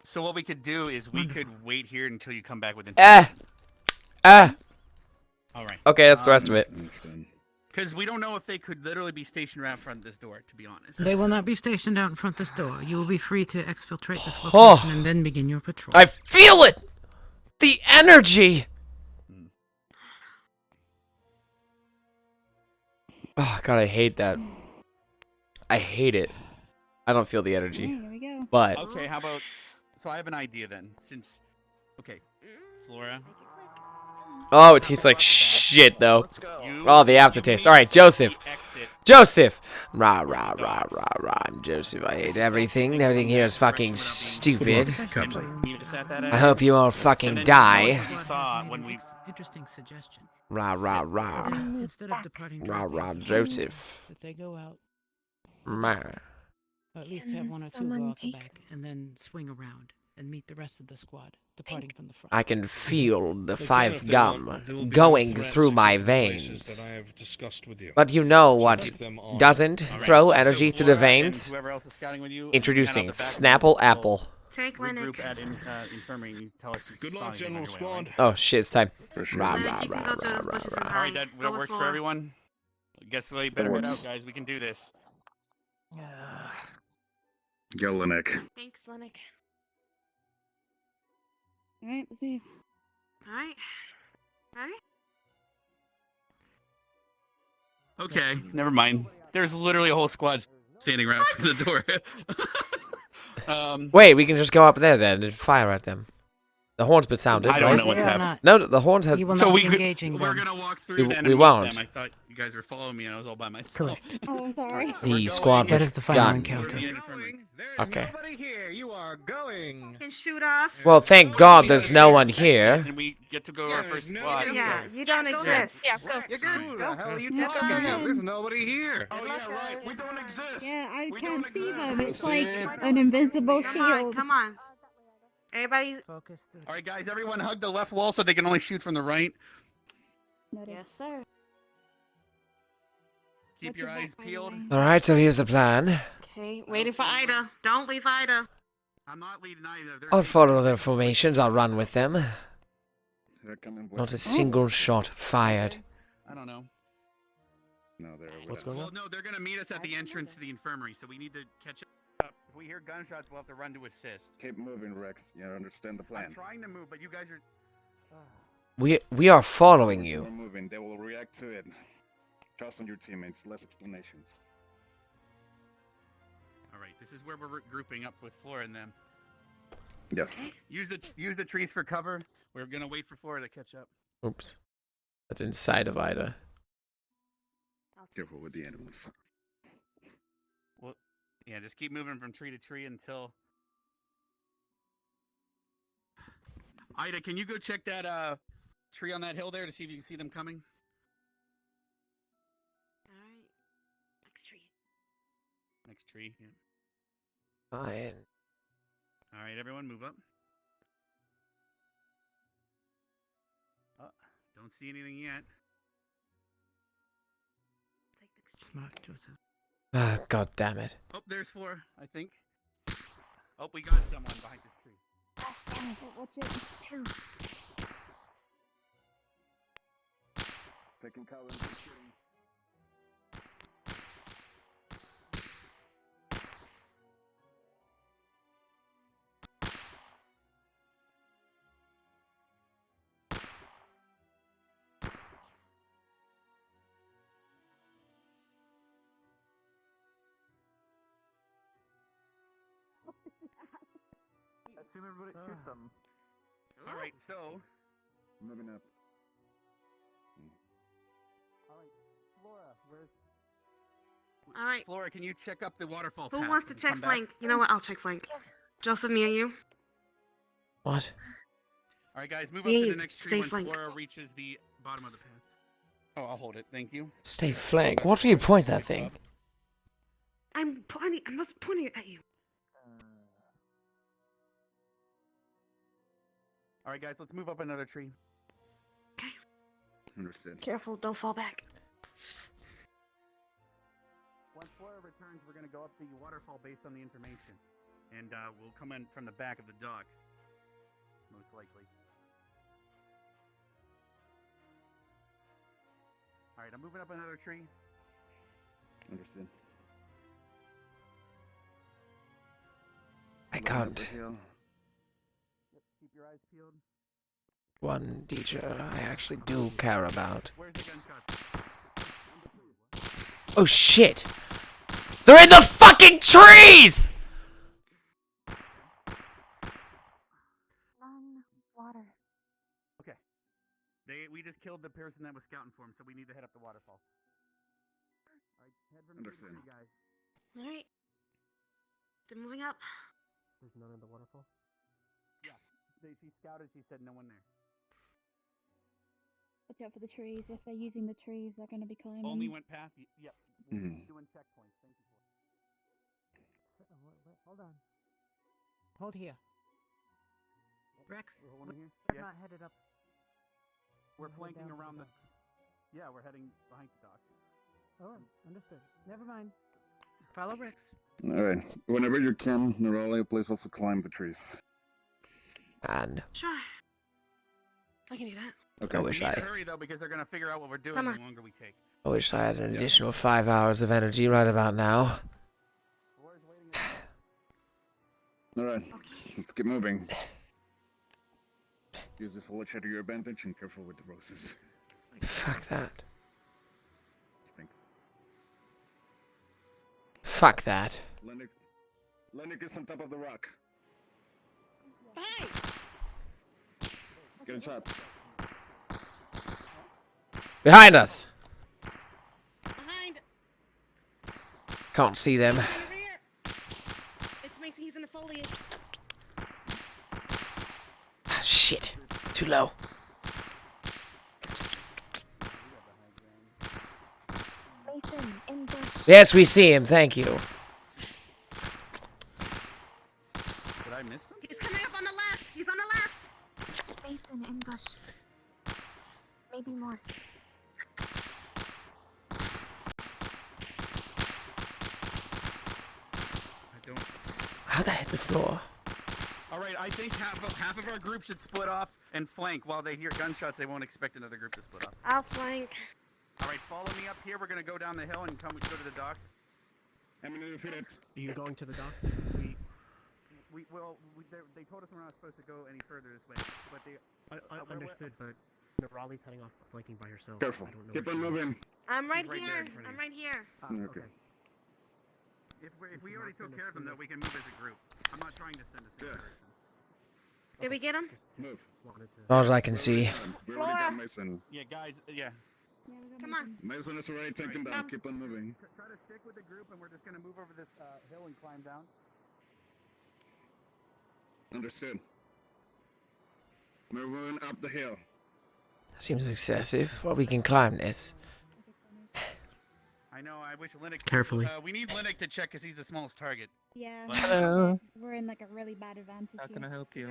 S17: So what we could do is we could wait here until you come back with
S1: All
S17: right.
S1: Okay, that's the rest of it.
S17: Because we don't know if they could literally be stationed right in front of this door, to be honest.
S2: They will not be stationed out in front of this door. You will be free to exfiltrate this
S1: Oh.
S2: location and then begin your patrol.
S1: I feel it! The energy! Oh, God, I hate that. I hate it. I don't feel the energy.
S14: Here we go.
S1: But
S17: Okay, how about... So I have an idea then, since... Okay, Flora.
S1: oh, it tastes like shit though. Oh, the aftertaste. All right, Joseph. Joseph. Rah rah rah rah rah. I'm Joseph. I hate everything. Everything here is fucking stupid. I hope you all fucking die.
S2: Interesting suggestion.
S1: Rah rah rah.
S2: Instead of departing
S1: Rah
S2: directly
S1: rah
S2: from the
S1: Joseph.
S2: that they go out,
S1: Rah.
S2: or at least have one or two go out the back, and then swing around and meet the rest of the squad, departing from the front.
S1: I can feel the five gum going through my veins.
S11: that I have discussed with you.
S1: But you know what
S11: Take them on.
S1: doesn't throw energy through the veins?
S17: Whoever else is scouting with you,
S1: Introducing Snapple Apple.
S4: Take
S17: Group at infirmary and you tell us you
S11: Good
S17: saw
S11: luck,
S17: anything
S11: General
S17: on your way,
S11: Squad.
S1: Oh shit, it's time. Rah
S4: Nick,
S1: rah
S4: you can
S1: rah
S4: go to
S1: rah
S4: those
S1: rah
S4: bushes and
S1: rah.
S17: all right,
S4: hide.
S17: that
S4: Go with
S17: works for
S4: Flora.
S17: everyone. Guess we better head
S15: works.
S17: out, guys. We can do this.
S15: Galenik.
S4: Thanks, Lennox.
S14: Alright, let's move.
S4: Alright. Ready?
S17: Okay, never mind. There's literally a whole squad standing right for the door.
S1: Wait, we can just go up there then and fire at them. The horn's been sounded,
S17: I don't
S1: right?
S17: know what's happening.
S1: No, the horn has...
S2: You will
S17: So
S2: not
S17: we
S2: be
S17: could-
S2: engaging
S17: we're
S2: them.
S17: gonna walk through
S1: We-
S17: then
S1: we
S17: and meet
S1: won't.
S17: them. I thought you guys were following me and I was all by myself.
S2: Correct.
S20: Oh, I'm sorry.
S1: The squad
S2: That
S1: with
S2: is the final
S1: guns.
S2: encounter.
S1: Okay.
S6: Nobody here. You are going.
S4: Can shoot us.
S1: Well, thank God there's no one here.
S17: And we get to go to our first squad.
S4: Yeah,
S17: so-
S4: you don't exist.
S20: Yeah, go.
S6: You're good. Who the hell are you
S20: Yeah,
S6: talking
S20: go,
S6: to?
S20: go.
S6: There's nobody here.
S10: Oh yeah, right. We don't exist.
S14: Yeah, I
S10: We
S14: can't
S10: don't
S14: see
S10: exist.
S14: them. It's like an invisible
S4: Come on,
S14: shield.
S4: come on. Everybody.
S2: Focus.
S17: All right, guys, everyone hug the left wall so they can only shoot from the right.
S20: Yes, sir.
S17: Keep your eyes peeled.
S1: Alright, so here's the plan.
S4: Okay, waiting for Ida. Don't leave Ida.
S17: I'm not leading either. They're
S1: I'll follow their formations, I'll run with them.
S15: They're coming with
S1: Not a
S15: us.
S1: single shot fired.
S17: I don't know.
S15: No, they're with
S19: What's
S15: us.
S19: going
S17: Well,
S19: on?
S17: no, they're gonna meet us at the entrance to the infirmary, so we need to catch up. If we hear gunshots, we'll have to run to assist.
S15: Keep moving, Rex. You understand the plan.
S17: I'm trying to move, but you guys are.
S1: We are following
S15: We're
S1: you.
S15: moving. They will react to it. Trust on your teammates. Less explanations.
S17: All right, this is where we're grouping up with Flora and them.
S15: Yes.
S17: Use the trees for cover. We're gonna wait for Flora to catch up.
S1: Oops. That's inside of Ida.
S15: Careful with the animals.
S17: Well, yeah, just keep moving from tree to tree until. Ida, can you go check that tree on that hill there to see if you can see them coming?
S4: All right. Next tree.
S17: Next tree. Yeah.
S1: Fine.
S17: All right, everyone, move up. Oh, don't see anything yet.
S2: Smart, Joseph.
S1: Ah, God damn it.
S17: Oh, there's Flora, I think. Oh, we got someone behind this tree.
S20: Watch it.
S21: Two.
S15: Taking cover and shooting.
S13: Assume everybody shoot them.
S17: All right, so.
S15: Moving up.
S17: All right, Flora, where's.
S4: All right.
S17: Flora, can you check up the waterfall
S4: Who
S17: path
S4: wants to
S17: and
S4: check
S17: come back?
S4: flank? You know what? I'll check flank. Joseph, me and you.
S1: What?
S17: All right, guys, move
S4: Me
S17: up
S4: and
S17: to
S4: you.
S17: the next tree
S4: Stay
S17: once
S4: flank.
S17: Flora reaches the bottom of the path. Oh, I'll hold it. Thank you.
S1: Stay flank. What do you point that thing?
S4: I'm pointing. I must pointing it at you.
S17: All right, guys, let's move up another tree.
S15: Understood.
S4: Careful, don't fall back.
S17: Once Flora returns, we're going to go up the waterfall based on the information. And we'll come in from the back of the dock. Most likely. All right, I'm moving up another tree.
S15: Understood.
S1: I can't.
S17: Yep, keep your eyes peeled.
S1: One teacher I actually do care about.
S17: Where's the gunshot?
S1: Oh shit! They're in the fucking trees!
S20: Water.
S17: Okay. We just killed the person that was scouting for him, so we need to head up the waterfall. All right, head from the
S15: Understood.
S17: tree, guys.
S4: All right. They're moving up.
S19: There's none in the waterfall?
S17: Yeah. She scouted, she said no one there.
S20: Watch out for the trees. If they're using the trees, they're going to be climbing.
S17: Only went past. Yep.
S15: Mhm.
S17: Doing checkpoints. Thank you
S2: Hold on. Hold here. Rex,
S17: We're holding here?
S2: we're
S17: Yeah.
S2: not headed up.
S17: We're
S2: Head
S17: flanking
S2: down to
S17: around the.
S2: dock.
S17: Yeah, we're heading behind the dock.
S2: Oh, understood. Never mind. Follow Rex.
S15: Alright. Whenever you can, Nerali, please also climb the trees.
S1: And
S4: Sure. I can do that.
S15: Okay.
S1: I
S17: We
S1: wish
S17: need to
S1: I
S17: hurry though because they're gonna figure out what we're doing
S4: Come
S17: the
S4: on.
S17: longer we take.
S1: wish I had an additional 5 hours of energy right about now.
S15: Alright. Let's get moving. Use the foliage to your advantage and careful with the roses.
S1: Fuck that.
S15: Think.
S1: Fuck that.
S15: Lennox is on top of the rock.
S4: Bye.
S15: Good shot.
S1: Behind us!
S4: Behind.
S1: Can't see them.
S4: Over here. It's Mason. He's in the foliage.
S1: Ah, shit. Too low.
S21: Mason, in bush.
S1: Yes, we see him. Thank you.
S17: Did I miss him?
S4: He's coming up on the left. He's on the left.
S21: Mason, in bush. Maybe more.
S17: I don't.
S1: How'd that hit the floor?
S17: All right, I think half of our group should split off and flank. While they hear gunshots, they won't expect another group to split off.
S4: I'll flank.
S17: All right, follow me up here. We're gonna go down the hill and go to the docks.
S19: Are you going to the docks?
S17: They told us we're not supposed to go any further this way, but they.
S19: I understood, but Raleigh's heading off flanking by herself.
S15: Careful.
S19: I don't know
S15: Keep
S19: where
S15: on
S19: she is.
S15: moving.
S4: I'm right
S17: He's right
S4: here.
S17: there in front of
S4: I'm
S17: you.
S4: right here.
S15: Okay.
S17: If we already took care of them, though, we can move as a group. I'm not trying to send a single person.
S4: Did we get him?
S15: Move.
S1: As far as I can see.
S15: We already got Mason.
S17: Yeah, guys. Yeah.
S4: Come on.
S15: Mason is already taken down. Keep on moving.
S17: Try to stick with the group, and we're just gonna move over this hill and climb down.
S15: Understood. We're moving up the hill.
S1: Seems excessive. Well, we can climb this.
S17: I know. I wish Linux.
S19: Carefully.
S17: We need Linux to check because he's the smallest target.
S20: Yeah.
S17: But-
S20: Hello. We're in like a really bad advantage.
S13: How can I help you?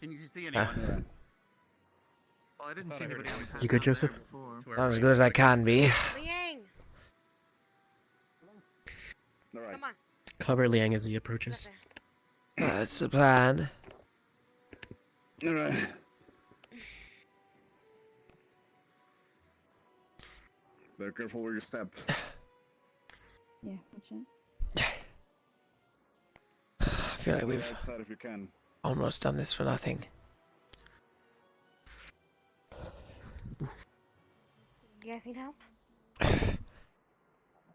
S17: Can you see anyone?
S13: Well, I didn't see anybody else.
S19: You good, Joseph?
S1: Not as good as I can be.
S4: Liang.
S15: All right.
S4: Come on.
S19: Cover Liang as he approaches.
S1: That's the plan.
S15: All right. Very careful where you step.
S20: Yeah, watch it.
S1: I feel like we've
S15: Outside if you can.
S1: almost done this for nothing.
S4: You guys need help?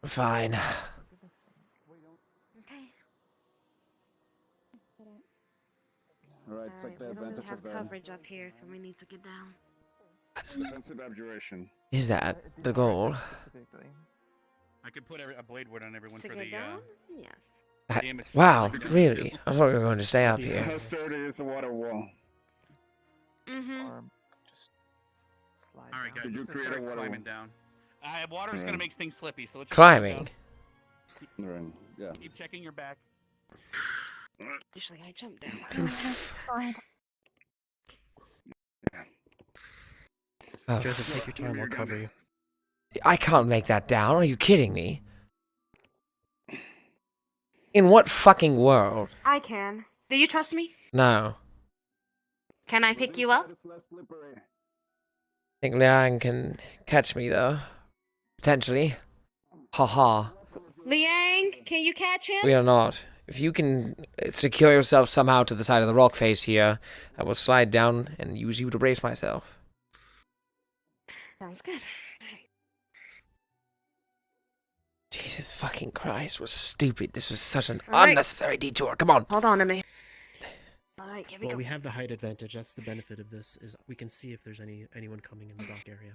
S1: Fine.
S4: Okay.
S15: All right, take the
S4: we don't really
S15: advantage
S4: have
S15: of that.
S4: coverage up here, so we need to get down.
S15: Defensive abjuration.
S1: Is that the goal?
S17: I could put a blade ward on everyone
S4: To
S17: for
S4: get
S17: the
S4: down? Yes.
S17: damage.
S1: Wow, really? I thought we were going to stay up
S15: How
S1: here.
S15: sturdy is the water wall?
S4: Mm-hmm.
S17: All right, guys.
S15: Did you
S17: let's
S15: create
S17: start
S15: a water
S17: climbing
S15: wall?
S17: down. Water's gonna make things slippy, so let's just
S1: Climbing.
S17: go down.
S15: Right. Yeah.
S17: Keep checking your back.
S4: Usually I jump down.
S1: Oh,
S19: Joseph, take your time. I'll cover you.
S1: I can't make that down. Are you kidding me? In what fucking world?
S4: I can. Do you trust me?
S1: No.
S4: Can I pick you up?
S1: I think Liang can catch me though. Potentially. Haha.
S4: Liang, can you catch him?
S1: We are not. If you can secure yourself somehow to the side of the rock face here, I will slide down and use you to brace myself.
S4: Sounds good.
S1: Jesus fucking Christ, was stupid. This was such an
S4: All right.
S1: unnecessary detour. Come on.
S4: Hold on to me. Alright, here we
S19: Well,
S4: go.
S19: we have the height advantage. That's the benefit of this, is we can see if there's anyone coming in the dock area.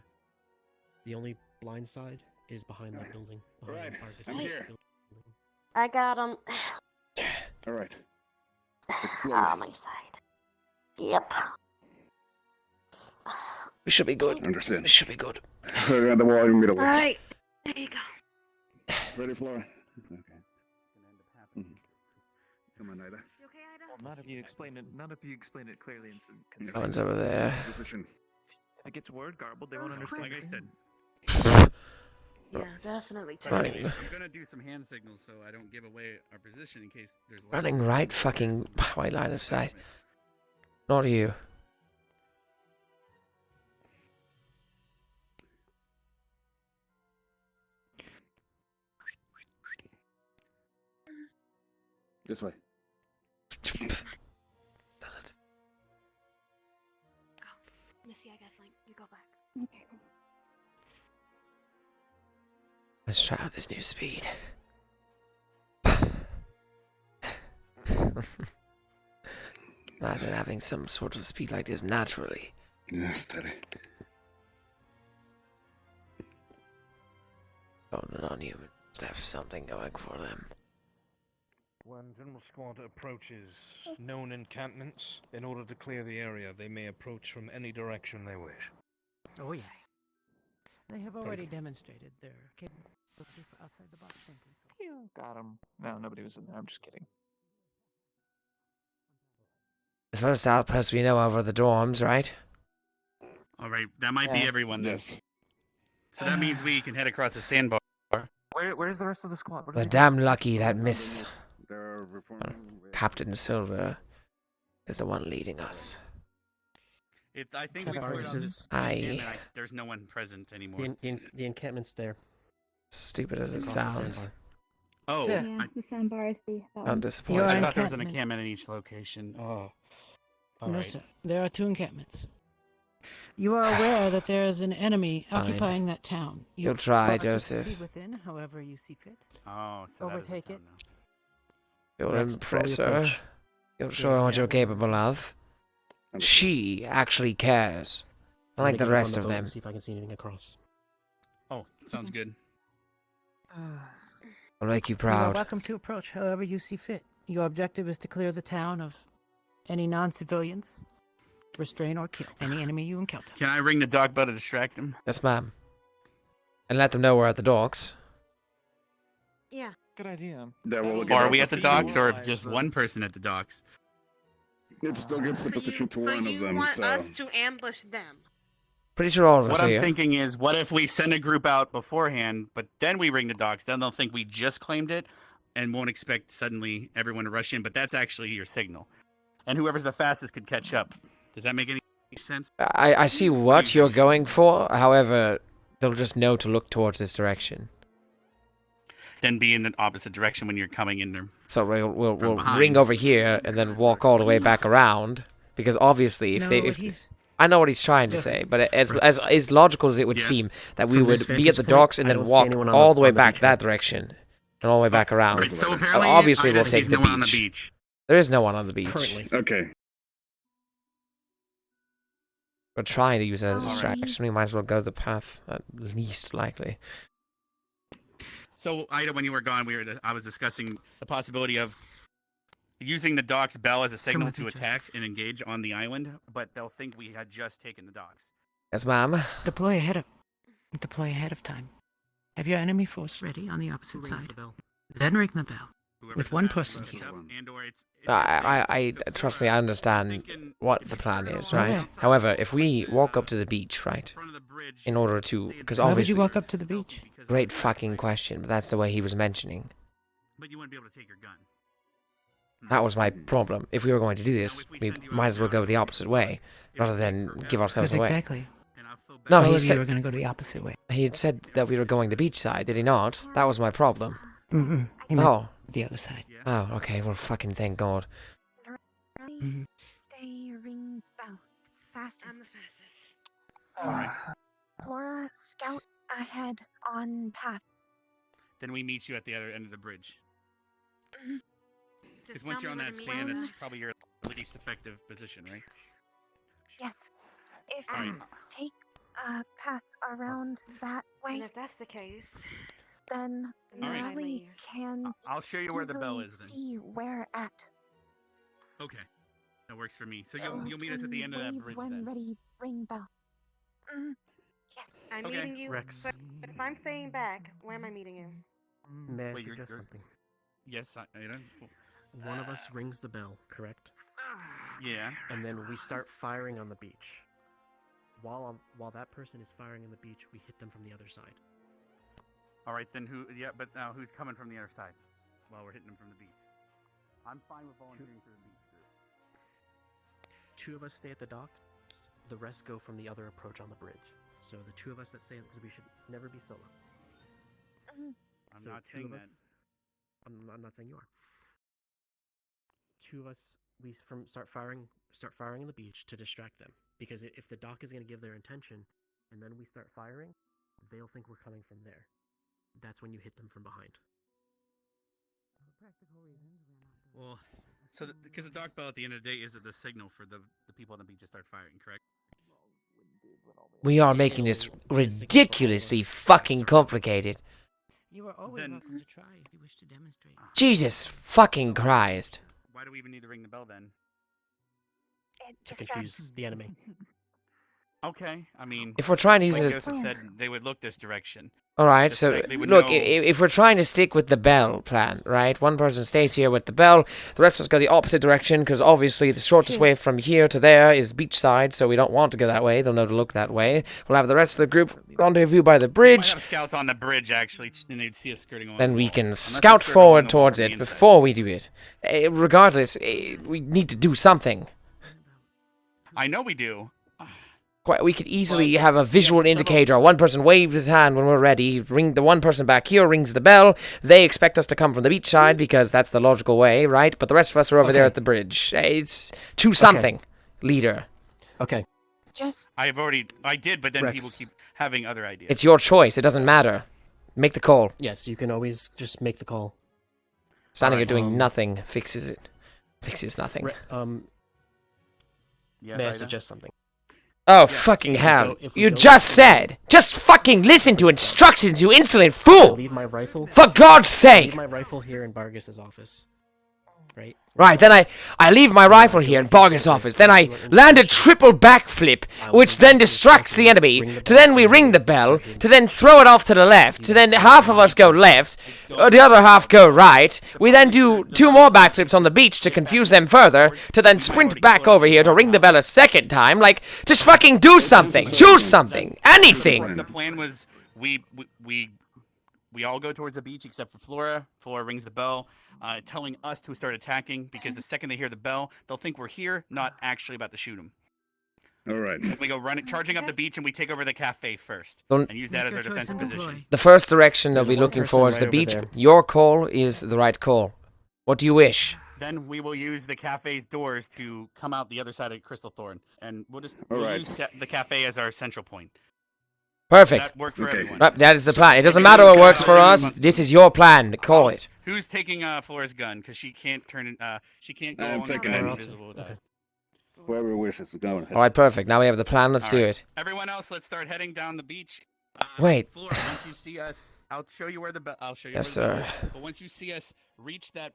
S19: The only blind side is behind that building. Behind our
S15: I'm here.
S19: building.
S4: I got him.
S15: All right.
S4: On my side. Yep.
S1: We should be good.
S15: Understand.
S1: We should be good.
S15: We're at the wall in the middle.
S4: Alright. There you go.
S15: Ready, Flora? Okay. Come on, Ida.
S4: You okay, Ida?
S13: Well, none of you explain it clearly in some
S1: No one's over there.
S15: Position.
S13: If it gets word garbled, they won't understand.
S17: Like I said,
S4: Yeah, definitely.
S1: Running.
S17: I'm gonna do some hand signals so I don't give away our position in case there's.
S1: Running right fucking my line of sight. Not you.
S15: This way.
S4: Missy, I got flank. You go back.
S20: Okay, cool.
S1: Let's try out this new speed. Imagine having some sort of speed like this naturally.
S15: Yeah, steady.
S1: Oh, non-human must have something going for them.
S11: When General Squad approaches known encampments, in order to clear the area, they may approach from any direction they wish.
S2: Oh yes. They have already demonstrated their capability for outside the box thinking.
S13: Phew, got him. No, nobody was in there. I'm just kidding.
S1: The first outpost we know of are the dorms, right?
S17: All right, that might be everyone then. So that means we can head across the sandbar.
S13: Where's the rest of the squad? What are
S1: We're
S13: they
S1: damn lucky that Miss
S15: They're reporting.
S1: Captain Silver is the one leading us.
S17: I think we
S19: Sorry,
S17: put
S19: this
S17: on
S19: is-
S17: this
S1: I-
S17: encampment, there's no one present anymore.
S19: The encampment's there.
S1: Stupid as it
S19: Across the
S1: sounds.
S19: sandbar.
S17: Oh,
S14: Yeah, the sandbar is the. that
S1: I'm
S14: one.
S1: disappointed.
S17: I thought there was an encampment in each location. Oh, all
S2: No,
S17: right.
S2: sir. There are 2 encampments. You are aware that there is an enemy
S1: Fine.
S2: occupying that town. You
S1: You'll try,
S2: are to
S1: Joseph.
S2: proceed within, however you see fit.
S17: Oh, so
S2: Overtake it.
S1: You'll
S19: Rex,
S1: impress
S19: before we
S1: her.
S19: approach-
S1: You'll show her what you're capable of. She actually cares.
S19: I'm
S1: Unlike
S19: gonna
S1: the
S19: get up on
S1: rest of
S19: boat
S1: them.
S19: and see if I can see anything across.
S17: Oh, sounds good.
S1: I'll make you
S2: You are
S1: proud.
S2: welcome to approach however you see fit. Your objective is to clear the town of any non-civilians, restrain or kill any enemy you encounter.
S17: Can I ring the dog bell to distract him?
S1: Yes, ma'am. And let them know we're at the docks.
S21: Yeah.
S13: Good idea.
S17: Or are we at the docks, or just one person at the docks?
S15: It still gets the position to
S4: So
S15: one of
S4: you
S15: them,
S4: want
S15: so.
S4: us to ambush them?
S1: Pretty sure all of us
S17: What
S1: are
S17: I'm
S1: here.
S17: thinking is, what if we send a group out beforehand, but then we ring the docks? Then they'll think we just claimed it, and won't expect suddenly everyone to rush in. But that's actually your signal, and whoever's the fastest could catch up. Does that make any sense?
S1: I see what you're going for. However, they'll just know to look towards this direction.
S17: Then be in the opposite direction when you're coming in there.
S1: So we'll
S17: behind.
S1: ring over here and then walk all the way back around. Because obviously, if
S2: No,
S1: they,
S2: what
S1: if
S2: he's-
S1: I know what he's trying to say, but as logical as it would seem, that we
S19: From
S1: would
S19: this
S1: be at the
S19: vantage
S1: docks
S19: point,
S1: and
S19: I
S1: then
S19: don't see
S1: walk
S19: anyone on
S1: all
S19: the-
S1: the way
S19: on the
S1: back
S19: beach
S1: that
S19: right?
S1: direction and all the way back around.
S17: Right, so apparently,
S1: obviously we'll
S17: Ida
S1: take
S17: sees
S1: the
S17: no one on the
S1: beach.
S17: beach.
S1: There is no one on the beach.
S19: Currently.
S15: Okay.
S1: We're trying to use it as a
S21: Sorry.
S1: distraction. We might as well go the path at least likely.
S17: So, Ida, when you were gone, I was discussing the possibility of using the dock's bell as a signal
S2: with
S17: to
S2: me,
S17: attack and engage on the island, but they'll think we had just taken the docks.
S1: Yes, ma'am.
S2: Deploy ahead of time. Have your enemy force ready on the opposite side. Then ring the bell. With one person here.
S1: I trust me. I understand what the plan is, right?
S2: Okay.
S1: However, if we walk up to the beach, right, in order to, because
S2: Why would
S1: obviously,
S2: you walk up to the beach?
S1: great fucking question, but that's the way he was mentioning.
S17: But you wouldn't be able to take your gun.
S1: That was my problem. If we were going to do this, we might as well go the opposite way, rather than give ourselves away.
S2: Exactly.
S1: No,
S2: All
S1: he
S2: of you
S1: said
S2: are going to go the opposite way.
S1: he had said that we were going to beachside. Did he not? That was my problem.
S2: Mm-mm. He meant
S1: Oh.
S2: the other side.
S1: Oh, okay. Well, fucking thank God.
S2: Mhm.
S21: Stay ring bell. Fastest.
S4: I'm the fastest.
S21: Flora, scout ahead on path.
S17: Then we meet you at the other end of the bridge. Because
S4: Just
S17: once
S4: tell
S17: you're on
S4: me
S17: that
S4: where to
S17: sand,
S4: meet
S17: that's
S4: us.
S17: probably your least effective position, right?
S21: Yes. If
S17: Alright.
S21: you take a path around that way,
S4: And if that's the case,
S21: then
S17: Alright.
S21: Molly can
S17: I'll show you where the bell
S21: easily
S17: is then.
S21: see where at.
S17: Okay. That works for me. So
S21: So
S17: you'll meet us at the
S21: can
S17: end of that
S21: wave
S17: bridge
S21: when
S17: then.
S21: ready, ring bell. Yes.
S4: I'm
S17: Okay.
S4: meeting you.
S19: Rex.
S4: But if I'm staying back, where am I meeting you?
S19: May I
S17: Wait,
S19: suggest
S17: you're-
S19: something?
S17: Yes, I don't.
S19: One of us rings the bell, correct?
S17: Yeah.
S19: And then we start firing on the beach. While that person is firing on the beach, we hit them from the other side.
S17: All right, then who? Yeah, but now who's coming from the other side while we're hitting them from the beach? I'm fine with volunteering for the beach group.
S19: Two of us stay at the docks. The rest go from the other approach on the bridge. So the two of us that stay, because we should never be solo.
S17: I'm
S19: So
S17: not
S19: two
S17: saying
S19: of
S17: that.
S19: us- I'm not saying you are. Two of us, we start firing on the beach to distract them. Because if the dock is going to give their intention, and then we start firing, they'll think we're coming from there. That's when you hit them from behind.
S2: Practical reasons, we're not
S17: Well, So, because the dark bell at the end of the day is the signal for the people on the beach to start firing, correct?
S1: We are making this ridiculously fucking complicated.
S2: You are always welcome to try if you wish to demonstrate.
S1: Jesus fucking Christ.
S17: Why do we even need to ring the bell then?
S19: To confuse the enemy.
S17: Okay, I mean,
S1: If we're trying to use
S17: like
S1: it-
S17: Joseph said, they would look this direction.
S1: Alright,
S17: Just
S1: so
S17: like they would
S1: look,
S17: know-
S1: if we're trying to stick with the bell plan, right? One person stays here with the bell, the rest of us go the opposite direction, because obviously the shortest way from here to there is beachside, so we don't want to go that way. They'll know to look that way. We'll have the rest of the group rendezvous by the
S17: We might
S1: bridge.
S17: have scouts on the bridge actually, and they'd see us skirting along.
S1: Then
S17: the
S1: we
S17: wall.
S1: can
S17: Unless they're
S1: scout
S17: skirting along
S1: forward
S17: the wall
S1: towards
S17: from
S1: it
S17: the inside.
S1: before we do it. Regardless, we need to do something.
S17: I know we do.
S1: We could easily have a visual indicator. One person waves his hand when we're ready. The one person back here rings the bell. They expect us to come from the beach side because that's the logical way, right? But the rest of us are over there at the bridge. It's choose something, leader.
S19: Okay.
S17: I did, but then
S19: Rex.
S17: people keep having other ideas.
S1: It's your choice. It doesn't matter. Make the call.
S19: Yes, you can always just make the call.
S1: Standing here
S19: Alright,
S1: doing nothing fixes it. Fixes nothing.
S17: Yes,
S19: may I
S17: Ida?
S19: suggest something?
S1: Oh, fucking
S19: If we
S1: hell.
S19: go- if we
S1: You
S19: go
S1: just
S19: to-
S1: said. Just fucking listen to instructions, you insolent fool!
S19: Leave my rifle.
S1: For God's sake!
S19: Leave my rifle here in Vargas's office. Right?
S1: Right, then I leave my rifle here in Bargain's office. Then I land a triple backflip, which then distracts the enemy. To then we ring the bell. To then throw it off to the left. To then half of us go left. The other half go right. We then do 2 more backflips on the beach to confuse them further. To then sprint back over here to ring the bell a second time. Like, just fucking do something. Choose something. Anything.
S17: The plan was we all go towards the beach except for Flora. Flora rings the bell, telling us to start attacking because the second they hear the bell, they'll think we're here, not actually about to shoot them.
S15: All right.
S17: We go charging up the beach, and we take over the cafe first,
S1: Don't-
S17: and use that as our defensive position.
S1: The first direction they'll be
S19: There's one
S1: looking
S19: person
S1: for is the
S19: right over
S1: beach.
S19: there.
S1: Your call is the right call. What do you wish?
S17: Then we will use the cafe's doors to come out the other side of Crystal Thorn, and we'll
S15: All right.
S17: use the cafe as our central point.
S1: Perfect.
S17: That worked for everyone.
S1: Right, that is the plan. It doesn't matter what works for us. This is your plan. Call it.
S17: Who's taking Flora's gun? Because she can't turn it. She can't go
S15: I'm
S17: on
S15: taking
S17: and
S15: it.
S17: invisible with that.
S15: Whoever wishes, go ahead.
S1: All right, perfect. Now we have the plan. Let's
S17: All
S1: do
S17: right.
S1: it.
S17: Everyone else, let's start heading down the beach.
S1: Wait.
S17: Flora, once you see us, I'll show you where the I'll show you.
S1: Yes,
S17: where the bell
S1: sir.
S17: is. But once you see us reach the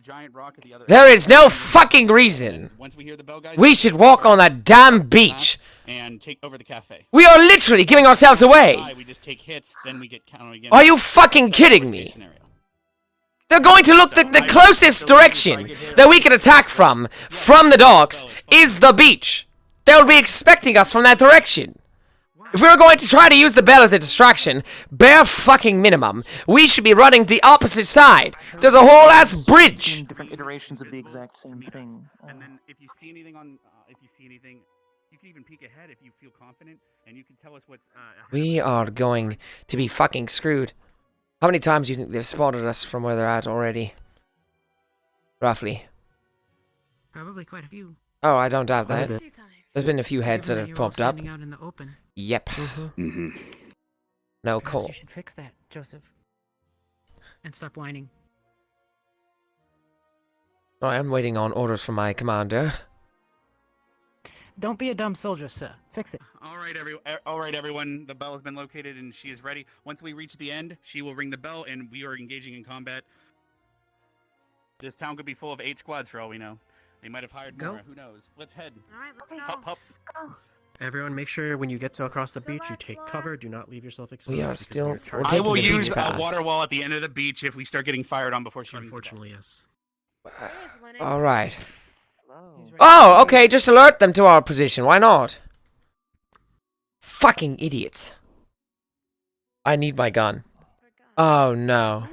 S17: giant rock at the other.
S1: There
S17: end,
S1: is no fucking reason.
S17: Once we hear the bell, guys,
S1: We should walk on that damn beach.
S17: and take over the cafe.
S1: We are literally giving ourselves away.
S17: We just take hits, then we get counted again.
S1: Are you fucking kidding me? They're going to look the closest direction that we can attack from the docks, is the beach. They'll be expecting us from that direction. If we were going to try to use the bell as a distraction, bare fucking minimum, we should be running the opposite side. There's a whole ass bridge.
S13: Different iterations of the exact same thing.
S17: And then if you see anything you can even peek ahead if you feel confident, and you can tell us what's.
S1: We are going to be fucking screwed. How many times do you think they've spotted us from where they're at already? Roughly.
S2: Probably quite a few.
S1: Oh, I don't doubt
S19: Quite a
S1: that.
S19: bit.
S1: There's been a few heads that
S2: Given
S1: have
S2: you're all
S1: popped up.
S2: standing out in the open.
S1: Yep.
S15: Mm-hmm.
S1: No
S2: Perhaps
S1: call.
S2: You should fix that, Joseph. And stop whining.
S1: I am waiting on orders from my commander.
S2: Don't be a dumb soldier, sir. Fix it.
S17: All right, everyone. The bell has been located and she is ready. Once we reach the end, she will ring the bell, and we are engaging in combat. This town could be full of 8 squads for all we know. They might have hired
S2: Go.
S17: more. Who knows? Let's head.
S4: All right, let's go.
S17: Hup, hup.
S19: Everyone, make sure when you get to across the beach, you take cover. Do not leave yourself exposed.
S1: We are
S19: because
S1: still-
S19: are charging
S17: I will
S19: the beach
S17: use a
S19: path.
S17: water wall at the end of the beach if we start getting fired on before she rings the bell.
S19: Unfortunately, yes.
S1: All right. Oh, okay. Just alert them to our position. Why not? Fucking idiots. I need my gun. Oh no.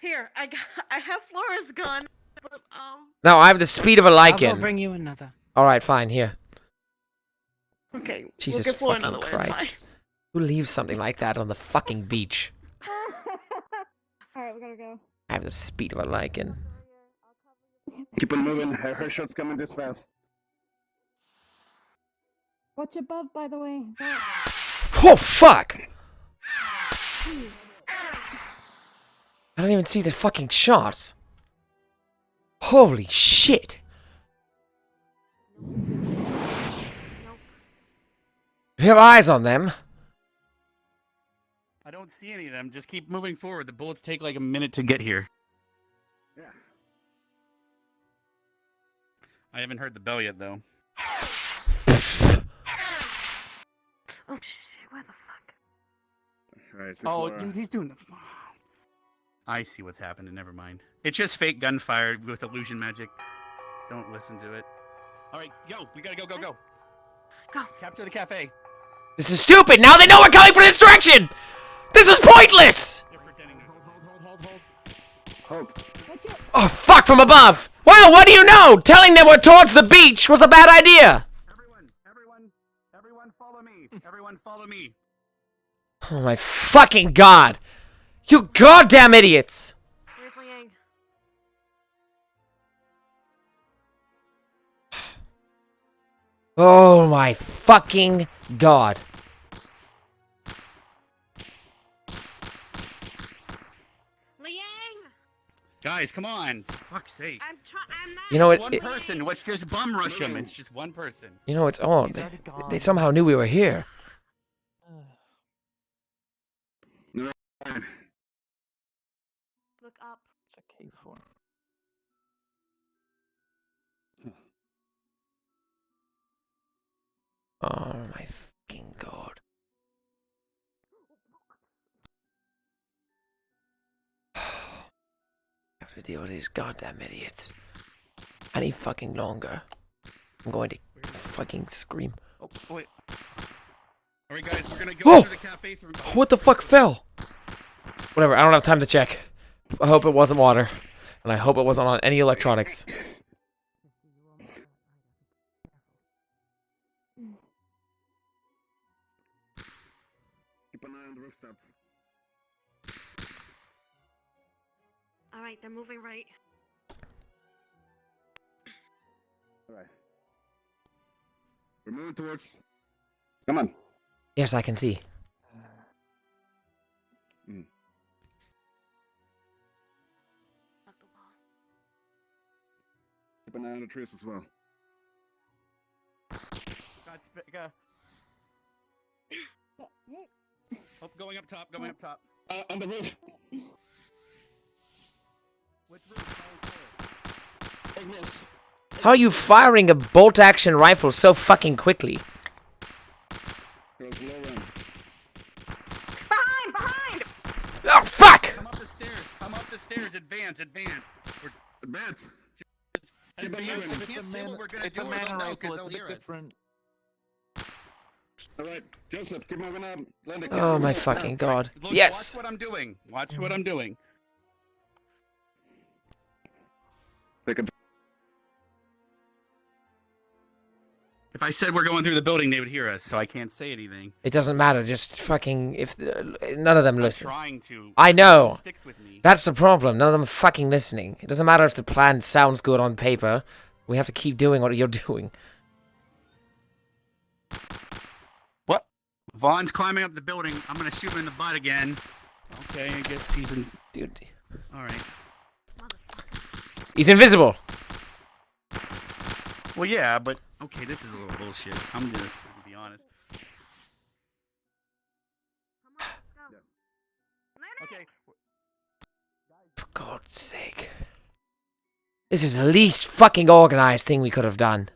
S4: Here, I have Flora's gun, but
S1: No, I have the speed of a
S2: I'll go
S1: lichen.
S2: bring you another.
S1: All right, fine. Here.
S4: okay.
S1: Jesus
S4: we'll get Flora
S1: fucking
S4: another way, it's
S1: Christ.
S4: fine.
S1: Who leaves something like that on the fucking beach?
S14: Alright, we gotta go.
S1: I have the speed of a lichen.
S15: Keep on moving. Her shot's coming this path.
S14: Watch above, by the way.
S1: Oh, fuck! I don't even see the fucking shots. Holy shit! You have eyes on them?
S17: I don't see any of them. Just keep moving forward. The bullets take like a minute to get here.
S15: Yeah.
S17: I haven't heard the bell yet, though.
S4: Oh shit! Where the fuck?
S15: Alright,
S17: Oh, dude, he's doing the. I see what's happening. Never mind. It's just fake gunfire with illusion magic. Don't listen to it. All right, yo, we gotta go.
S4: Go.
S17: Capture the cafe.
S1: This is stupid! Now they know we're coming for this direction! This is pointless!
S15: Hold.
S1: Oh, fuck, from above! Well, what do you know? Telling them we're towards the beach was a bad idea!
S17: Everyone, follow me. Everyone, follow me.
S1: Oh my fucking god! You goddamn idiots!
S4: Where's Liang?
S1: Oh my fucking god.
S4: Liang!
S17: Guys, come on. For fuck's sake.
S4: I'm not.
S1: You know what?
S17: One person. Let's just bum rush them. It's just one person.
S1: You know, it's odd. They somehow knew we were here.
S4: Look up.
S13: Check K4.
S1: Oh my fucking god. I have to deal with these goddamn idiots. Any fucking longer. I'm going to fucking scream.
S17: Oh, wait. All right, guys, we're gonna go
S1: Oh!
S17: to the cafe through.
S1: What the fuck fell? Whatever, I don't have time to check. I hope it wasn't water. And I hope it wasn't on any electronics.
S15: Keep an eye on the rooftop.
S4: All right, they're moving right.
S15: Alright. We're moving towards. Come on.
S1: Yes, I can see.
S15: Keep an eye on the trees as well.
S17: Oh, going up top. Going up top.
S15: On the roof.
S17: Which roof?
S15: Ignis.
S1: How are you firing a bolt-action rifle so fucking quickly?
S15: Goes low end.
S4: Behind!
S1: Oh, fuck!
S17: Come up the stairs. Come up the stairs. Advance.
S15: Advance.
S17: Advance. I can't say what we're gonna do.
S13: It's a mana rifle. It's a bit different.
S15: Alright, Joseph, keep moving up. Linda, keep
S1: Oh
S15: moving
S1: my
S15: up.
S1: fucking god.
S17: Look,
S1: Yes!
S17: Watch what I'm doing. Watch what I'm doing.
S15: Take a.
S17: If I said we're going through the building, they would hear us, so I can't say anything.
S1: It doesn't matter, just fucking... if none of them listen.
S17: Trying to.
S1: I know!
S17: Sticks with me.
S1: That's the problem, none of them are fucking listening. It doesn't matter if the plan sounds good on paper. We have to keep doing what you're doing.
S17: What? Vaughn's climbing up the building. I'm gonna shoot him in the butt again. Okay, I guess he's in...
S1: Dude.
S17: Alright.
S1: He's invisible!
S17: Well, yeah, but... Okay, this is a little bullshit. I'm just gonna be honest. Okay.
S1: For God's sake. This is the least fucking organized thing we could have done.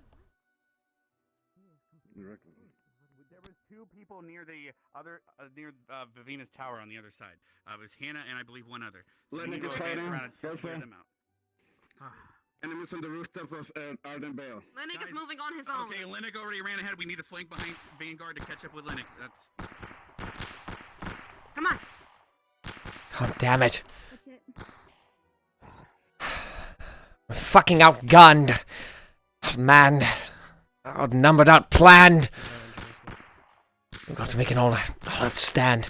S17: There was two people near the other, near Vivina's tower on the other side. It was Hannah and I believe one other. So
S15: Lennox
S17: we
S15: is
S17: go advance
S15: fighting.
S17: around and
S15: Go
S17: clear
S15: for it.
S17: them out.
S15: Enemies on the rooftop of Arden Bale.
S4: Lennox is moving on his own.
S17: Okay, Lennox already ran ahead. We need to flank behind Vanguard to catch up with Lennox. That's...
S4: Come on.
S1: God damn it. We're fucking outgunned. Man. Outnumbered, outplanned. We've got to make an all-out stand.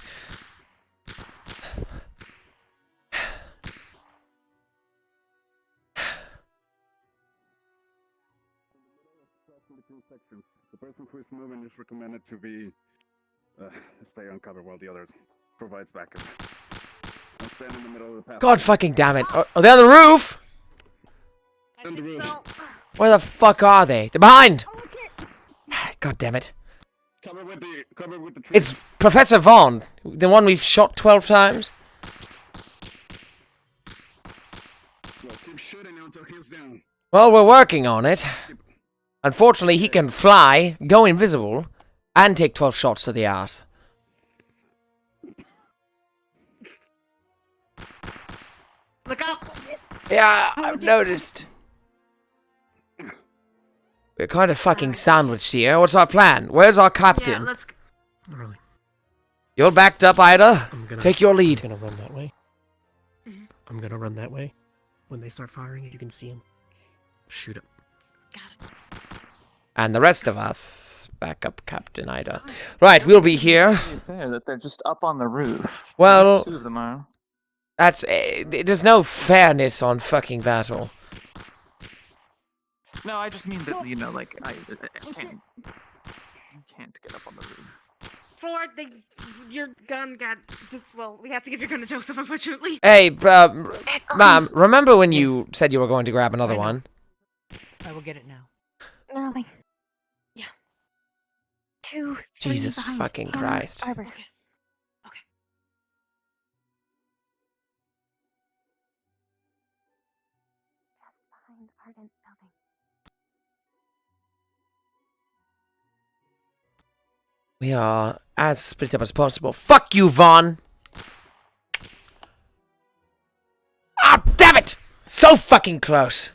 S15: The person who is moving is recommended to be stay on cover while the other provides backup. Don't stand in the middle of the path.
S1: God fucking damn it. Are they on the roof? Where the fuck are they? They're behind! God damn it.
S15: Cover with the trees.
S1: It's Professor Vaughn, the one we've shot 12 times.
S15: Well, keep shooting until he's down.
S1: Well, we're working on it. Unfortunately, he can fly, go invisible, and take 12 shots to the ass.
S4: Look out!
S1: Yeah, I've noticed. We're kind of fucking sandwiched here. What's our plan? Where's our captain?
S4: Yeah, let's.
S19: Really.
S1: You're backed up, Ida.
S19: I'm
S1: Take your lead.
S19: gonna run that way. I'm gonna run that way. When they start firing, if you can see them, shoot 'em.
S1: And the rest of us, back up Captain Ida. Right, we'll be here.
S13: Fair that they're just up on the roof.
S1: Well,
S13: Two of them are.
S1: that's there's no fairness on fucking battle.
S13: No, I just mean that, you know, like, I can't. You can't get up on the roof.
S4: Ford, your gun got. Well, we have to give your gun to Joseph, unfortunately.
S1: Hey, ma'am, remember when you said you were going to grab another one?
S2: I will get it now.
S21: Early. Yeah. 2, 3
S1: Jesus
S21: behind
S1: fucking
S21: Hannah
S1: Christ.
S21: Arbor.
S4: Okay.
S21: Behind Ardent Building.
S1: We are as split up as possible. Fuck you, Vaughn! Ah, damn it! So fucking close.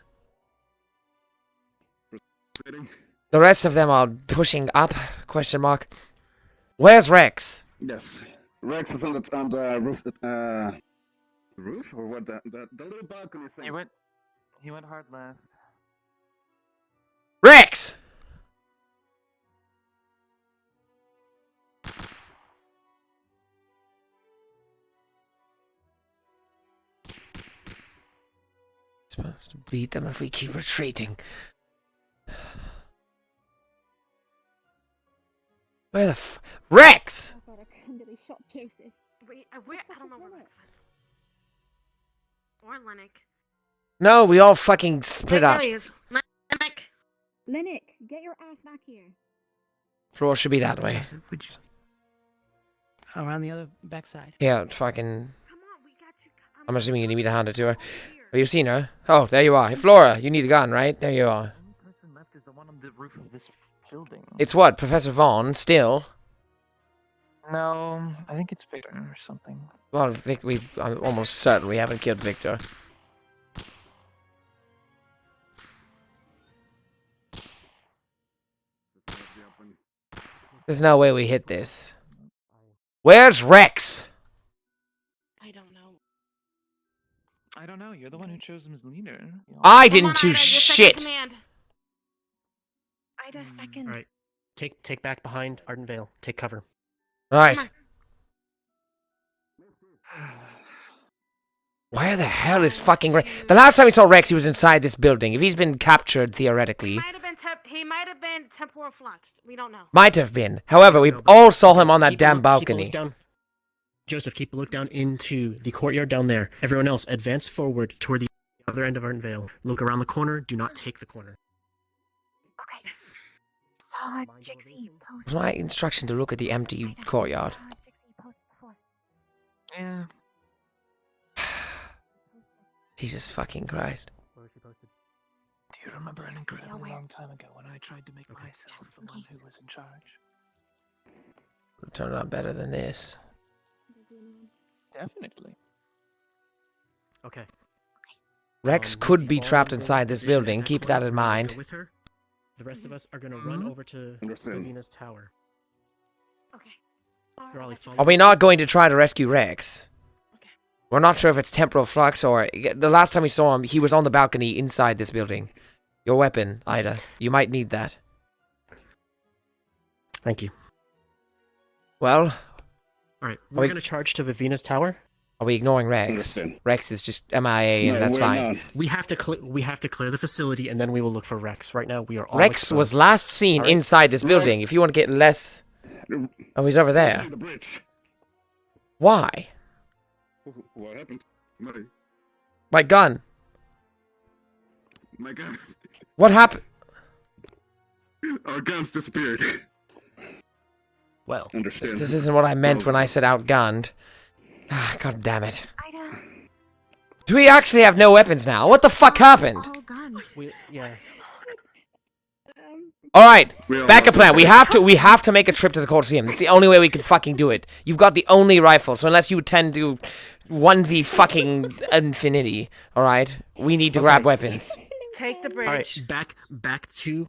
S1: The rest of them are pushing up? Question mark. Where's Rex?
S15: Yes. Rex is on the roof. Roof or what? The little balcony thing.
S13: He went hard left.
S1: Rex! Supposed to beat them if we keep retreating. Where the Rex!
S14: Oh god, I accidentally shot Joseph.
S4: Wait, where? I don't know where. Or Lennox.
S1: No, we all fucking split up.
S4: There he is. Lennox.
S14: Lennox, get your ass back here.
S1: Floor should be that way.
S2: Around the other backside.
S1: Yeah, fucking. I'm assuming you need me to hand it to her. Oh, you've seen her? Oh, there you are. Hey, Flora, you need a gun, right? There you are.
S13: The only person left is the one on the roof of this building.
S1: It's what? Professor Vaughn, still?
S13: No, I think it's Victor or something.
S1: Well, I'm almost certain we haven't killed Victor. There's no way we hit this. Where's Rex?
S4: I don't know.
S13: I don't know. You're the one who chose him as leader.
S1: I didn't choose shit.
S21: Ida, second.
S19: All right, take back behind Arden Vale. Take cover.
S1: Right. Where the hell is fucking Rex? The last time we saw Rex, he was inside this building. If he's been captured, theoretically.
S4: He might have been temporal fluxed. We don't know.
S1: Might have been. However, we all saw him on that damn balcony.
S19: Joseph, keep a look down into the courtyard down there. Everyone else, advance forward toward the other end of Arden Vale. Look around the corner. Do not take the corner.
S21: Okay. Saw Jixie post.
S1: Was my instruction to look at the empty courtyard?
S13: Yeah.
S1: Jesus fucking Christ.
S13: Do you remember an incredibly long time ago when I tried to make myself the one who was in charge?
S1: It'll turn out better than this.
S13: Definitely.
S19: Okay.
S1: Rex could be trapped inside this building. Keep that in mind.
S19: With her, the rest of us are going to run over to Venus Tower.
S4: Okay.
S1: Are we not going to try to rescue Rex? We're not sure if it's temporal flux or... The last time we saw him, he was on the balcony inside this building. Your weapon, Ida. You might need that.
S19: Thank you.
S1: Well...
S19: Alright, we're going to charge to the Venus Tower.
S1: Are we ignoring Rex? Rex is just MIA and that's fine.
S19: We have to clear the facility and then we will look for Rex. Right now, we are all
S1: Rex
S19: exposed.
S1: was last seen inside this building. If you want to get less... Oh, he's over there. Why?
S15: What happened?
S1: My gun.
S15: My gun.
S1: What happened?
S15: Our guns disappeared.
S19: Well,
S15: understand.
S1: This isn't what I meant when I said outgunned. God damn it. Do we actually have no weapons now? What the fuck happened?
S19: Yeah.
S1: Alright, backup plan. We have to make a trip to the Coliseum. It's the only way we can fucking do it. You've got the only rifle, so unless you tend to 1v fucking infinity, alright? We need to grab weapons.
S7: Take the bridge.
S19: All right, back to.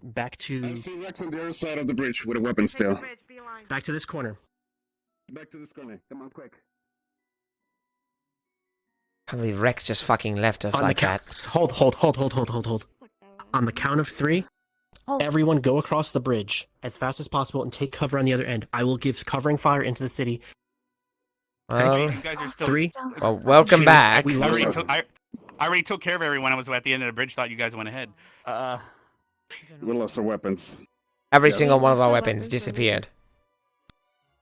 S15: I see Rex on the other side of the bridge with a weapon still.
S19: Back to this corner.
S15: Back to this corner. Come on, quick.
S1: I believe Rex just fucking left us
S19: On the
S1: like that.
S19: Hold. On the count of 3, everyone go across the bridge as fast as possible and take cover on the other end. I will give covering fire into the city.
S1: Well,
S17: You guys are still
S19: 3.
S1: Well, welcome back.
S17: I already took care of everyone. I was at the end of the bridge. Thought you guys went ahead.
S15: We lost our weapons.
S1: Every single one of our weapons disappeared.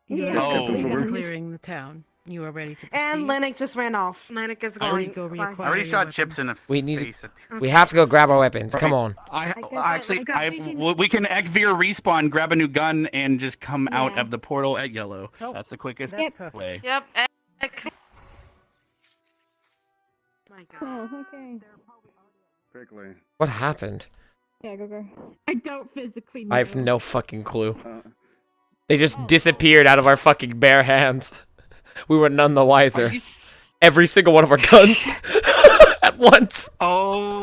S2: We're clearing the town. You are ready to proceed.
S7: And Lennox just ran off. Lennox is going.
S17: I already shot Chips in the face.
S1: We have to go grab our weapons. Come on.
S17: We can Ekvir respawn, grab a new gun, and just come out of the portal at yellow. That's the quickest way.
S4: Yep.
S7: My God.
S14: Oh, okay.
S15: Quickly.
S1: What happened?
S14: Yeah, go. I don't physically know.
S1: I have no fucking clue. They just disappeared out of our fucking bare hands. We were none the wiser. Every single one of our guns at once.
S17: Oh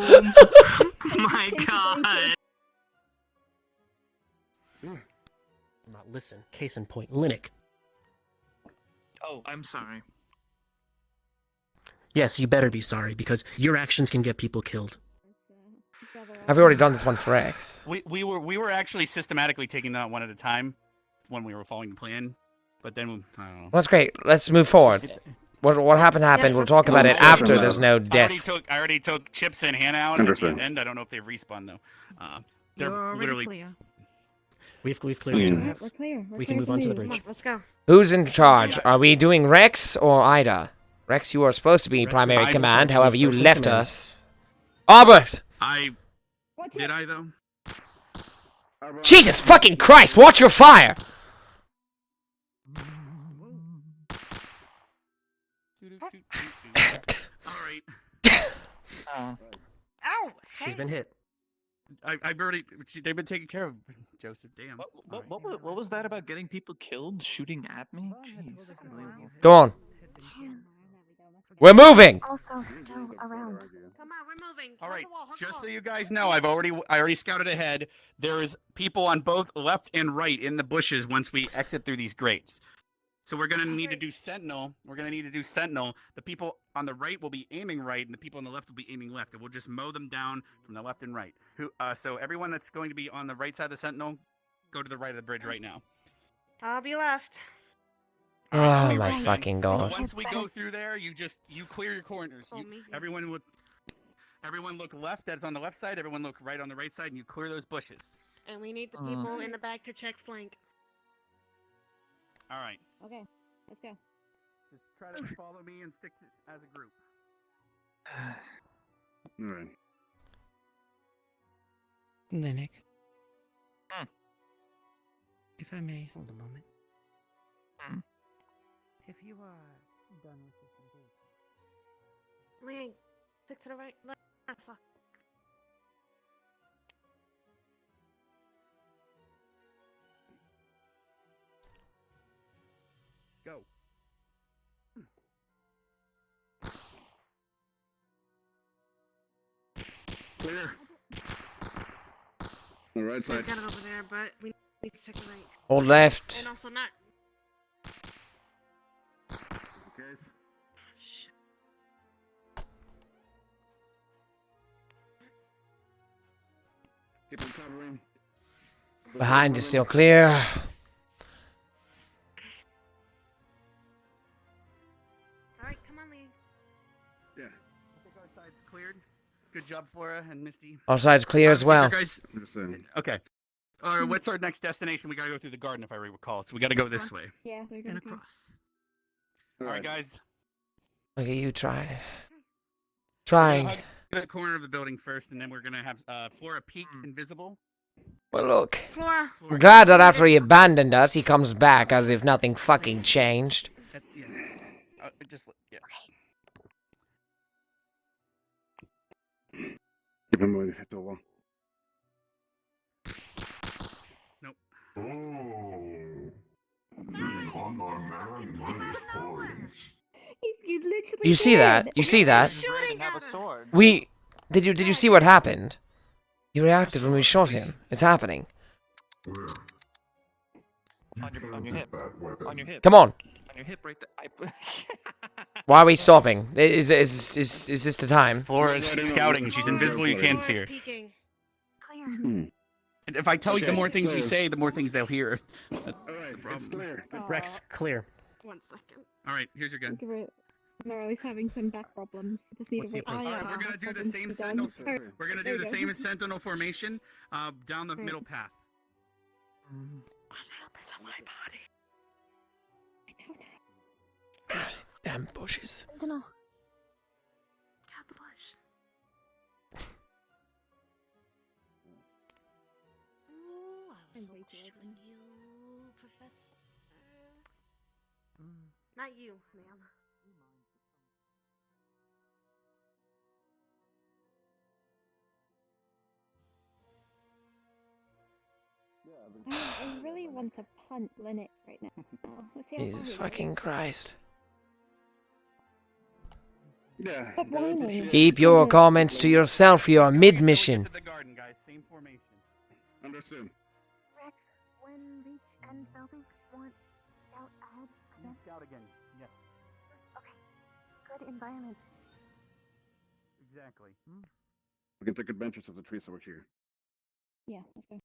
S17: my God.
S19: Not listen. Case in point, Linux.
S13: Oh, I'm sorry.
S19: Yes, you better be sorry because your actions can get people killed.
S1: I've already done this one for X.
S17: We were actually systematically taking them out one at a time when we were following the plan, but then I don't know.
S1: Well, that's great. Let's move forward. What happened. We'll talk about it after there's no death.
S17: I already took Chips and Hannah out at the end. I don't know if they respawn though. They're literally
S2: clear.
S19: We've cleared.
S14: We're clear.
S19: We can move on to the bridge.
S7: Let's go.
S1: Who's in charge? Are we doing Rex or Ida? Rex, you are supposed to be primary command. However, you left us. Albert!
S17: Did I though?
S1: Jesus fucking Christ! Watch your fire!
S17: Alright.
S7: Ow!
S19: She's been hit.
S17: I've already. They've been taken care of, Joseph. Damn.
S13: What was that about getting people killed, shooting at me? Jeez.
S1: Go on. We're moving!
S21: Also still around.
S4: Come on, we're moving.
S17: All right, just so you guys know, I already scouted ahead. There's people on both left and right in the bushes once we exit through these grates. So we're gonna need to do sentinel. The people on the right will be aiming right, and the people on the left will be aiming left, and we'll just mow them down from the left and right. So everyone that's going to be on the right side of the sentinel, go to the right of the bridge right now.
S7: I'll be left.
S1: Oh my fucking god.
S17: Once we go through there, you clear your corners. Everyone look left. That's on the left side. Everyone look right on the right side, and you clear those bushes.
S4: And we need the people in the back to check flank.
S17: All right.
S14: Okay, let's go.
S17: Just try to follow me and stick as a group.
S15: All right.
S2: Linux. If I may, hold a moment. If you are done with this engagement.
S7: Leaning. Stick to the right. Left. Fuck.
S17: Go.
S15: Clear. The right side.
S7: Got it over there, but we need to check the right.
S1: Hold left.
S4: And also not.
S15: Okay. Keep on covering.
S1: Behind is still clear.
S4: Alright, come on, Lee.
S15: Yeah.
S17: I think our side's cleared. Good job, Flora and Misty.
S1: Our side's clear as well.
S17: Okay. What's our next destination? We gotta go through the garden, if I recall. So we gotta go this way.
S14: Yeah, we're
S17: And across. All right, guys.
S1: Look at you trying.
S17: Go to the corner of the building first, and then we're gonna have Flora peek invisible.
S1: Well, look.
S4: Flora.
S1: I'm glad that after he abandoned us, he comes back as if nothing fucking changed.
S17: Yeah. Yeah.
S15: Keep him moving to the wall.
S17: Nope.
S14: You literally
S1: You see that? You see that? Did you see what happened? He reacted when we shot him. It's happening.
S13: On your hip. On your hip.
S1: Come on.
S13: On your hip, right there.
S1: Why are we stopping? Is this the time?
S17: Flora's scouting. She's invisible. You can't see her. And if I tell you the more things we say, the more things they'll hear. That's the problem.
S15: It's clear.
S19: Rex, clear.
S7: 1 second.
S17: All right, here's your gun.
S14: Meryl having some back problems. Just need
S17: What's
S14: to
S17: the
S14: wait.
S17: All right, we're gonna do the same sentinel. We're gonna do the same sentinel formation down the middle path.
S7: What happened to my body?
S1: Damn bushes.
S7: Sentinel. Got the bush. Ooh, I was so good when you, Professor. Not you, ma'am.
S14: I really want to punt Linux right now. Let's see how
S1: Jesus
S14: far we
S1: fucking Christ.
S15: Yeah.
S14: Stop whining.
S1: Keep your comments to yourself. You're mid-mission.
S17: To the garden, guys. Same formation.
S15: Understood.
S21: Rex, when Leech and Velvet want scout ahead again?
S17: Scout again. Yes.
S21: Okay. Good environment.
S17: Exactly.
S15: We can take advantage of the trees over here.
S14: Yeah, let's go.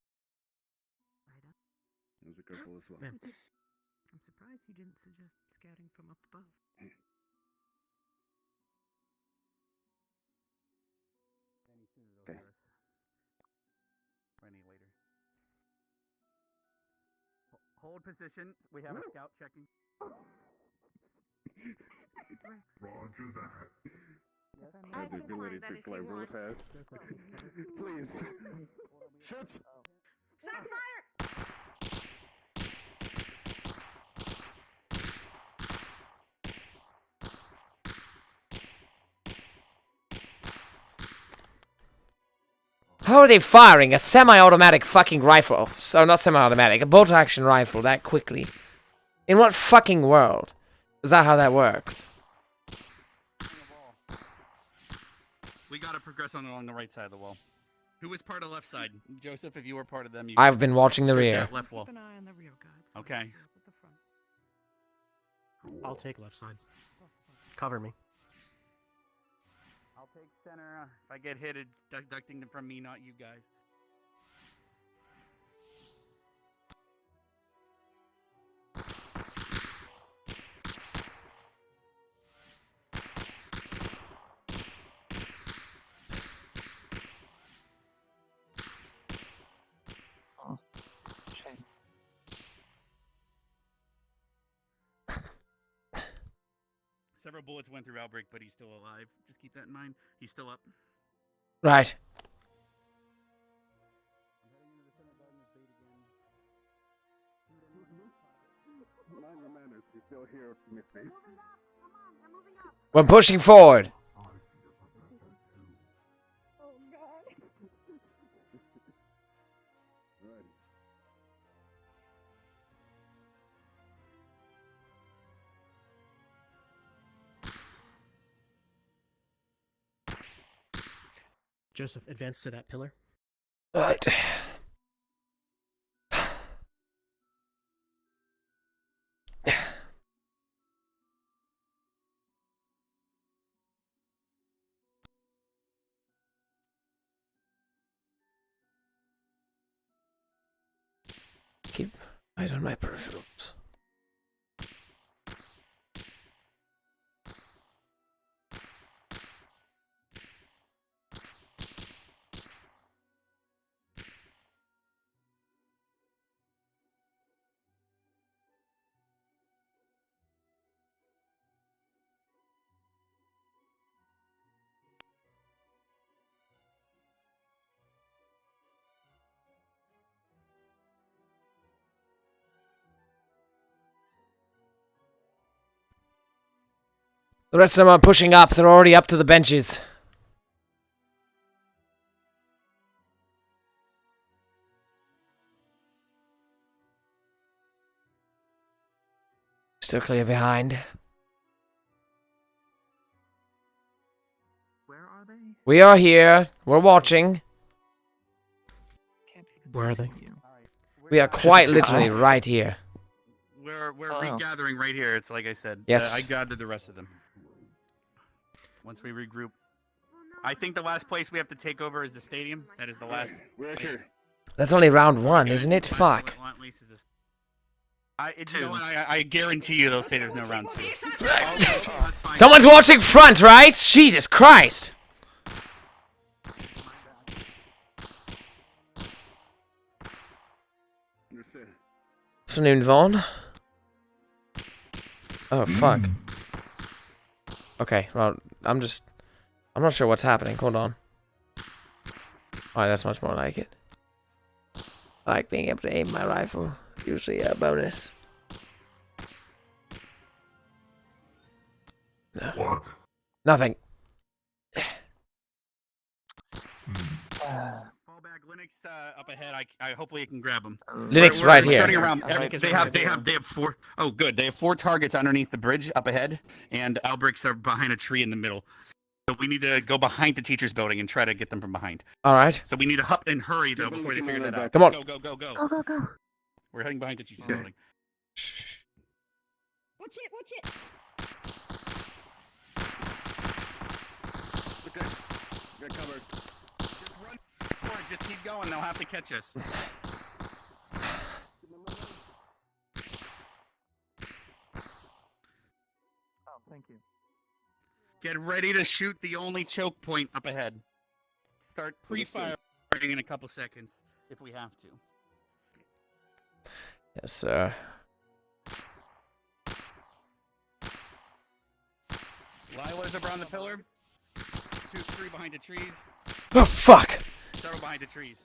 S15: Let's be careful as well.
S19: Man, I'm surprised you didn't suggest scouting from up above.
S15: Okay.
S17: Or any later. Hold position. We have a scout checking.
S15: Roger that.
S7: I
S15: I have the
S7: can
S15: ability
S7: climb that
S15: to
S7: if
S15: climb
S7: you
S15: really
S7: want.
S15: fast. Please. Shoot!
S7: Shot fire!
S1: How are they firing a semi-automatic fucking rifle? So not semi-automatic, a bolt-action rifle that quickly? In what fucking world? Is that how that works?
S17: We gotta progress along the right side of the wall. Who was part of the left side? Joseph, if you were part of them, you
S1: I've been watching the rear.
S17: Left wall.
S2: Keep an eye on the rear guard.
S17: Okay.
S19: I'll take left side. Cover me.
S17: I'll take center. If I get hit, it's deducting them from me, not you guys. Several bullets went through Outbreak, but he's still alive. Just keep that in mind. He's still up.
S1: Right.
S15: Mind your manners. You still here, Miss me.
S1: We're pushing forward.
S14: Oh god.
S15: Right.
S19: Joseph, advance to that pillar.
S1: Right. Keep right on my peripherals. The rest of them are pushing up. They're already up to the benches. Still clear behind.
S3: Where are they?
S1: We are here. We're watching.
S19: Where are they?
S1: We are quite literally right here.
S17: We're regathering right here. It's like I said.
S1: Yes.
S17: I gathered the rest of them. Once we regroup. I think the last place we have to take over is the stadium. That is the last.
S15: We're here.
S1: That's only round 1, isn't it? Fuck.
S17: You know what? I guarantee you they'll say there's no round 2.
S1: Someone's watching front, right? Jesus Christ. Afternoon, Vaughn. Oh, fuck. Okay, well, I'm not sure what's happening. Hold on. Alright, that's much more like it. I like being able to aim my rifle. Usually a bonus. No.
S12: What?
S1: Nothing.
S17: Fallback Linux up ahead. I hopefully you can grab them.
S1: Linux
S17: We're
S1: right here.
S17: Starting around. They have 4. Oh, good. They have 4 targets underneath the bridge up ahead, and Albricks are behind a tree in the middle. So we need to go behind the teacher's building and try to get them from behind.
S1: All right.
S17: So we need to hup and hurry though before they figure that out.
S1: Come on.
S17: Go.
S21: Go, go, go.
S17: We're heading behind the teacher's building.
S14: Watch it!
S15: Okay. Get covered.
S17: Just run forward. Just keep going. They'll have to catch us.
S13: Oh, thank you.
S17: Get ready to shoot the only choke point up ahead. Start pre-firing in a couple seconds if we have to.
S1: Yes, sir.
S17: Lila's around the pillar. 2, 3 behind the trees.
S1: Oh, fuck!
S17: Several behind the trees.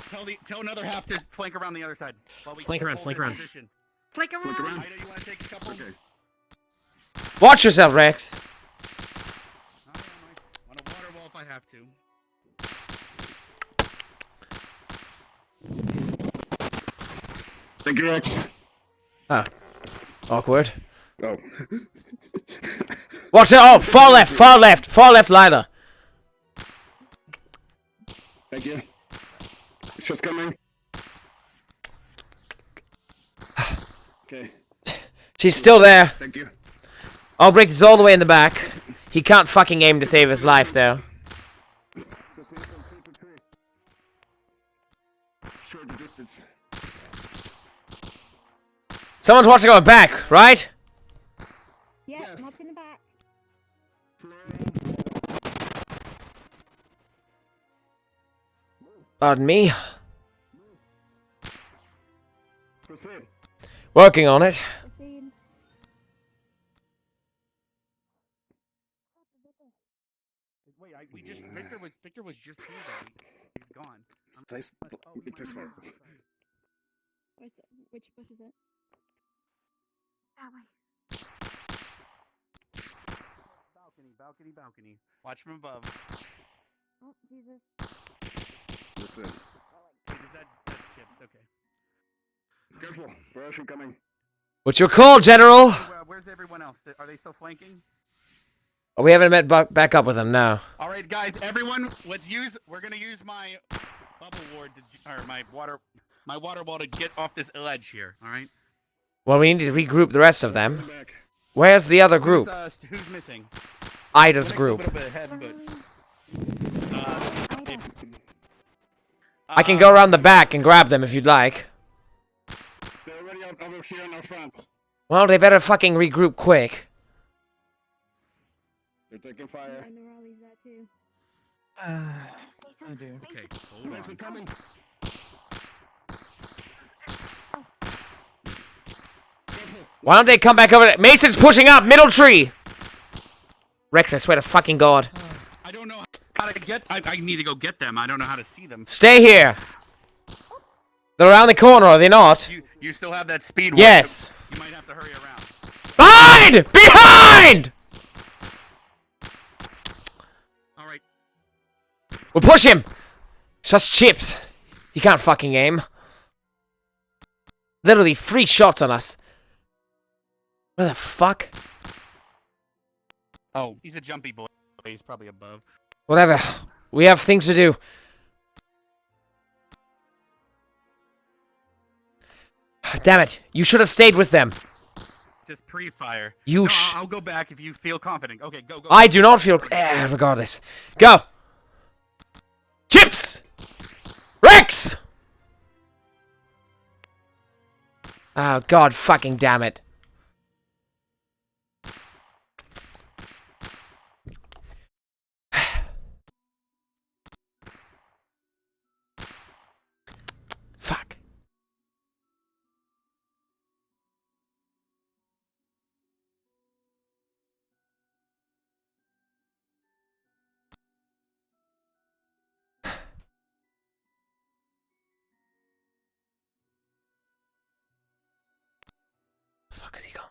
S17: Tell another half to flank around the other side.
S19: Flank around.
S17: Flank around.
S21: around.
S17: Ida, you want to take a couple?
S15: Okay.
S1: Watch yourself, Rex.
S17: On a water wall if I have to.
S15: Thank you, Rex.
S1: Ah. Awkward.
S15: Oh.
S1: Watch it! Oh, far left, Lila.
S15: Thank you. Just coming. Okay.
S1: She's still there.
S15: Thank you.
S1: Albrecht is all the way in the back. He can't fucking aim to save his life, though.
S15: Short distance.
S1: Someone's watching our back, right?
S14: Yeah, I'm up in the back.
S1: Pardon me.
S15: Proceed.
S1: Working on it.
S17: Wait, Victor was just here though. He's gone.
S15: Nice. Nice work.
S14: Which bush is it?
S21: That way.
S17: Balcony. Watch from above.
S14: Oh, Jesus.
S15: Listen.
S17: That's chipped. Okay.
S15: Careful. Russian coming.
S1: What's your call, General?
S17: Where's everyone else? Are they still flanking?
S1: Oh, we haven't met back up with them, no.
S17: All right, guys, everyone, we're gonna use my bubble ward or my water wall to get off this ledge here. All right.
S1: Well, we need to regroup the rest of them. Where's the other group?
S17: Who's missing?
S1: Ida's
S17: Linux's
S1: group.
S17: A little bit ahead, but,
S1: I can go around the back and grab them if you'd like.
S15: They're already up over here in our front.
S1: Well, they better fucking regroup quick.
S15: They're taking fire.
S14: And the rally's that too.
S13: Oh dear.
S17: Okay, hold on.
S15: Coming.
S1: Why don't they come back over there? Mason's pushing up, middle tree! Rex, I swear to fucking God.
S17: I don't know how to get. I need to go get them. I don't know how to see them.
S1: Stay here. They're around the corner, are they not?
S17: You still have that speed.
S1: Yes.
S17: You might have to hurry around.
S1: Behind! Behind! We'll push him! Just chips. He can't fucking aim. Literally 3 shots on us. Where the fuck?
S17: Oh, he's a jumpy boy. He's probably above.
S1: Whatever. We have things to do. Damn it. You should have stayed with them.
S17: Just pre-fire.
S1: You
S17: no, I'll go back if you feel confident. Okay, go.
S1: I do not feel... regardless. Go! Chips! Rex! Oh, god fucking damn it. Fuck. Fuck is he gone?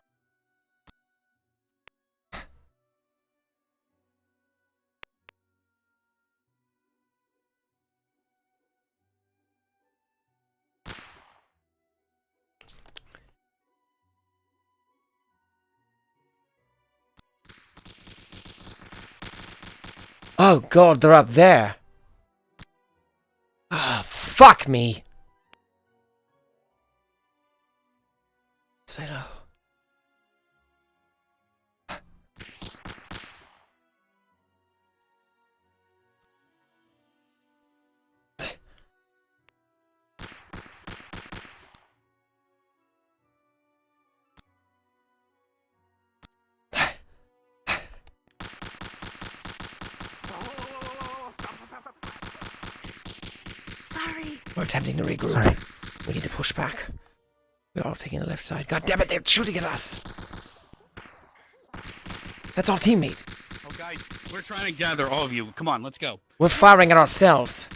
S1: Oh god, they're up there. Ah, fuck me. Say no.
S4: Sorry.
S1: We're attempting to regroup.
S19: Sorry.
S1: We need to push back. We're all taking the left side. God damn it, they're shooting at us. That's our teammate.
S17: Oh, guys, we're trying to gather all of you. Come on, let's go.
S1: We're firing at ourselves.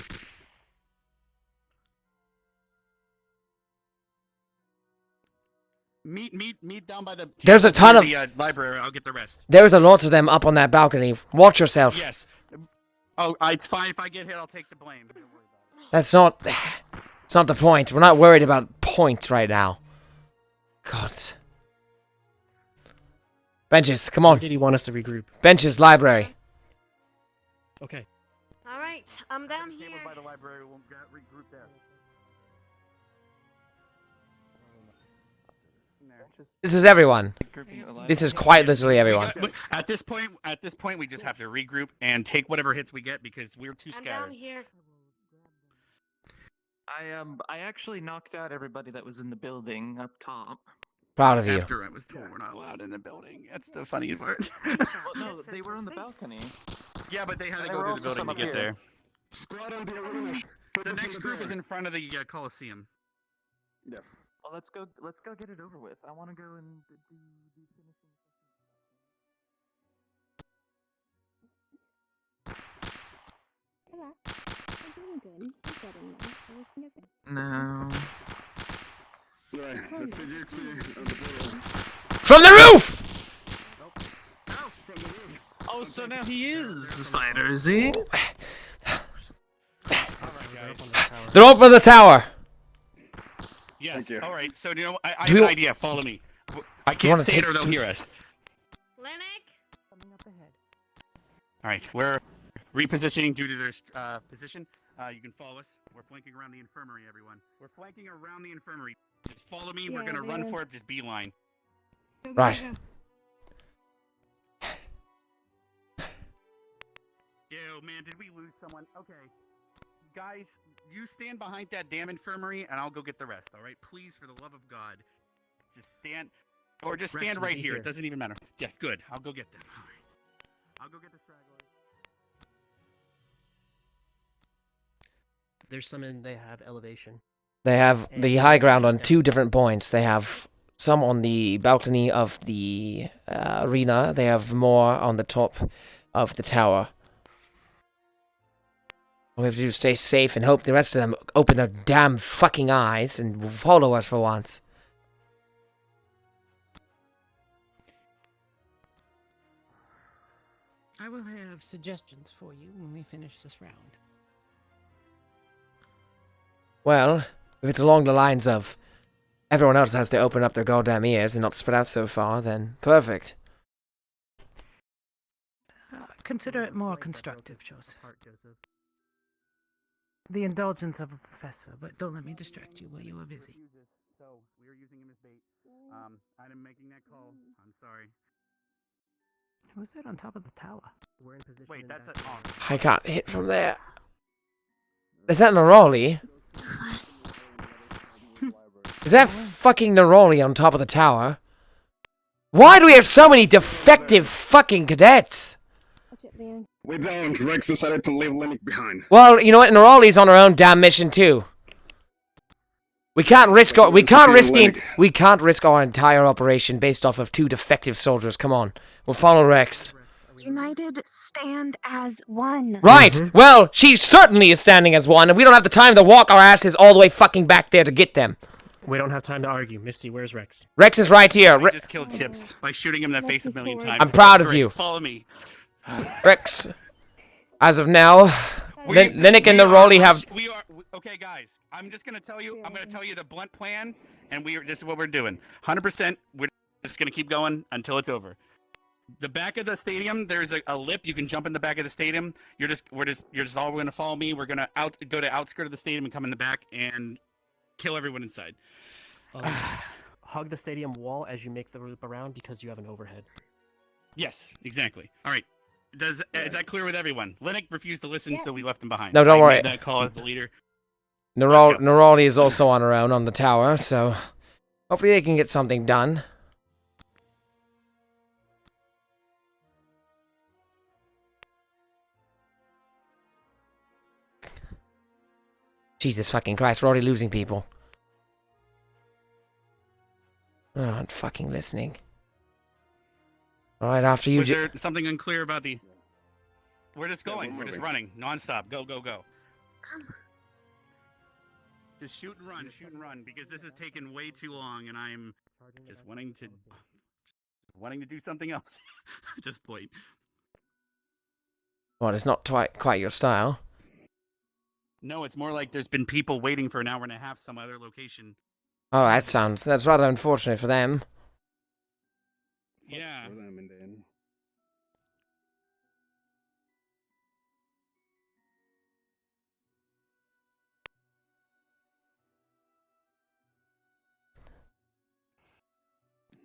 S17: Meet down by the...
S1: There's a ton of...
S17: the library. I'll get the rest.
S1: There's a lot of them up on that balcony. Watch yourself.
S17: Yes. Oh, it's fine. If I get hit, I'll take the blame. Don't worry about it.
S1: That's not... It's not the point. We're not worried about points right now. God. Benches, come on.
S19: Where did he want us to regroup?
S1: Benches, library.
S19: Okay.
S4: All right, I'm down here.
S17: By the library, we'll regroup there.
S1: This is everyone. This is quite literally everyone.
S17: At this point, we just have to regroup and take whatever hits we get because we're too
S4: I'm
S17: scattered.
S4: down here.
S13: I actually knocked out everybody that was in the building up top.
S1: Proud of you.
S17: After I was told we're not allowed in the building. That's the funniest part.
S13: Well, no, they were on the balcony.
S17: Yeah, but they had to
S13: There
S17: go
S13: were
S17: through the
S13: also
S17: building
S13: some
S17: to
S13: up
S17: get
S13: here.
S17: there.
S15: Squad on the arena.
S17: The next group is in front of the Coliseum.
S15: Yes.
S13: Well, let's go get it over with. I want to go and do finishing.
S20: Hello. I'm doing good. I'm getting there. Everything okay?
S13: No.
S15: Right. That's the on the border.
S1: From the roof!
S13: Oh, so now he is a spider, is he?
S1: They're up on the tower.
S17: Yes. All right. So you know, I
S1: Do
S17: have
S1: we-
S17: an idea. Follow me. I can't
S1: wanna
S17: say it
S1: take-
S17: or they'll hear us.
S2: Coming up ahead.
S17: All right. We're repositioning due to their position. You can follow us. We're flanking around the infirmary, everyone. We're flanking around the infirmary. Just follow me. We're
S20: Yeah,
S17: gonna run
S20: yeah.
S17: for it. Just beeline.
S1: Right.
S17: Yo, man, did we lose someone? Okay. Guys, you stand behind that damn infirmary, and I'll go get the rest, all right? Please, for the love of God. Just stand... Or just
S19: Rex
S17: stand
S19: will
S17: right
S19: be
S17: here.
S19: here.
S17: It doesn't even matter. Yeah, good. I'll go get them. All right. I'll go get the stragglers.
S19: There's some in. They have elevation.
S1: They have the high ground on 2 different points. They have some on the balcony of the arena. They have more on the top of the tower. All we have to do is stay safe and hope the rest of them open their damn fucking eyes and follow us for once.
S2: I will have suggestions for you when we finish this round.
S1: Well, if it's along the lines of everyone else has to open up their goddamn ears and not spread out so far, then perfect.
S2: Consider it more constructive, Joseph. The indulgence of a professor, but don't let me distract you while you are busy.
S17: So we were using him as bait. I'm making that call. I'm sorry.
S2: Who's that on top of the tower?
S19: We're in position.
S17: Wait, that's a. Oh.
S1: I can't hit from there. Is that Neroli? Is that fucking Neroli on top of the tower? Why do we have so many defective fucking cadets?
S15: We don't. Rex decided to leave Linux behind.
S1: Well, you know what? Neroli's on her own damn mission too. We can't risk our entire operation based off of 2 defective soldiers. Come on, we'll follow Rex.
S21: United stand as one.
S1: Right. Well, she certainly is standing as one, and we don't have the time to walk our asses all the way fucking back there to get them.
S19: We don't have time to argue. Misty, where's Rex?
S1: Rex is right here.
S17: I just killed Chips by shooting him in the face a million times.
S1: I'm proud of you.
S17: Follow me.
S1: Rex, as of now, Linux and Neroli have.
S17: Okay, guys. I'm just gonna tell you. I'm gonna tell you the blunt plan, and this is what we're doing. 100%. We're just gonna keep going until it's over. The back of the stadium, there's a lip. You can jump in the back of the stadium. You're just all gonna follow me. We're gonna go to outskirt of the stadium and come in the back and kill everyone inside.
S19: Hug the stadium wall as you make the loop around because you have an overhead.
S17: Yes, exactly. All right. Is that clear with everyone? Linux refused to listen, so we left him behind.
S1: No, don't worry.
S17: Made that call as the leader.
S1: Neroli is also on her own on the tower, so hopefully they can get something done. Jesus fucking Christ, we're already losing people. They're not fucking listening. Alright, after you...
S17: Was there something unclear about the... We're just going. We're just running. Non-stop. Go, go, go. Just shoot and run, because this has taken way too long, and I'm just wanting to do something else at this point.
S1: Well, it's not quite your style.
S17: No, it's more like there's been people waiting for an hour and a half some other location.
S1: Oh, that's rather unfortunate for them.
S17: Yeah.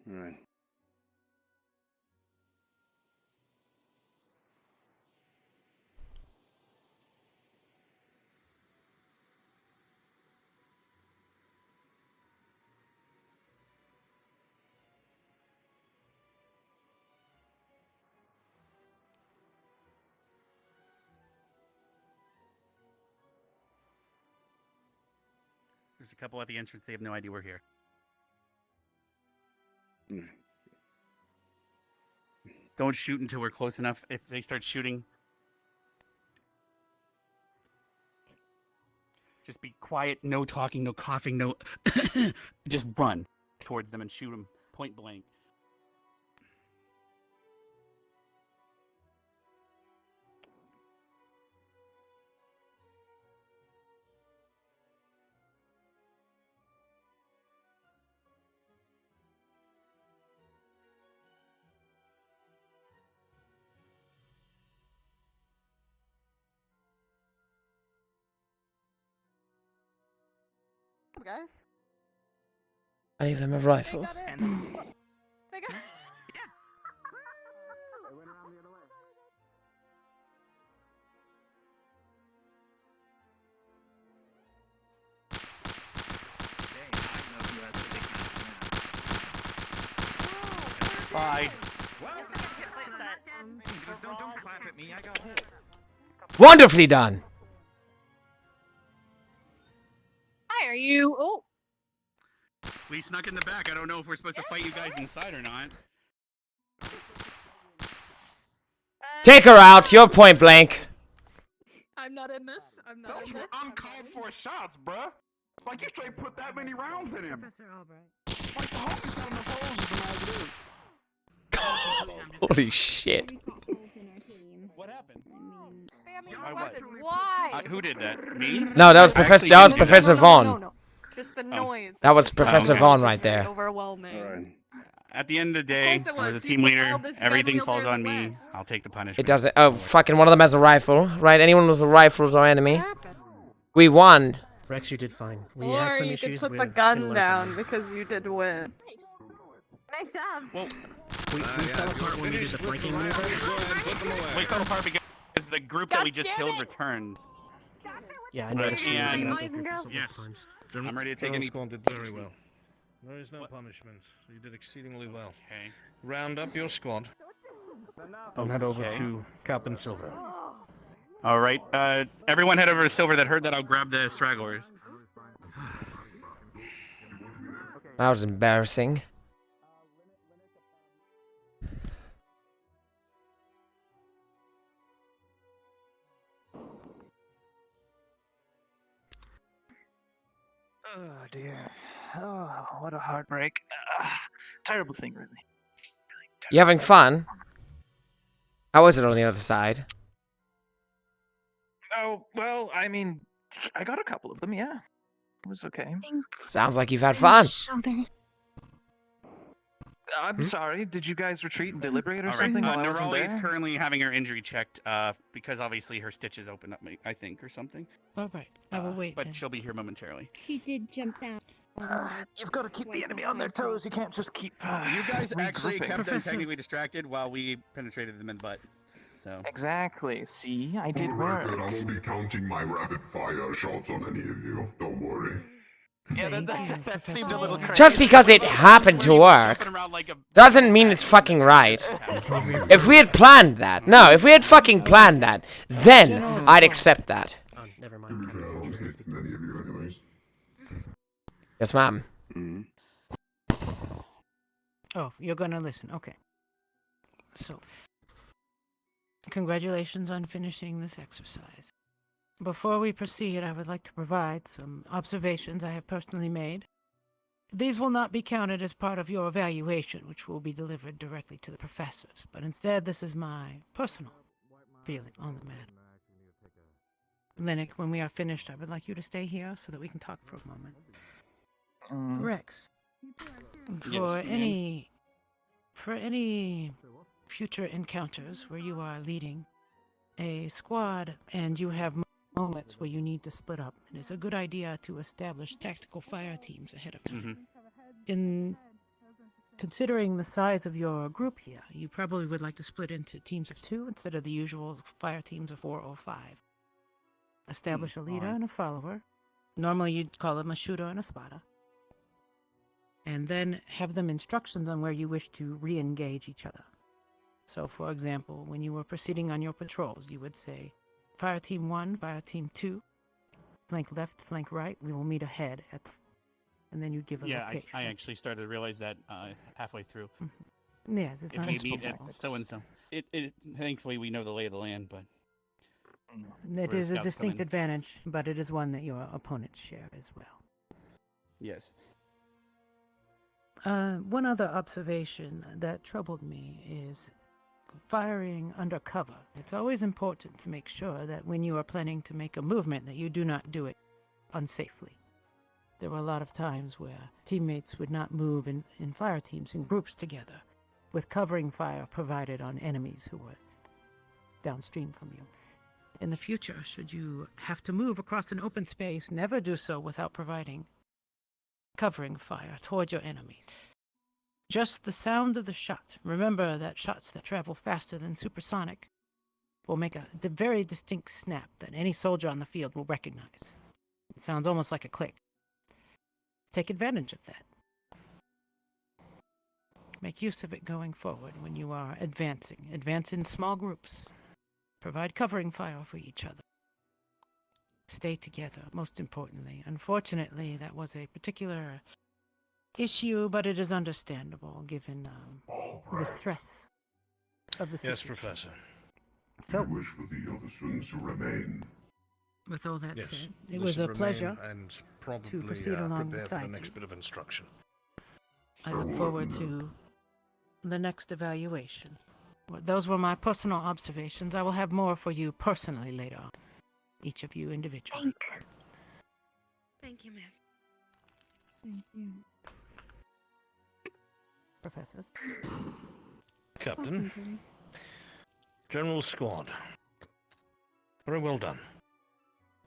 S15: All right.
S17: There's a couple at the entrance. They have no idea we're here. Don't shoot until we're close enough. If they start shooting, just be quiet. No talking, no coughing, no... Just run towards them and shoot them point blank.
S5: Guys.
S1: Any of them have rifles?
S5: They got it.
S17: Bye.
S6: Don't clap at me. I got hit.
S1: Wonderfully done.
S5: Hi, are you? Oh.
S17: We snuck in the back. I don't know if we're supposed to fight you guys inside or not.
S1: Take her out. You're point blank.
S5: I'm not in this. I'm not in this.
S12: Uncalled for shots, bruh. Like you straight put that many rounds in him. Like the homie's got enough holes as it is.
S1: Holy shit.
S21: What happened?
S17: happened?
S5: Sammy,
S17: what?
S5: Why?
S17: Who did that? Me?
S1: No, that was Professor. That was Professor Vaughn.
S8: No. Just the
S17: Oh.
S8: noise.
S1: That was
S8: Just
S1: Professor
S8: the
S1: Vaughn
S8: noise
S1: right
S8: is very
S1: there.
S8: Overwhelming.
S17: At the end of the day,
S5: course it
S17: I was a
S5: was.
S17: team
S5: He's the
S17: leader.
S5: wildest gun
S17: Everything
S5: wielder
S17: falls
S5: in
S17: on
S5: the
S17: me.
S5: West.
S17: I'll take the punishment.
S1: It doesn't. Oh, fucking one of them has a rifle, right? Anyone with a rifle is our enemy. We won.
S19: Rex, you did fine. We
S8: Or
S19: had some
S8: you
S19: issues.
S8: could put
S19: we
S8: the
S19: can
S8: gun
S19: learn
S8: down
S19: from them.
S8: because you did win.
S21: Nice job.
S17: Well,
S19: We fell apart when we did the flanking maneuver.
S17: we fell apart because the group that we just killed returned.
S19: Yeah, I noticed. we
S17: And
S19: were together a couple
S17: yes,
S19: times.
S17: I'm ready to take
S11: General
S17: any.
S11: Squad did very well. There is no punishment. You did exceedingly well.
S17: Okay.
S11: Round up your squad.
S19: I'll head over
S17: Okay.
S19: to Captain Silver.
S17: All right. Everyone head over to Silver that heard that. I'll grab the stragglers.
S1: That was embarrassing.
S13: Oh dear. Oh, what a heartbreak. Terrible thing, really.
S1: You having fun? How is it on the other side?
S13: Oh, well, I mean, I got a couple of them, yeah. It was okay.
S1: Sounds like you've had fun.
S13: I'm sorry, did you guys retreat and deliberate or
S17: All right.
S13: something? while I wasn't
S17: Neroli is
S13: there?
S17: currently having her injury checked because obviously her stitches opened up, I think, or something.
S2: All right. I will wait.
S17: But
S2: then.
S17: she'll be here momentarily.
S14: She did jump down.
S13: You've got to keep the enemy on their toes. You can't just keep.
S17: You guys actually
S13: regrouping.
S17: kept them technically distracted while we penetrated them in the butt. So.
S13: Exactly. See, I
S16: For
S13: did
S16: the
S13: work.
S16: record, I won't be counting my rapid fire shots on any of you. Don't worry.
S13: Yeah, that seemed a little crazy.
S1: Just because it happened to work doesn't mean it's fucking right. If we had planned that, if we had fucking planned that, then I'd accept that.
S19: Oh, never
S16: To be
S19: mind.
S16: fair, I don't hit many of you anyways.
S1: Yes, ma'am.
S2: Oh, you're gonna listen. Okay. So, congratulations on finishing this exercise. Before we proceed, I would like to provide some observations I have personally made. These will not be counted as part of your evaluation, which will be delivered directly to the professors, but instead this is my personal feeling on the matter. Linux, when we are finished, I would like you to stay here so that we can talk for a moment. Rex, for
S17: Yes,
S2: any future encounters where you are leading a squad and you have moments where you need to split up, it is a good idea to establish tactical fire teams ahead of time. In considering the size of your group here, you probably would like to split into teams of 2 instead of the usual fire teams of 4 or 5. Establish a leader and a follower. Normally you'd call them a shooter and a spotter. And then have them instructions on where you wish to re-engage each other. So, for example, when you were proceeding on your patrols, you would say, Fire Team 1, Fire Team 2, flank left, flank right, we will meet ahead at the... And then you give a location.
S17: I actually started to realize that halfway through.
S2: Yes, it's
S17: if
S2: not
S17: we
S2: a
S17: meet
S2: small
S17: at so and so. It thankfully we know the lay of the land, but
S2: It
S17: where
S2: is a
S17: scouts
S2: distinct
S17: come in.
S2: advantage, but it is one that your opponents share as well.
S17: Yes.
S2: One other observation that troubled me is firing under cover. It's always important to make sure that when you are planning to make a movement that you do not do it unsafely. There were a lot of times where teammates would not move in fire teams in groups together, with covering fire provided on enemies who were downstream from you. In the future, should you have to move across an open space, never do so without providing covering fire toward your enemies. Just the sound of the shot. Remember that shots that travel faster than supersonic will make a very distinct snap that any soldier on the field will recognize. It sounds almost like a click. Take advantage of that. Make use of it going forward when you are advancing. Advance in small groups. Provide covering fire for each other. Stay together, most importantly. Unfortunately, that was a particular issue, but it is understandable given the stress of the situation.
S11: Yes, Professor.
S2: So,
S16: I wish for the other students to remain.
S2: with all that
S11: Yes,
S2: said,
S11: they
S2: it was
S11: should
S2: a pleasure
S11: remain and probably,
S2: to proceed
S11: prepare for
S2: alongside
S11: the
S2: you.
S11: next bit of instruction.
S2: I look forward to the next evaluation. Well, those were my personal observations. I will have more for you personally later on. Each of you individually.
S4: Thank you, ma'am.
S20: Thank you.
S2: Professors.
S11: Captain. General Squad. Very well done.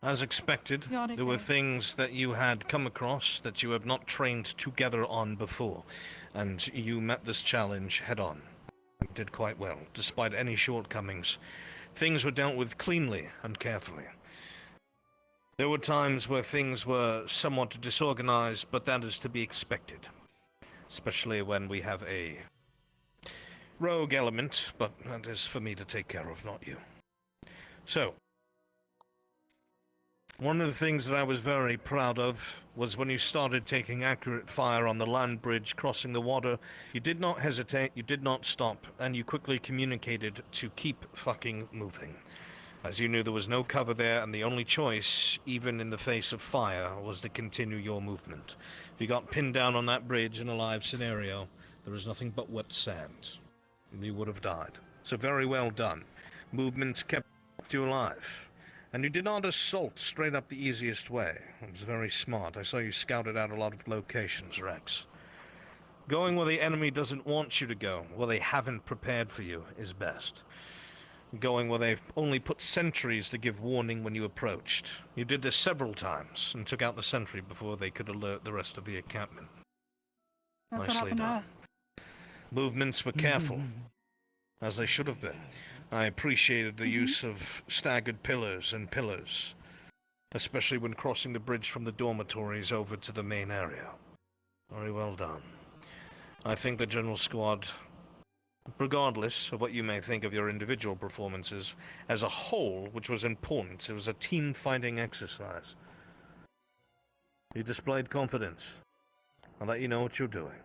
S11: As expected, there were things that you had come across that you have not trained together on before, and you met this challenge head-on. You did quite well, despite any shortcomings. Things were dealt with cleanly and carefully. There were times where things were somewhat disorganized, but that is to be expected. Especially when we have a rogue element, but that is for me to take care of, not you. So, one of the things that I was very proud of was when you started taking accurate fire on the land bridge crossing the water. You did not hesitate, you did not stop, and you quickly communicated to keep fucking moving. As you knew there was no cover there, and the only choice, even in the face of fire, was to continue your movement. If you got pinned down on that bridge in a live scenario, there is nothing but wet sand. You would have died. So very well done. Movement kept you alive. And you did not assault straight up the easiest way. It was very smart. I saw you scouted out a lot of locations, Rex. Going where the enemy doesn't want you to go, where they haven't prepared for you, is best. Going where they've only put sentries to give warning when you approached. You did this several times, and took out the sentry before they could alert the rest of the encampment.
S14: That's
S11: Nicely
S14: what happened
S11: done.
S14: to us.
S11: Movements were careful, as they should have been. I appreciated the use of staggered pillars and pillars, especially when crossing the bridge from the dormitories over to the main area. Very well done. I think the General Squad, regardless of what you may think of your individual performances, as a whole, which was important, it was a team-fighting exercise. You displayed confidence, and that you know what you're doing.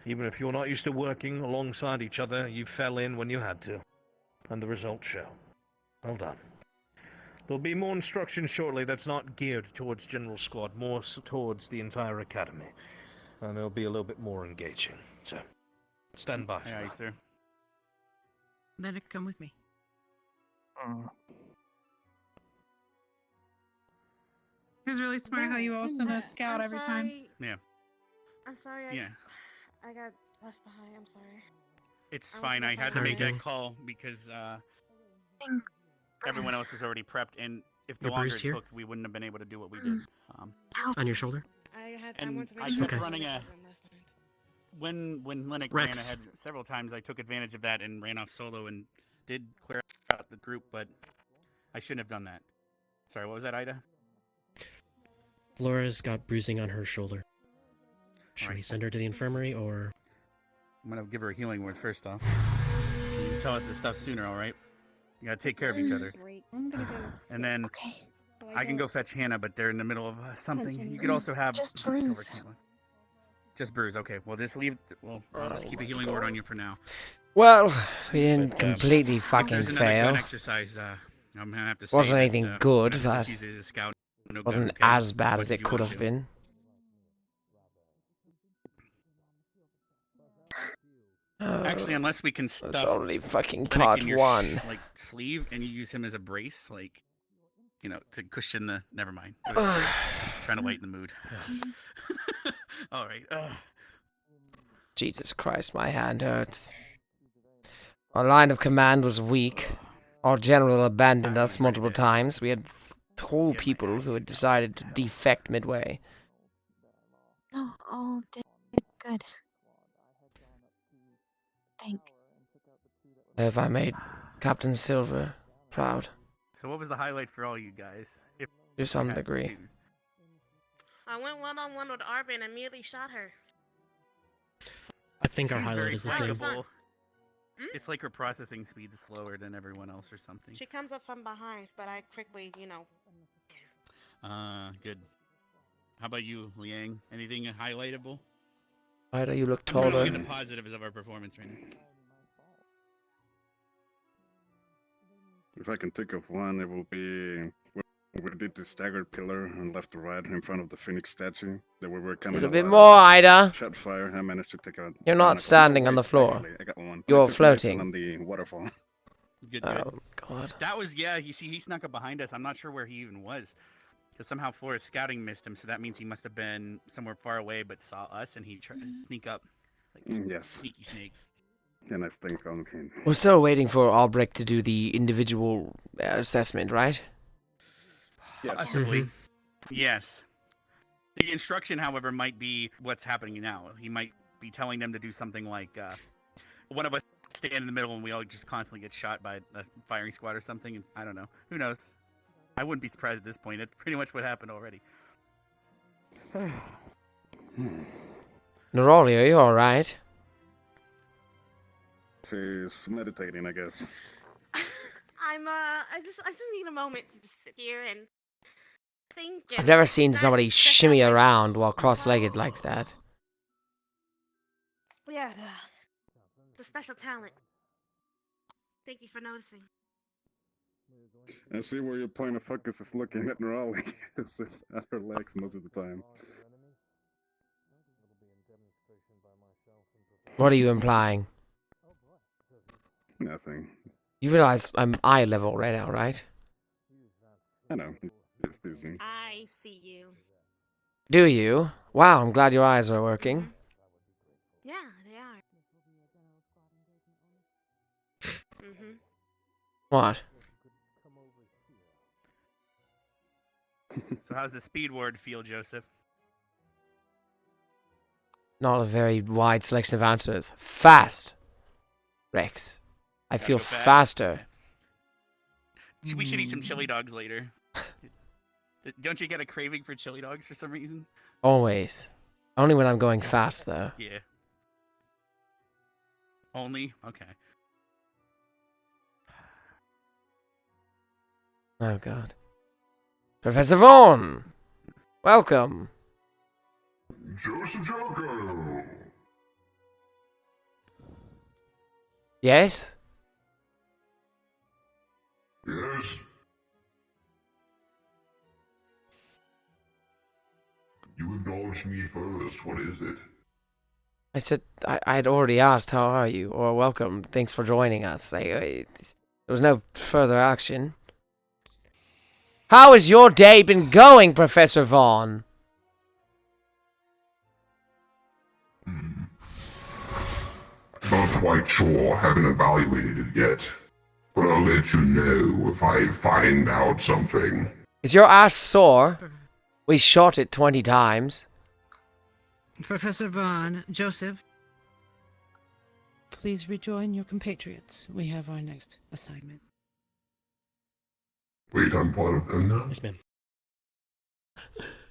S11: Even if you're not used to working alongside each other, you fell in when you had to. And the results show. Well done. There'll be more instruction shortly that's not geared towards General Squad, more towards the entire Academy. And it'll be a little bit more engaging. So, stand by.
S17: Aye, sir.
S2: Let it come with me.
S14: It was really smart how you all sent a scout every time.
S17: Yeah.
S4: I'm sorry.
S17: Yeah.
S4: I got left behind. I'm sorry.
S17: It's
S4: I
S17: fine.
S4: wasn't
S17: I had to
S4: prepared.
S17: make that call because everyone else was already prepped, and if the
S19: Your
S17: longer
S19: bruise
S17: it
S19: here?
S17: took, we wouldn't have been able to do what we did.
S19: On your shoulder?
S4: I
S17: And
S4: wanted to make
S17: I
S4: sure
S17: kept
S4: that
S17: running
S4: Linux
S17: a.
S4: wasn't left behind.
S17: When Linux
S19: Rex.
S17: ran ahead several times, I took advantage of that and ran off solo and did clear out the group, but I shouldn't have done that. Sorry, what was that, Ida?
S19: Laura's got bruising on her shoulder. Should we send her to the infirmary, or...?
S17: I'm gonna give her a healing word first off. You can tell us this stuff sooner, alright? You gotta take care of each other.
S20: I'm gonna go.
S17: And then
S20: So
S17: I can go fetch Hannah, but they're in the middle of something. You could also have
S21: Just
S17: Silver
S21: bruise.
S17: Caitlin. Just bruise, okay. Well, just leave. Well, I'll just keep a healing word on you for now.
S1: Well, we didn't
S17: But,
S1: completely
S17: if
S1: fucking
S17: there's another
S1: fail.
S17: gun exercise, I'm gonna have to say
S1: Wasn't
S17: that,
S1: anything good,
S17: I'm
S1: but
S17: just using it as a scout. No gun,
S1: wasn't
S17: okay?
S1: as bad
S17: What
S1: as
S17: did
S1: it
S17: you
S1: could
S17: want
S1: have
S17: to do?
S1: been.
S17: Actually, unless we can stuff
S1: That's only fucking
S17: Linux
S1: part
S17: in your
S1: one.
S17: like sleeve, and you use him as a brace, like, you know, to cushion the. Never mind. Trying to lighten the mood. All right.
S1: Jesus Christ, my hand hurts. Our line of command was weak. Our general abandoned us multiple times. We had two people who had decided to defect midway.
S21: No, all did good. Thank.
S1: Have I made Captain Silver proud?
S17: So, what was the highlight for all you guys? If
S1: To some
S17: you had to
S1: degree.
S17: choose?
S4: I went one-on-one with Arby and immediately shot her.
S19: I think our
S17: She's
S19: highlight
S17: very
S19: is the same.
S17: clickable. It's like her processing speed's slower than everyone else or something.
S4: She comes up from behind, but I quickly,
S17: Good. How about you, Liang? Anything highlightable?
S1: Ida, you look
S17: I'm trying to
S1: taller.
S17: look at the positives of our performance right now.
S15: If I can think of one, it will be We did the staggered pillar and left to right in front of the Phoenix statue. That we were
S1: A
S15: coming
S1: little
S15: a
S1: bit
S15: lot
S1: more,
S15: of
S1: Ida.
S15: shot fire. I managed to take out.
S1: You're not standing on the floor.
S15: Actually, I got one.
S1: You're
S15: I took Mason
S1: floating.
S15: on the waterfall.
S17: Good,
S1: Oh,
S17: good.
S1: God.
S17: That was, yeah, you see, he snuck up behind us. I'm not sure where he even was. Because somehow Flora's scouting missed him, so that means he must have been somewhere far away but saw us, and he tried to sneak up. Like,
S15: Yes.
S17: sneaky snake.
S15: And I think on him.
S1: We're still waiting for Albrecht to do the individual assessment, right?
S15: Yes.
S17: Possibly. Yes. The instruction, however, might be what's happening now. He might be telling them to do something like, one of us stand in the middle and we all just constantly get shot by a firing squad or something. And I don't know. Who knows? I wouldn't be surprised at this point. It's pretty much what happened already.
S1: Neroli, are you alright?
S15: She's meditating, I guess.
S4: I just need a moment to just sit here and think. And
S1: I've never seen somebody shimmy around while cross-legged like that.
S4: Yeah, the special talent. Thank you for noticing.
S15: I see where your point of focus is looking at Raleigh, as if at her legs most of the time.
S1: What are you implying?
S15: Nothing.
S1: You realize I'm eye level right now, right?
S15: I know. It's dizzy.
S4: I see you.
S1: Do you? Wow, I'm glad your eyes are working.
S4: Yeah, they are. Mm-hmm.
S1: What?
S17: So how's the speed ward feel, Joseph?
S1: Not a very wide selection of answers. Fast, Rex. I feel
S17: go fast?
S1: faster.
S17: We should eat some chili dogs later. Don't you get a craving for chili dogs for some reason?
S1: Always. Only when I'm going fast, though.
S17: Yeah. Only? Okay.
S1: Oh, God. Professor Vaughn! Welcome.
S16: Joseph Joko!
S1: Yes?
S16: Yes? You acknowledged me first. What is it?
S1: I said, I'd already asked, how are you? Or welcome, thanks for joining us. There was no further action. How has your day been going, Professor Vaughn?
S16: Not quite sure. Haven't evaluated it yet. But I'll let you know if I find out something.
S1: Is your ass sore? We shot it 20 times.
S2: Professor Vaughn, Joseph, please rejoin your compatriots. We have our next assignment.
S16: Wait, I'm part of them now?
S19: Yes, ma'am.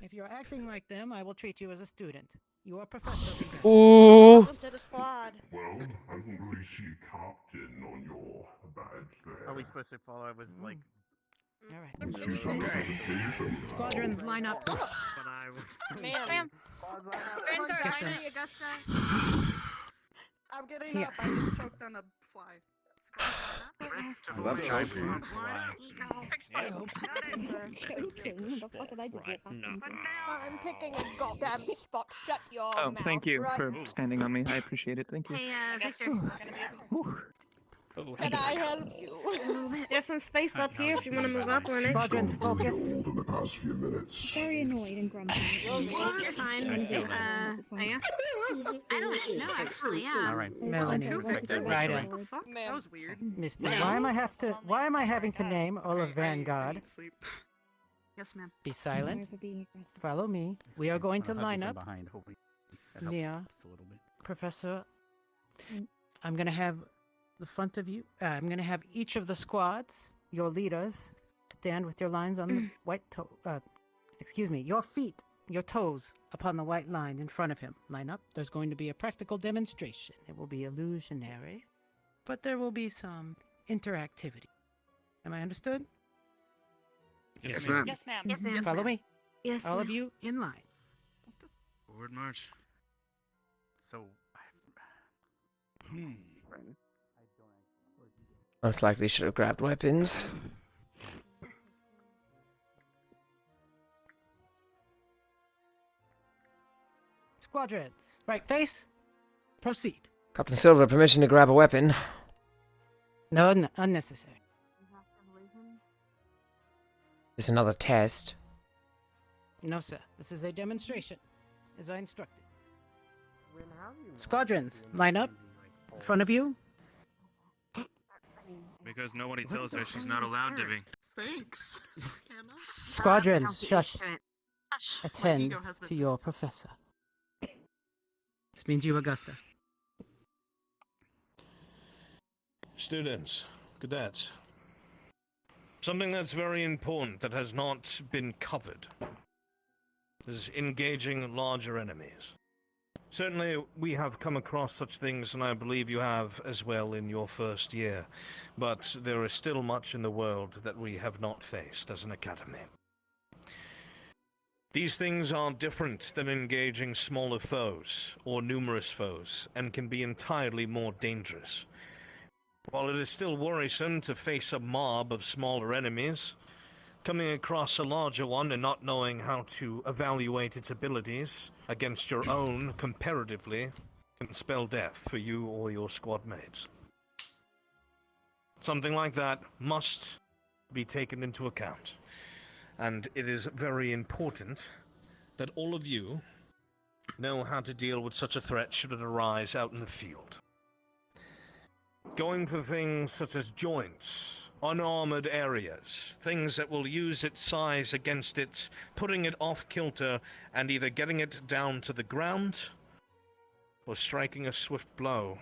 S2: If you're acting like them, I will treat you as a student. You are Professor.
S1: Ooh.
S4: Welcome to the squad.
S16: Well, I don't really see captain on your badge there.
S17: Are we supposed to follow with, like...
S16: I see some representation.
S2: Squadrons line up.
S4: Ma'am.
S7: Augusta. I'm getting up. I just choked on a fly.
S15: That's shocking.
S14: Joking? The fuck did I do?
S7: I'm picking a goddamn spot. Shut your
S13: Oh,
S7: mouth.
S13: thank you
S7: right?
S13: for standing on me. I appreciate it. Thank you.
S4: Hey, Victor.
S7: Can I help you?
S4: There's some space up here if you want to move up on it.
S14: Squadrons, focus.
S16: In the past few minutes.
S14: Very annoyed and grumpy.
S4: You're fine. I don't know, actually, yeah.
S17: All right.
S2: Melanie, right
S7: What the fuck? That was weird.
S2: Mister, why am I having to name all of Vanguard?
S7: Yes, ma'am.
S2: Be silent. Follow me. We are going to line up.
S17: Behind, hopefully. That helps
S2: Yeah.
S17: just a little bit.
S2: Professor, I'm going to have the front of you. I'm going to have each of the squads, your leaders, stand with your lines on the white toe. Your feet, your toes upon the white line in front of him. Line up. There's going to be a practical demonstration. It will be illusionary, but there will be some interactivity. Am I understood?
S15: Yes, ma'am.
S4: Yes, ma'am. Yes, ma'am.
S2: Follow me.
S4: Yes,
S2: All of you in line.
S11: Forward march.
S17: So...
S1: Most likely should have grabbed weapons.
S2: squadrons. Right, face. Proceed.
S1: Captain Silver, permission to grab a weapon.
S2: No, unnecessary.
S1: Is another test.
S2: No, sir. This is a demonstration, as I instructed. Squadrons, line up. In front of you.
S3: Because nobody tells her she's not allowed to be.
S7: Thanks.
S2: Squadrons, shush. Attend to your professor. This means you, Augusta.
S11: Students, cadets. Something that's very important that has not been covered is engaging larger enemies. Certainly, we have come across such things, and I believe you have as well in your first year, but there is still much in the world that we have not faced as an academy. These things are different than engaging smaller foes or numerous foes, and can be entirely more dangerous. While it is still worrisome to face a mob of smaller enemies, coming across a larger one and not knowing how to evaluate its abilities against your own comparatively can spell death for you or your squad mates. Something like that must be taken into account, and it is very important that all of you know how to deal with such a threat should it arise out in the field. Going for things such as joints, unarmored areas, things that will use its size against it, putting it off kilter, and either getting it down to the ground or striking a swift blow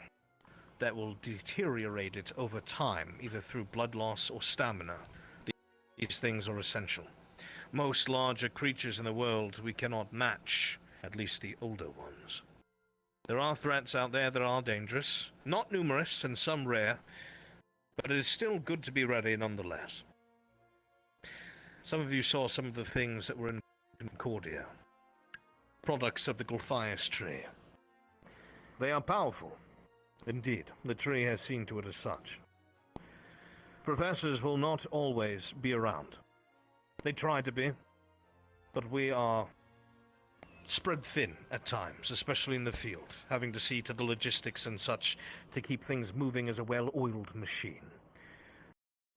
S11: that will deteriorate it over time, either through blood loss or stamina. These things are essential. Most larger creatures in the world we cannot match, at least the older ones. There are threats out there that are dangerous, not numerous and some rare, but it is still good to be ready nonetheless. Some of you saw some of the things that were in Concordia, products of the Gulphias tree. They are powerful. Indeed, the tree has seen to it as such. Professors will not always be around. They try to be, but we are spread thin at times, especially in the field, having to see to the logistics and such to keep things moving as a well-oiled machine.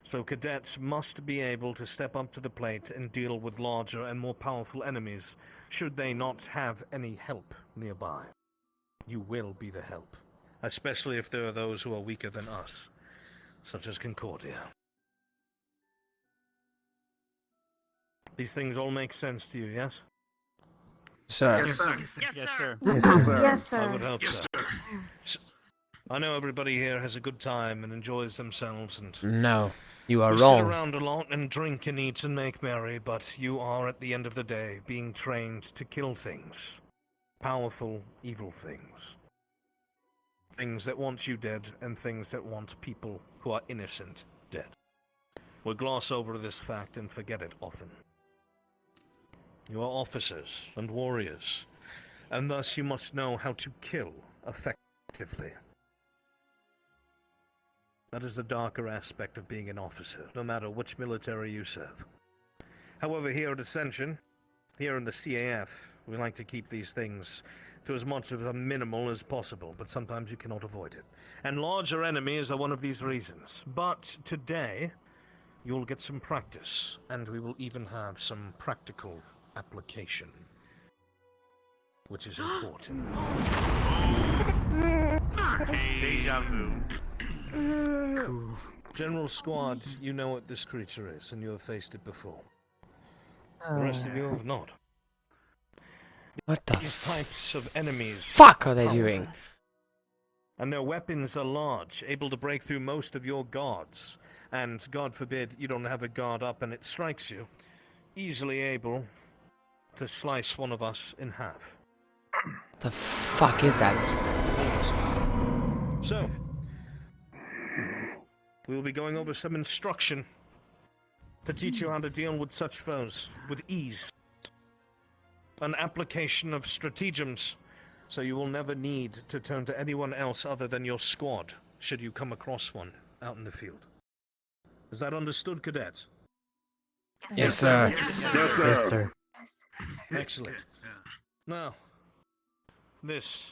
S11: So cadets must be able to step up to the plate and deal with larger and more powerful enemies, should they not have any help nearby. You will be the help, especially if there are those who are weaker than us, such as Concordia. These things all make sense to you, yes?
S1: Sir.
S11: Yes, sir.
S3: Yes, sir.
S1: Yes, sir.
S8: Yes,
S11: I
S8: sir.
S11: would hope so. I know everybody here has a good time and enjoys themselves, and
S1: No, you are
S11: we
S1: wrong.
S11: sit around a lot and drink and eat and make merry, but you are, at the end of the day, being trained to kill things. Powerful, evil things. Things that want you dead, and things that want people who are innocent dead. We gloss over this fact and forget it often. You are officers and warriors, and thus you must know how to kill effectively. That is the darker aspect of being an officer, no matter which military you serve. However, here at Ascension, here in the CAF, we like to keep these things to as much of a minimal as possible, but sometimes you cannot avoid it. And larger enemies are one of these reasons. But today, you'll get some practice, and we will even have some practical application, which is important.
S3: Deja vu.
S11: Cool. General Squad, you know what this creature is, and you have faced it before. The rest of you have not.
S1: What the
S11: These types of enemies
S1: fuck are they doing?
S11: And their weapons are large, able to break through most of your guards. And God forbid you don't have a guard up and it strikes you, easily able to slice one of us in half.
S1: The fuck is that?
S11: So, we'll be going over some instruction to teach you how to deal with such foes with ease. An application of stratagems, so you will never need to turn to anyone else other than your squad, should you come across one out in the field. Is that understood, cadets?
S1: Yes, sir.
S11: Yes,
S1: Yes, sir.
S11: Excellent. Now, This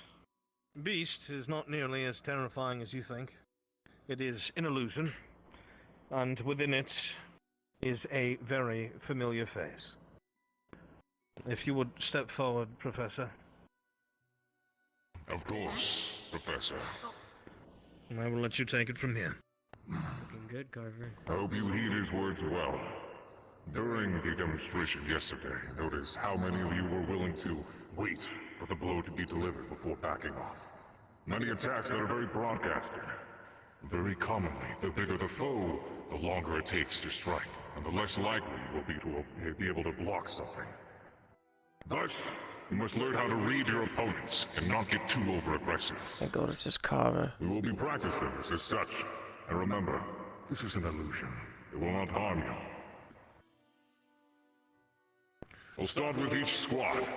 S11: beast is not nearly as terrifying as you think. It is an illusion, and within it is a very familiar face. If you would step forward, Professor.
S16: Of course, Professor.
S11: And I will let you take it from here.
S19: Looking good, Carver.
S16: I hope you heed his words well. During the demonstration yesterday, notice how many of you were willing to wait for the blow to be delivered before backing off. Many attacks that are very broadcasted. Very commonly, the bigger the foe, the longer it takes to strike, and the less likely you will be to be able to block something. Thus, you must learn how to read your opponents and not get too over-aggressive.
S1: Thank God it's just Carver.
S16: We will be practicing this as such. And remember, this is an illusion. It will not harm you. We'll start with each squad.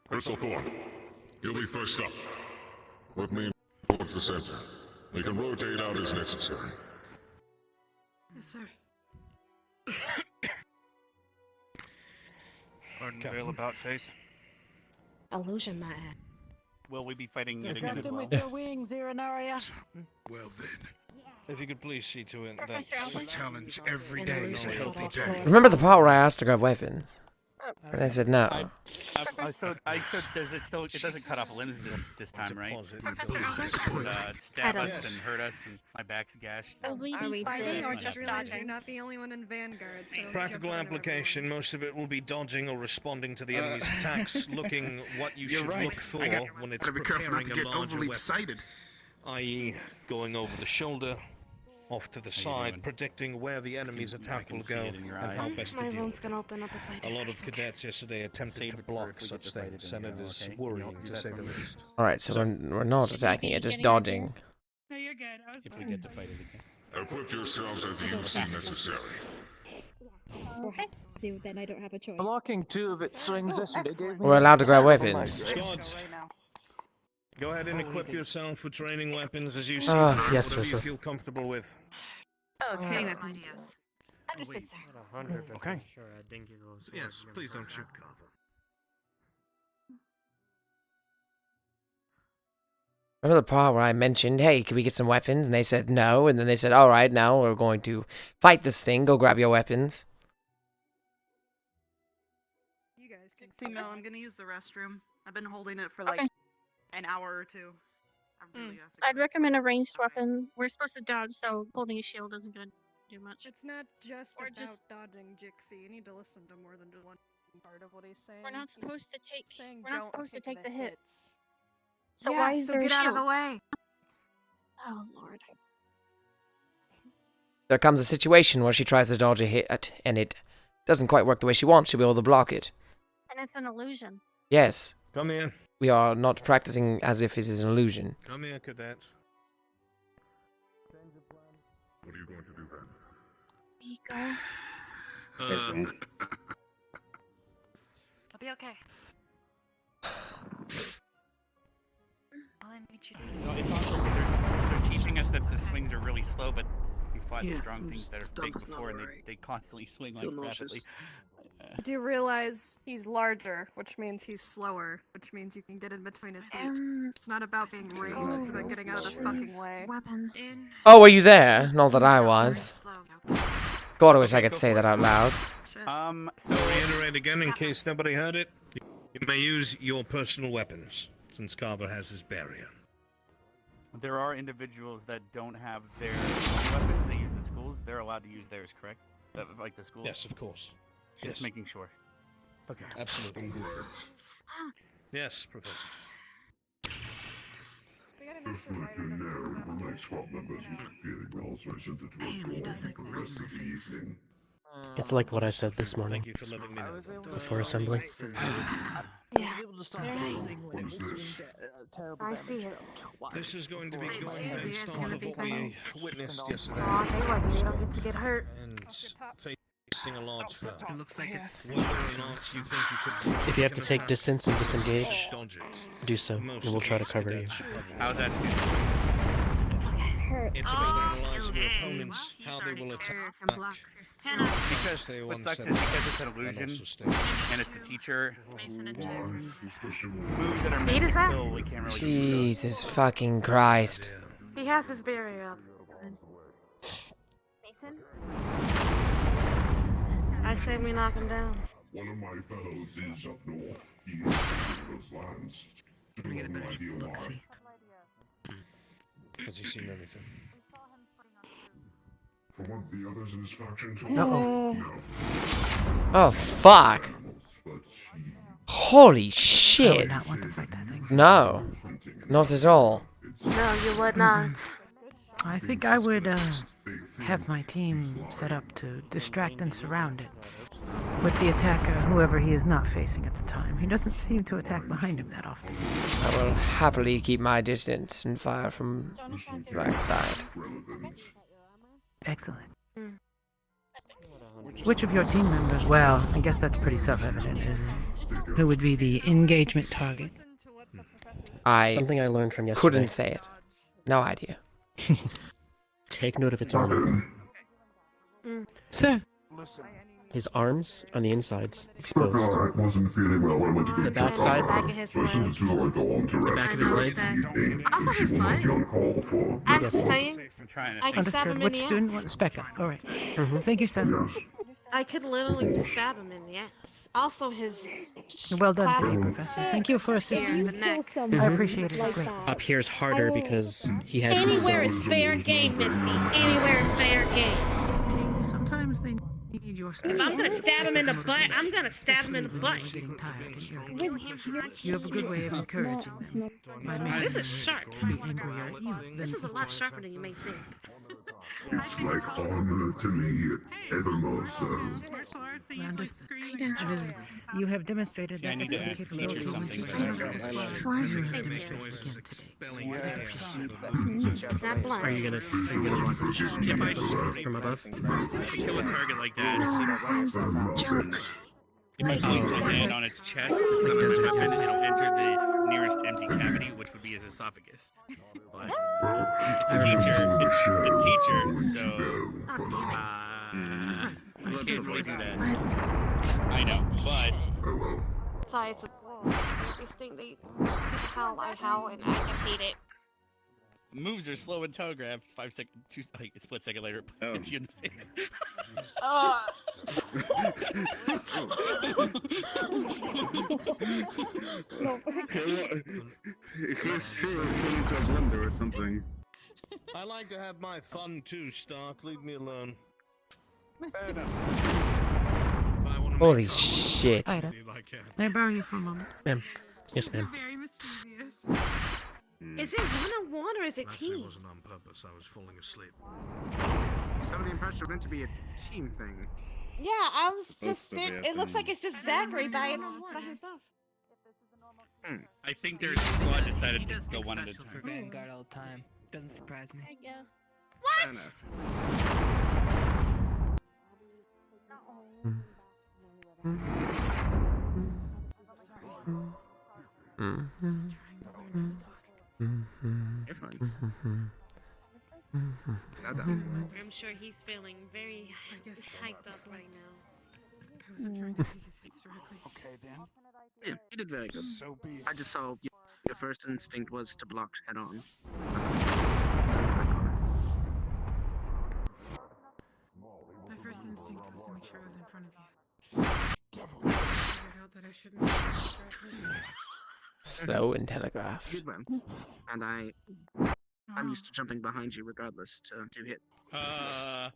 S16: Crystal Thorn, you'll be first up. With me towards the center. We can rotate out as necessary.
S7: Yes, sir.
S3: Pardon, veil about face.
S4: Illusion, my ass.
S17: Will we be fighting it again
S2: Distract
S17: as
S2: him
S17: well?
S2: with your wings, Irinaria.
S12: Well then,
S11: If you could please see to it that...
S4: Professor
S12: a challenge every day is a healthy day.
S1: Remember the part where I asked to grab weapons? And I said no.
S17: So does it still? It doesn't cut off limbs this time, right? Stab us and hurt us, and my back's gashed.
S20: Are we
S4: fighting or
S7: just dodging? You're not the only one in Vanguard, so...
S11: Practical application, most of it will be dodging or responding to the enemy's attacks, looking what you should look for when it's
S12: Gotta be careful not
S11: preparing
S12: to
S11: a
S12: get
S11: larger
S12: overly
S11: weapon,
S12: excited.
S11: i.e. going over the shoulder, off to the side, predicting where the enemy's attack will go and how best to deal with it. A lot of cadets yesterday attempted to block such things, and it is worrying to say the least.
S1: Alright, so we're not attacking it, just dodging.
S5: No, you're good. I was
S17: If we get to fight it again.
S16: Equip yourselves as you see necessary.
S20: Okay. So then I don't have a choice.
S13: Blocking 2 of its swings yesterday gave me...
S1: We're allowed to grab weapons.
S11: Squads, go ahead and equip yourself with training weapons as you see
S1: Ah,
S11: fit,
S1: yes,
S11: whatever
S1: sir,
S11: you
S1: sir.
S11: feel comfortable with.
S4: Oh, training weapons. Understood, sir.
S19: Not 100%
S11: Okay.
S19: sure Dinky will sword
S11: Yes,
S19: never
S11: please don't
S19: found
S11: shoot
S19: out.
S11: Carver.
S1: Remember the part where I mentioned, hey, can we get some weapons? And they said no, and then they said, alright, now we're going to fight this thing, go grab your weapons.
S7: You guys can see Mel, I'm gonna use the restroom. I've been holding it for like an hour or two. I really have to
S5: I'd recommend a ranged weapon. We're supposed to dodge, so holding a shield isn't gonna do much.
S7: It's not just
S5: Or
S7: about
S5: just-
S7: dodging, Jixie. You need to listen to more than one part of what he's saying.
S5: We're not supposed to take.
S7: saying
S5: We're not
S7: don't
S5: supposed to take the hits.
S7: So
S5: So
S7: why
S5: why is
S7: so
S5: there
S7: get
S5: a
S7: out of the
S5: shield?
S7: way.
S5: Oh lord.
S1: There comes a situation where she tries to dodge a hit, and it doesn't quite work the way she wants, she'll be able to block it.
S5: And it's an illusion.
S1: Yes,
S11: Come here.
S1: we are not practicing as if it is an illusion.
S11: Come here, cadet.
S16: What are you going to do then?
S5: Pico.
S4: I'll be okay. All I need you to do
S17: It's awkward because they're teaching us that the swings are really slow, but we fought
S7: Yeah,
S17: strong
S7: I'm
S17: things that
S7: just
S17: are big
S7: stomach's not
S17: before, and
S7: right.
S17: they constantly swing like
S7: Feel
S17: rapidly.
S7: nauseous. Do you realize he's larger, which means he's slower, which means you can get in between his feet. It's not about being ranged, it's about getting out of the fucking way.
S21: Weapon.
S1: Oh, were you there? Not that I was. God, I wish I could say that out loud.
S11: So reiterate again in case nobody heard it. You may use your personal weapons, since Carver has his barrier.
S17: There are individuals that don't have their own weapons. They use the schools. They're allowed to use theirs, correct? Like the schools.
S11: Yes, of course.
S17: Just
S11: Yes.
S17: making sure. Okay.
S11: Absolutely. Yes, Professor.
S16: If you know, when my squad members used feeling well, so I sent it to a dorm for the rest of the evening.
S19: It's like what I said this morning.
S11: Thank you for letting me know.
S19: Before assembly.
S5: Yeah.
S16: What is this?
S5: I see it.
S11: This is going to be going based off of what we witnessed yesterday.
S5: They don't get to get hurt.
S11: And facing a large foe.
S7: It looks like it's...
S11: Whether or not you think you could...
S19: If you have to take distance and disengage,
S11: Dodge it.
S19: do so, and we'll try to cover you.
S17: How's that?
S11: It's about analyzing your opponent's experience how they will attack.
S17: Because what sucks is because it's an illusion and it's the teacher. Moves that are meant to kill, we can't really do those.
S1: Jesus fucking Christ.
S4: He has his barrier up. Mason? I say we knock him down.
S16: One of my fellows is up north. He is from those lands. I have no idea why.
S11: Has he seen anything?
S16: From what the others in his faction told
S1: Uh-oh.
S16: me, no.
S1: Oh, fuck. Holy shit. No. Not at all.
S4: No, you would not.
S2: I think I would have my team set up to distract and surround it. With the attacker, whoever he is not facing at the time. He doesn't seem to attack behind him that often.
S1: I will happily keep my distance and fire from the backside.
S2: Excellent. Which of your team members, well, I guess that's pretty self-evident, isn't it? Who would be the engagement target?
S19: Something I learned from yesterday.
S1: Couldn't say it. No idea.
S19: Take note of its armor.
S2: Sir.
S19: His arms on the insides
S16: Exposed.
S19: exposed.
S16: I wasn't feeling well. I went to
S19: The
S16: get checked
S19: backside.
S16: out. So I sent it to her to go on to rest
S19: back of his
S16: the rest of
S19: legs.
S16: the evening. So she will not be on call for
S4: I'm
S16: next one.
S4: saying I can stab
S2: Understood.
S4: him in
S2: Which
S4: the
S2: student?
S4: ass.
S2: What Spectre? All right. Thank you, sir.
S16: Yes.
S4: I could literally just stab him in the ass. Also, his
S2: Well done,
S4: classic
S2: to you, Professor. Thank you for
S4: ear
S2: assisting.
S4: in the neck.
S2: I appreciate it greatly.
S19: Up here's harder because he has his
S4: Anywhere is fair game, Missy. Anywhere is fair game.
S2: Sometimes they need your
S4: If I'm gonna stab him in the butt, I'm gonna stab him in the butt.
S2: You have a good way of encouraging them. By making
S4: This
S2: them
S4: is sharp.
S2: be angrier at you.
S4: This is a lot sharper than you may think.
S16: It's like armor to me, evermore so.
S2: I understand. It is, you have demonstrated
S17: See, I
S2: that
S17: need to
S2: excellent
S17: ask the teacher
S2: capability when
S17: something,
S2: you
S17: but
S2: train
S17: I
S2: on
S17: don't
S2: this
S17: know.
S2: squad, and you have demonstrated again today. So it is appreciated.
S4: It's not blood.
S19: Are you gonna watch from above?
S17: To kill a target like that,
S16: Jokes.
S17: if I place my hand on its chest to summon this weapon, it'll enter the nearest empty cavity, which would be his esophagus. But the teacher, so I can't really do that. I know, but
S4: Sorry, it's a this thing they howl, I howl, and I hate it.
S17: moves are slow and telegraphed. 5 seconds, like a split second later, hits you in the face.
S15: He's sure turning to a blender or something.
S11: I like to have my fun too, Stark. Leave me alone.
S15: Fair enough.
S1: Holy shit.
S2: Ida, may I borrow you for a moment?
S19: Ma'am. Yes, ma'am.
S4: Very mischievous. Is it one-on-one or is it team?
S11: It wasn't on purpose. I was falling asleep.
S3: Some of the impressions are meant to be a team thing.
S4: Yeah, I was
S3: Supposed
S4: just
S3: to be a
S4: it looks
S3: thing.
S4: like it's just Zachary by himself.
S17: I think their squad decided to go one at a
S18: For
S17: time.
S18: Vanguard all the time. Doesn't surprise me.
S4: I guess.
S3: Fair enough. You're fine.
S4: I'm sure he's feeling very hyped up right now.
S5: I wasn't trying to take his hits directly.
S3: Okay, Dan. Yeah, you did very good. I just saw your first instinct was to block head on.
S5: My first instinct was to make sure I was in front of you. I figured out that I shouldn't have directly.
S1: Slow and telegraphed.
S3: Good one. And I'm used to jumping behind you regardless to hit.
S17: Oh,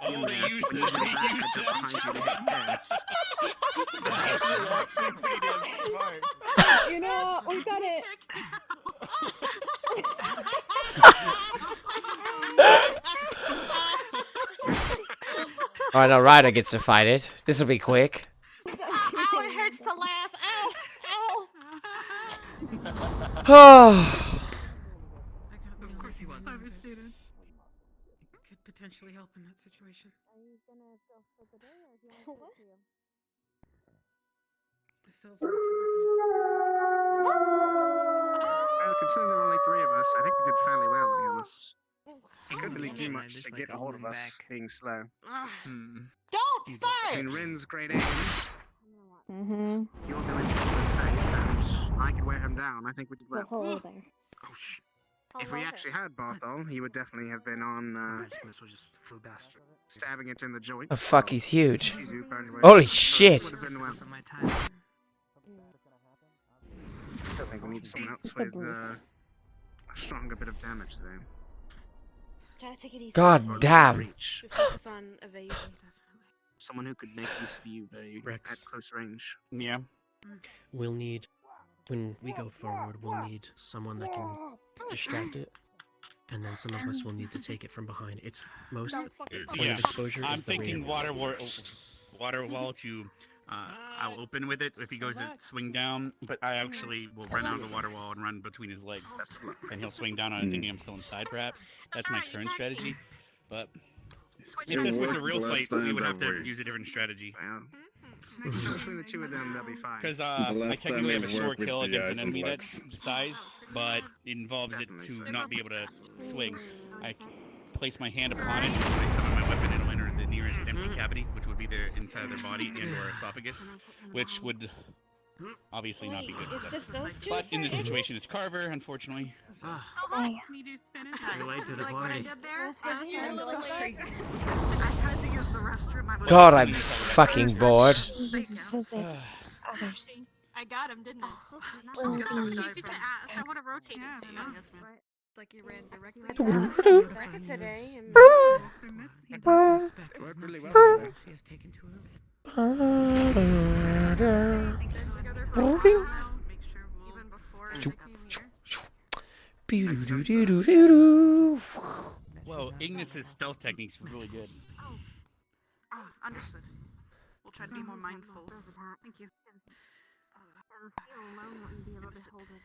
S3: In
S17: they
S3: there,
S17: used
S3: when
S17: to.
S3: you get back, I jump behind you to hit there.
S17: You're actually pretty damn smart.
S14: You know, we got it.
S1: Alright, now Ryder gets to fight it. This'll be quick.
S4: Ow, it hurts to laugh. Ow, ow.
S1: Oh.
S5: Of course he was. I'm a student. Could potentially help in that situation.
S4: Are you gonna go for the day or do you want to see him?
S5: I still have
S3: Well, considering there were only 3 of us, I think we did fairly well, to be honest.
S10: It could be too much to get a hold of us being slow.
S2: Don't start!
S10: Between Rin's great aim,
S14: Mm-hmm.
S10: you're going to keep us safe, and I could wear him down. I think we did well.
S14: Hello there.
S10: Oh, shit. If we actually had Barthol, he would definitely have been on, stabbing it in the joint.
S1: Oh fuck, he's huge.
S10: Shizu burned away.
S1: Holy
S10: So it
S1: shit!
S10: would have been well. Still think we need someone else with a stronger bit of damage there.
S4: Try to take it easy.
S1: God damn.
S4: Just focus on evasion.
S10: Someone who could make use of you at close range.
S17: Yeah.
S19: We'll need, when we go forward, we'll need someone that can distract it, and then some of us will need to take it from behind. It's most point of exposure
S17: I'm
S19: is the
S17: thinking
S19: rear.
S17: water wall to. I'll open with it if he goes to swing down, but I actually will run out of the water wall and run between his legs, and he'll swing down on it thinking I'm still inside, perhaps. That's my current strategy, but if this was a real fight, we would have to use a different strategy.
S10: Between the two of them, they'll be fine.
S17: Because I technically have a short kill against an enemy that size, but it involves it to not be able to swing. I place my hand upon it, and I summon my weapon, and it'll enter the nearest empty cavity, which would be their inside of their body and/or esophagus, which would obviously not be good for them. But in this situation, it's Carver, unfortunately. So.
S7: Relate
S19: to the party.
S7: I'm sorry. I had to use the restroom.
S1: God, I'm fucking bored.
S7: I got him, didn't I?
S4: I want to rotate it.
S7: Yes, ma'am. It's like you ran directly
S4: today.
S10: Worked really well together.
S19: She has taken to her.
S17: Well, Ignis's stealth techniques were really good.
S7: Oh, understood. We'll try to be more mindful. Thank you.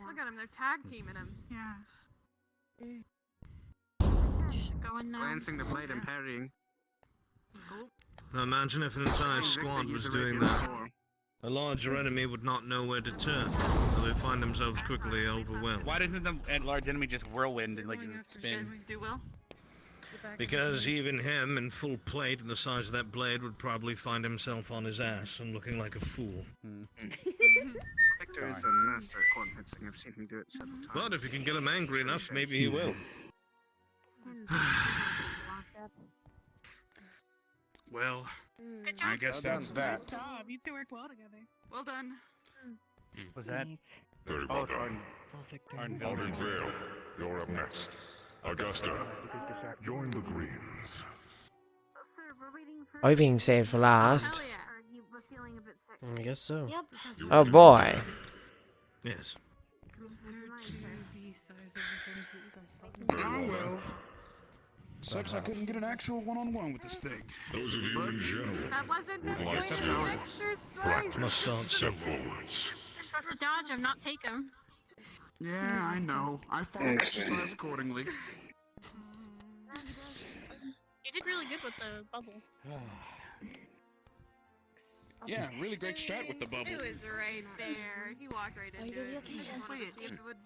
S7: Look at him, they're tag teaming him.
S5: Yeah.
S10: Glancing the blade and parrying.
S11: Now imagine if an entire squad was doing that. A larger enemy would not know where to turn, so they find themselves quickly overwhelmed.
S17: Why doesn't the large enemy just whirlwind and spin?
S7: Do well.
S11: Because even him, in full plate and the size of that blade, would probably find himself on his ass and looking like a fool.
S10: Victor is a master at corn fencing. I've seen him do it several times.
S11: But if you can get him angry enough, maybe he will.
S16: Well, I guess that's that.
S5: Good job. You two work well together.
S7: Well done.
S17: Was that?
S16: Very
S17: Oh,
S16: well
S17: it's
S16: done.
S17: Arden
S16: Vale, you're up next. Augusta, join the Greens.
S1: Are we being saved for last?
S19: I guess so.
S1: Oh boy.
S11: Yes.
S12: Oh well. Sucks I couldn't get an actual one-on-one with this thing.
S16: Those of you in general,
S7: That wasn't the
S16: would like
S7: point
S16: to
S7: of exercise.
S11: Must start
S16: step
S11: simple.
S16: forwards.
S4: You're supposed to dodge him, not take him.
S12: Yeah, I know. I follow exercise accordingly.
S4: You did really good with the bubble.
S16: Yeah, really great strat with the bubble.
S7: It was right there. He walked right into it. He just wanted to see if it would...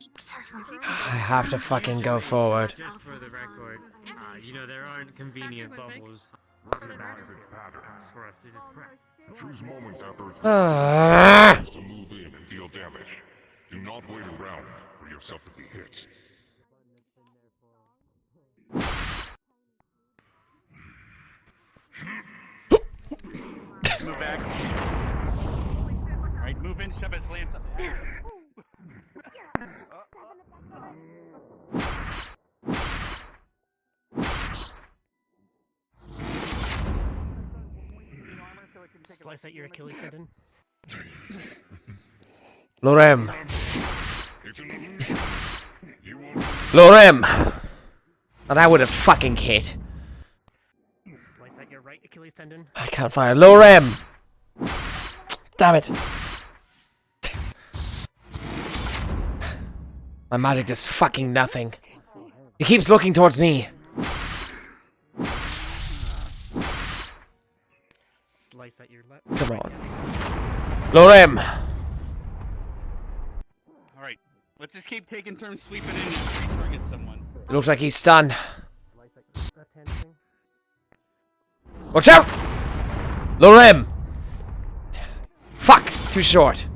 S1: I have to fucking go forward.
S9: Just for the record, you know, there aren't convenient bubbles in the battle for us to just press.
S16: Choose moments after it's
S1: Ah.
S16: to move in and deal damage. Do not wait around for yourself to be hit.
S17: Move back. Alright, move in, shove his lance up.
S19: Slice out your Achilles tendon.
S1: Lorem. Lorem. And I would have fucking hit.
S19: Slice out your right Achilles tendon.
S1: I can't fire. Lorem. Damn it. My magic does fucking nothing. He keeps looking towards me.
S19: Slice out your left.
S1: Come on. Lorem.
S17: Alright, let's just keep taking turns sweeping in and target someone.
S1: It looks like he's stunned. Watch out! Lorem! Fuck! Too short.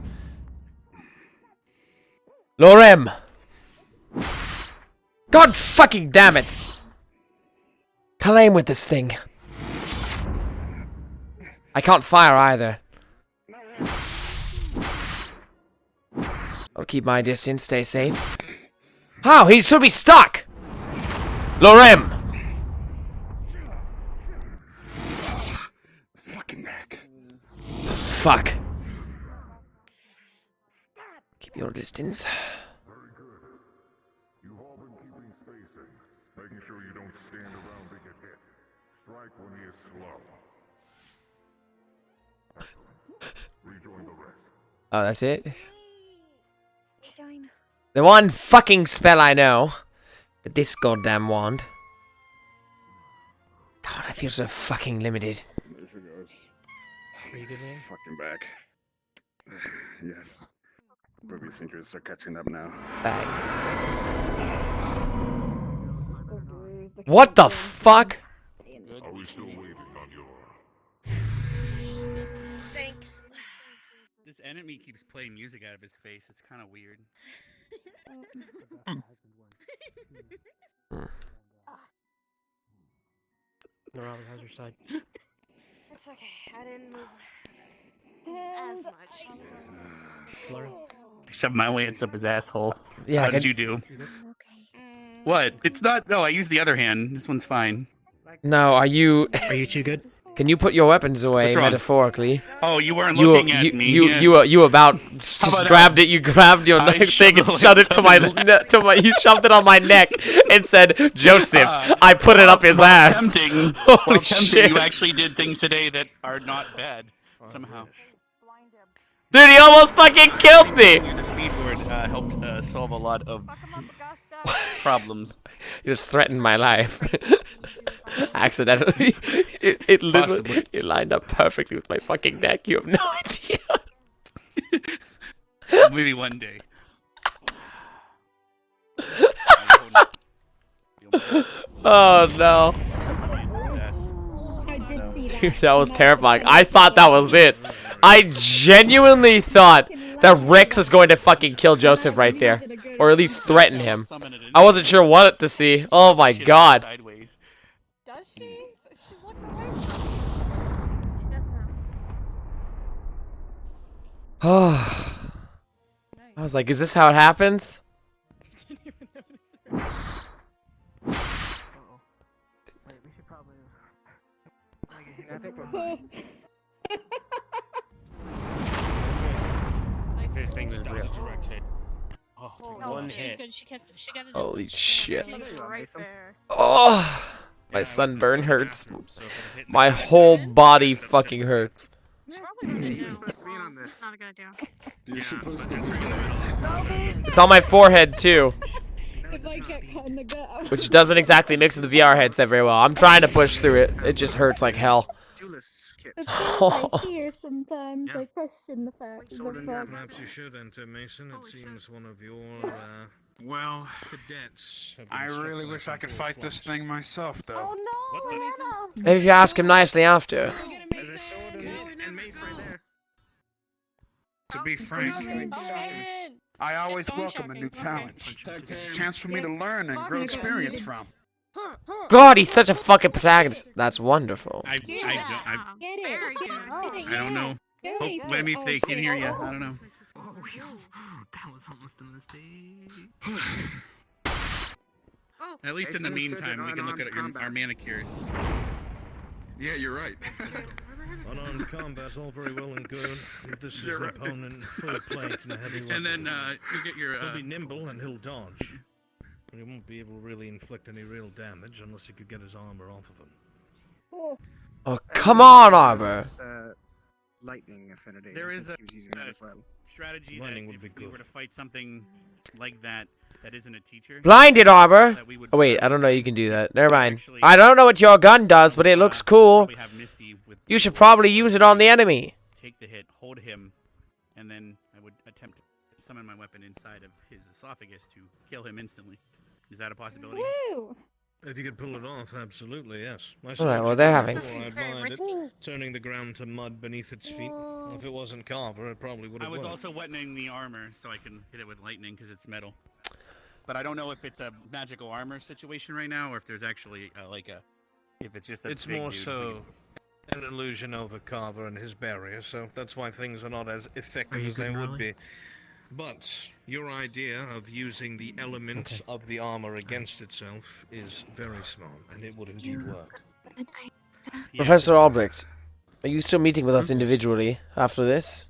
S1: Lorem! God fucking damn it! Can't aim with this thing. I can't fire either. I'll keep my distance, stay safe. How? He should be stuck! Lorem!
S12: Fucking neck.
S1: Fuck. Keep your distance.
S16: Very good. You've all been keeping spacing, making sure you don't stand around to get hit. Strike when he is slow. Excellent. Rejoin the rest.
S1: Oh, that's it? The one fucking spell I know. With this goddamn wand. God, I feel so fucking limited.
S15: There she goes.
S19: Are you good, man?
S15: Fucking back. Yes. Previous injuries are catching up now.
S1: What the fuck?
S16: Are we still waiting on your...
S4: Thanks.
S17: This enemy keeps playing music out of his face. It's kind of weird.
S19: Norali, how's your side?
S4: It's okay. I didn't move as much.
S19: Flora?
S17: Shove my lance up his asshole.
S1: Yeah,
S17: How
S1: I
S17: did
S1: can-
S17: you do? What? It's not. No, I used the other hand. This one's fine.
S1: No, are you...
S19: Are you too good?
S1: Can you put your weapons away,
S17: What's wrong?
S1: metaphorically?
S17: Oh, you weren't looking at me.
S1: You about just
S17: about
S1: grabbed it. You grabbed your
S17: I
S1: neck thing and
S17: shoved
S1: shoved it
S17: it
S1: to my You shoved it on my neck and said, "Joseph, I put it up his ass."
S17: Tempting.
S1: Holy
S17: Well, tempting.
S1: shit!
S17: You actually did things today that are not bad somehow.
S1: Dude, he almost fucking killed me.
S17: The speedboard helped solve a lot of problems.
S1: You just threatened my life. Accidentally. It literally
S17: Possibly.
S1: it lined up perfectly with my fucking neck. You have no idea.
S17: Maybe one day.
S1: Oh no. Dude, that was terrifying. I thought that was it. I genuinely thought that Rex was going to fucking kill Joseph right there. Or at least threaten him. I wasn't sure what to see. Oh my god.
S7: Does she? She looked
S1: I was like, is this how it happens?
S7: Didn't even notice her.
S19: Wait, we should probably... I think we're
S9: This thing was real.
S4: One hit. She got it.
S1: Holy shit.
S7: Right there.
S1: Oh, my sunburn hurts. My whole body fucking hurts.
S4: It's not a good idea.
S15: You're supposed to
S1: It's on my forehead too,
S14: If I get cut in the gut,
S1: which doesn't exactly mix with the VR headset very well. I'm trying to push through it. It just hurts like hell.
S14: it's I hear sometimes. I question the fact that
S11: Perhaps you should enter, Mason. It seems one of your
S12: Well,
S11: cadets. have been
S12: I really
S11: struck
S12: wish
S11: by
S12: I could
S11: four
S12: fight this
S11: flash.
S12: thing myself, though.
S7: Oh no!
S1: Maybe if you ask him nicely after.
S3: There's a sword and mace right there.
S12: To be frank, I always welcome a new challenge. It's a chance for me to learn and grow experience from.
S1: God, he's such a fucking protagonist. That's wonderful.
S17: I don't know. Hope, maybe if they can hear you. I don't know.
S18: Oh, that was almost a mistake.
S17: At least in the meantime, we can look at our manicures.
S12: Yeah, you're right.
S11: Unarmed combat's all very well and good. If this is an opponent in full plate and a heavy weapon.
S17: And then you get your.
S11: He'll be nimble and he'll dodge. And he won't be able to really inflict any real damage unless he could get his armor off of him.
S1: Oh, come on, Arbor.
S3: Lightning affinity.
S17: There is a
S3: as well.
S17: strategy
S11: Lightning
S17: that
S11: would be
S17: if we
S11: good.
S17: were to fight something like that isn't a teacher.
S1: Blinded, Arbor.
S17: that we would
S1: Oh, wait, I don't know you can do that. Never mind. I don't know what your gun does, but it looks cool.
S17: probably have Misty with
S1: You should probably use it on the enemy.
S17: take the hit, hold him, and then I would attempt to summon my weapon inside of his esophagus to kill him instantly. Is that a possibility?
S14: Woo!
S11: If you could pull it off, absolutely, yes. I
S1: All right, well, they're having.
S11: I'd mind it, turning the ground to mud beneath its feet. If it wasn't Carver, it probably would
S17: I
S11: have
S17: was
S11: worked.
S17: also wetting the armor so I can hit it with lightning because it's metal. But I don't know if it's a magical armor situation right now or if there's actually if it's just a
S11: It's
S17: big
S11: more
S17: dude
S11: so an illusion over Carver and his barrier, so that's why things are not as effective as they would be. But your idea of using the elements of the armor against itself is very smart, and it would indeed work.
S1: Professor Albrecht, are you still meeting with us individually after this?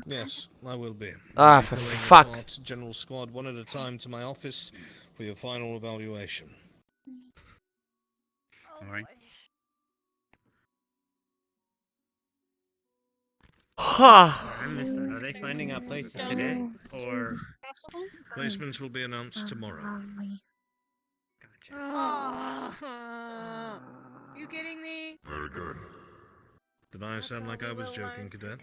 S11: Yes, I will be.
S1: Ah,
S11: I'll be
S1: for
S11: calling
S1: fuck's...
S11: apart General Squad one at a time to my office for your final evaluation.
S17: Alright.
S1: Ha!
S19: I missed that. Are they finding out places today? Or...
S11: Placements will be announced tomorrow.
S7: You kidding me?
S16: Very good.
S11: Did I sound like I was joking, Cadet?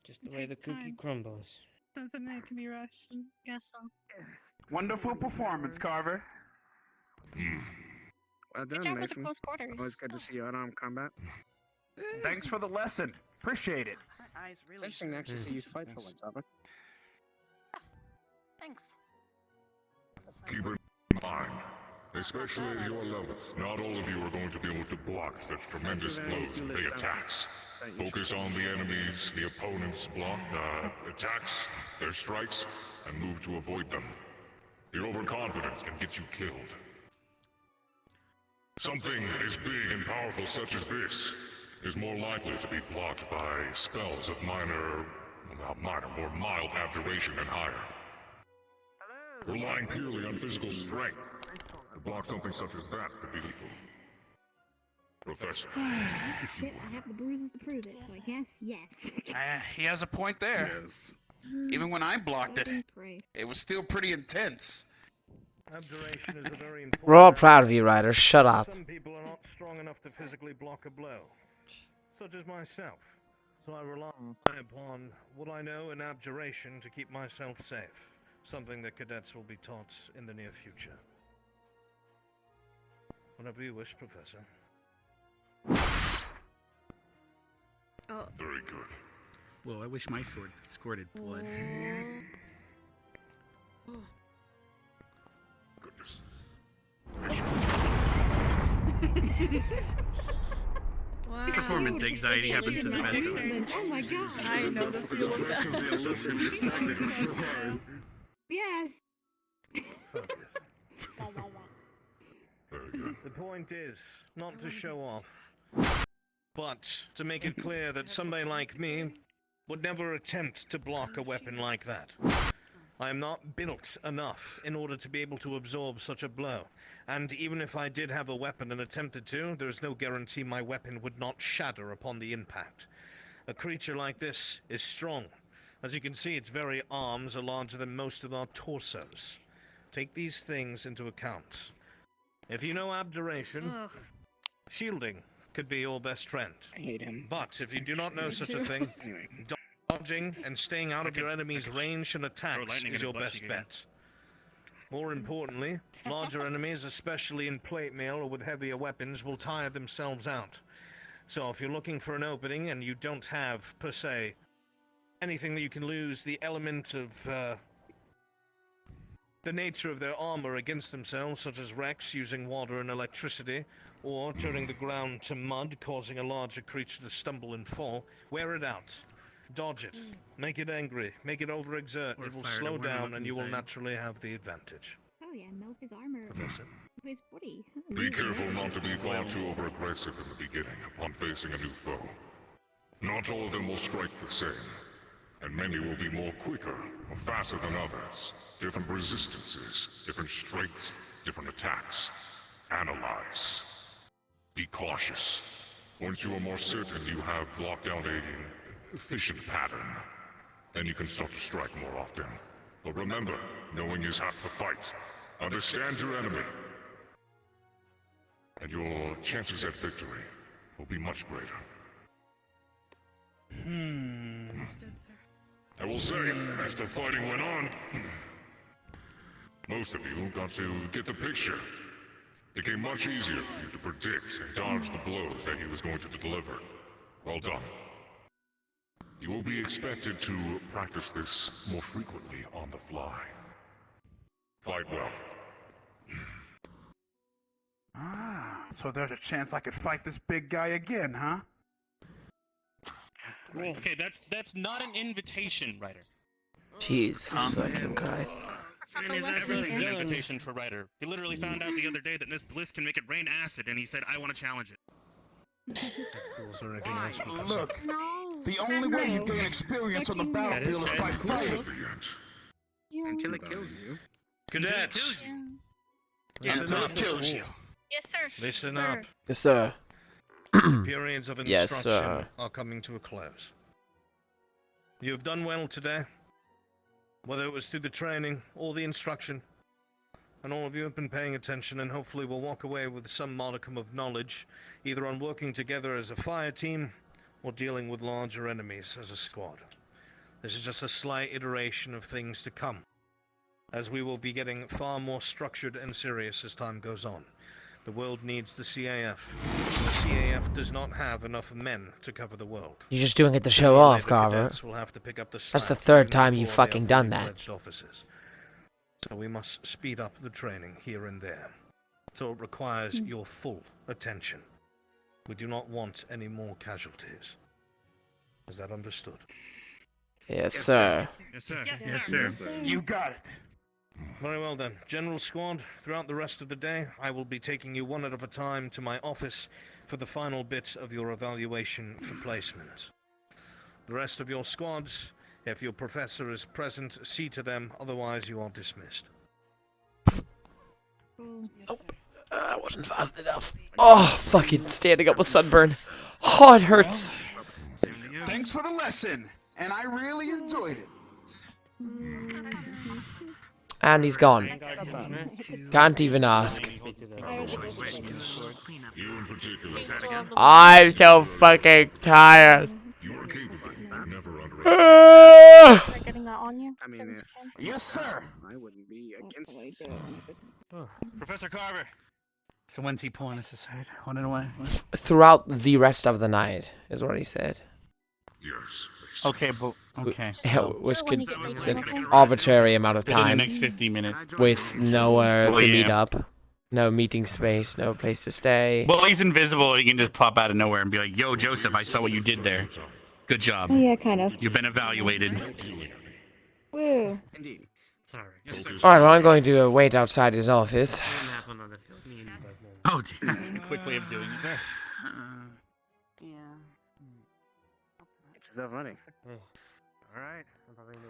S19: Just the way the cookie crumbles.
S5: Something that can be rushed. Guess so.
S12: Wonderful performance, Carver.
S3: Well
S5: Good
S3: done,
S5: job with the
S3: Mason.
S5: close quarters.
S3: Always good to see you unarmed combat.
S12: Thanks for the lesson. Appreciate it.
S3: It's interesting to actually see you fight for once, Albert.
S4: Thanks.
S16: Keep in mind, especially at your levels, not all of you are going to be able to block such tremendous blows and big attacks. Focus on the enemies, the opponent's attacks, their strikes, and move to avoid them. Your overconfidence can get you killed. Something as big and powerful such as this is more likely to be blocked by spells of more mild abjuration and higher. Relying purely on physical strength to block something such as that could be lethal. Professor,
S14: Shit, I have the bruises to prove it. Like, yes.
S6: He has a point there. Even when I blocked it, it was still pretty intense.
S11: Abjuration is a very important...
S1: We're all proud of you, Ryder. Shut up.
S11: Some people are not strong enough to physically block a blow, such as myself. So I rely upon what I know in abjuration to keep myself safe. Something that cadets will be taught in the near future. Whenever you wish, Professor.
S7: Oh.
S16: Very good.
S17: Well, I wish my sword squirted blood.
S7: Wow.
S17: Performance anxiety happens to the best of us.
S14: Oh my god.
S7: I know the feel of that.
S14: Yes.
S11: The point is not to show off, but to make it clear that somebody like me would never attempt to block a weapon like that. I am not built enough in order to be able to absorb such a blow. And even if I did have a weapon and attempted to, there is no guarantee my weapon would not shatter upon the impact. A creature like this is strong. As you can see, its very arms are larger than most of our torsos. Take these things into account. If you know abjuration, shielding could be your best friend.
S3: I hate him.
S11: But if you do not know such a thing, dodging and staying out of your enemy's range and attacks is your best bet. More importantly, larger enemies, especially in plate mail or with heavier weapons, will tire themselves out. So if you're looking for an opening and you don't have, per se, anything that you can lose the element of the nature of their armor against themselves, such as Rex using water and electricity, or turning the ground to mud, causing a larger creature to stumble and fall, wear it out. Dodge it. Make it angry. Make it overexert. It will slow down and you will naturally have the advantage.
S14: Oh yeah, melt his armor.
S11: Professor.
S14: His body.
S16: Be careful not to be far too over-aggressive in the beginning upon facing a new foe. Not all of them will strike the same, and many will be more quicker or faster than others. Different resistances, different strengths, different attacks. Analyze. Be cautious. Once you are more certain you have locked down a efficient pattern, then you can start to strike more often. But remember, knowing is half the fight. Understand your enemy, and your chances at victory will be much greater.
S5: Understood, sir.
S16: I will say, as the fighting went on, Most of you got to get the picture. It became much easier for you to predict and dodge the blows that he was going to deliver. Well done. You will be expected to practice this more frequently on the fly. Fight well.
S12: Ah, so there's a chance I could fight this big guy again, huh?
S3: Okay, that's not an invitation, Ryder.
S1: Jesus fucking Christ.
S3: Everything's an invitation for Ryder. He literally found out the other day that Miss Bliss can make it rain acid, and he said, I want to challenge it.
S11: Is there anything else, Professor?
S12: Look, the only way you gain experience on the battlefield is by fighting.
S18: Until it kills you.
S11: Cadets!
S12: Until it kills you.
S4: Yes, sir.
S11: Listen up.
S1: Yes, sir.
S11: Periods of instruction
S1: Yes, sir.
S11: are coming to a close. You've done well today. Whether it was through the training or the instruction. And all of you have been paying attention, and hopefully will walk away with some modicum of knowledge, either on working together as a fire team, or dealing with larger enemies as a squad. This is just a slight iteration of things to come, as we will be getting far more structured and serious as time goes on. The world needs the CAF. The CAF does not have enough men to cover the world.
S1: You're just doing it to show off, Carver.
S11: Will have to pick up the
S1: That's the
S11: slack
S1: third
S11: even
S1: time you've
S11: before they
S1: fucking
S11: are
S1: done
S11: fully
S1: that.
S11: fledged officers. So we must speed up the training here and there. So it requires your full attention. We do not want any more casualties. Is that understood?
S1: Yes, sir.
S3: Yes, sir.
S11: Yes, sir. You got it. Very well then. General Squad, throughout the rest of the day, I will be taking you one at a time to my office for the final bit of your evaluation for placement. The rest of your squads, if your professor is present, see to them, otherwise you are dismissed.
S1: I wasn't fast enough. Oh, fucking standing up with sunburn. Oh, it hurts.
S12: Thanks for the lesson, and I really enjoyed it.
S1: And he's gone. Can't even ask.
S16: You in particular.
S1: I'm so fucking tired.
S16: You are capable. Never
S1: underestimate.
S20: Getting that on you?
S18: I mean,
S12: Yes, sir.
S18: I wouldn't be against it.
S3: Professor Carver.
S17: So when's he pulling us aside? One and one.
S1: Throughout the rest of the night, is what he said.
S16: Yes.
S17: Okay, but okay.
S1: Which could it's an arbitrary amount of
S17: Within the
S1: time.
S17: next 15 minutes.
S1: With nowhere
S17: Well,
S1: to
S17: yeah.
S1: meet up, no meeting space, no place to stay.
S17: Well, he's invisible. He can just pop out of nowhere and be like, "Yo, Joseph, I saw what you did there. Good job.
S14: Yeah, kind of.
S17: You've been evaluated."
S14: Woo.
S18: Indeed. Sorry.
S1: Alright, well, I'm going to wait outside his office.
S17: Oh, dude, that's a quick way of doing it.
S18: Yeah. Get yourself running.
S19: Alright. I'm probably gonna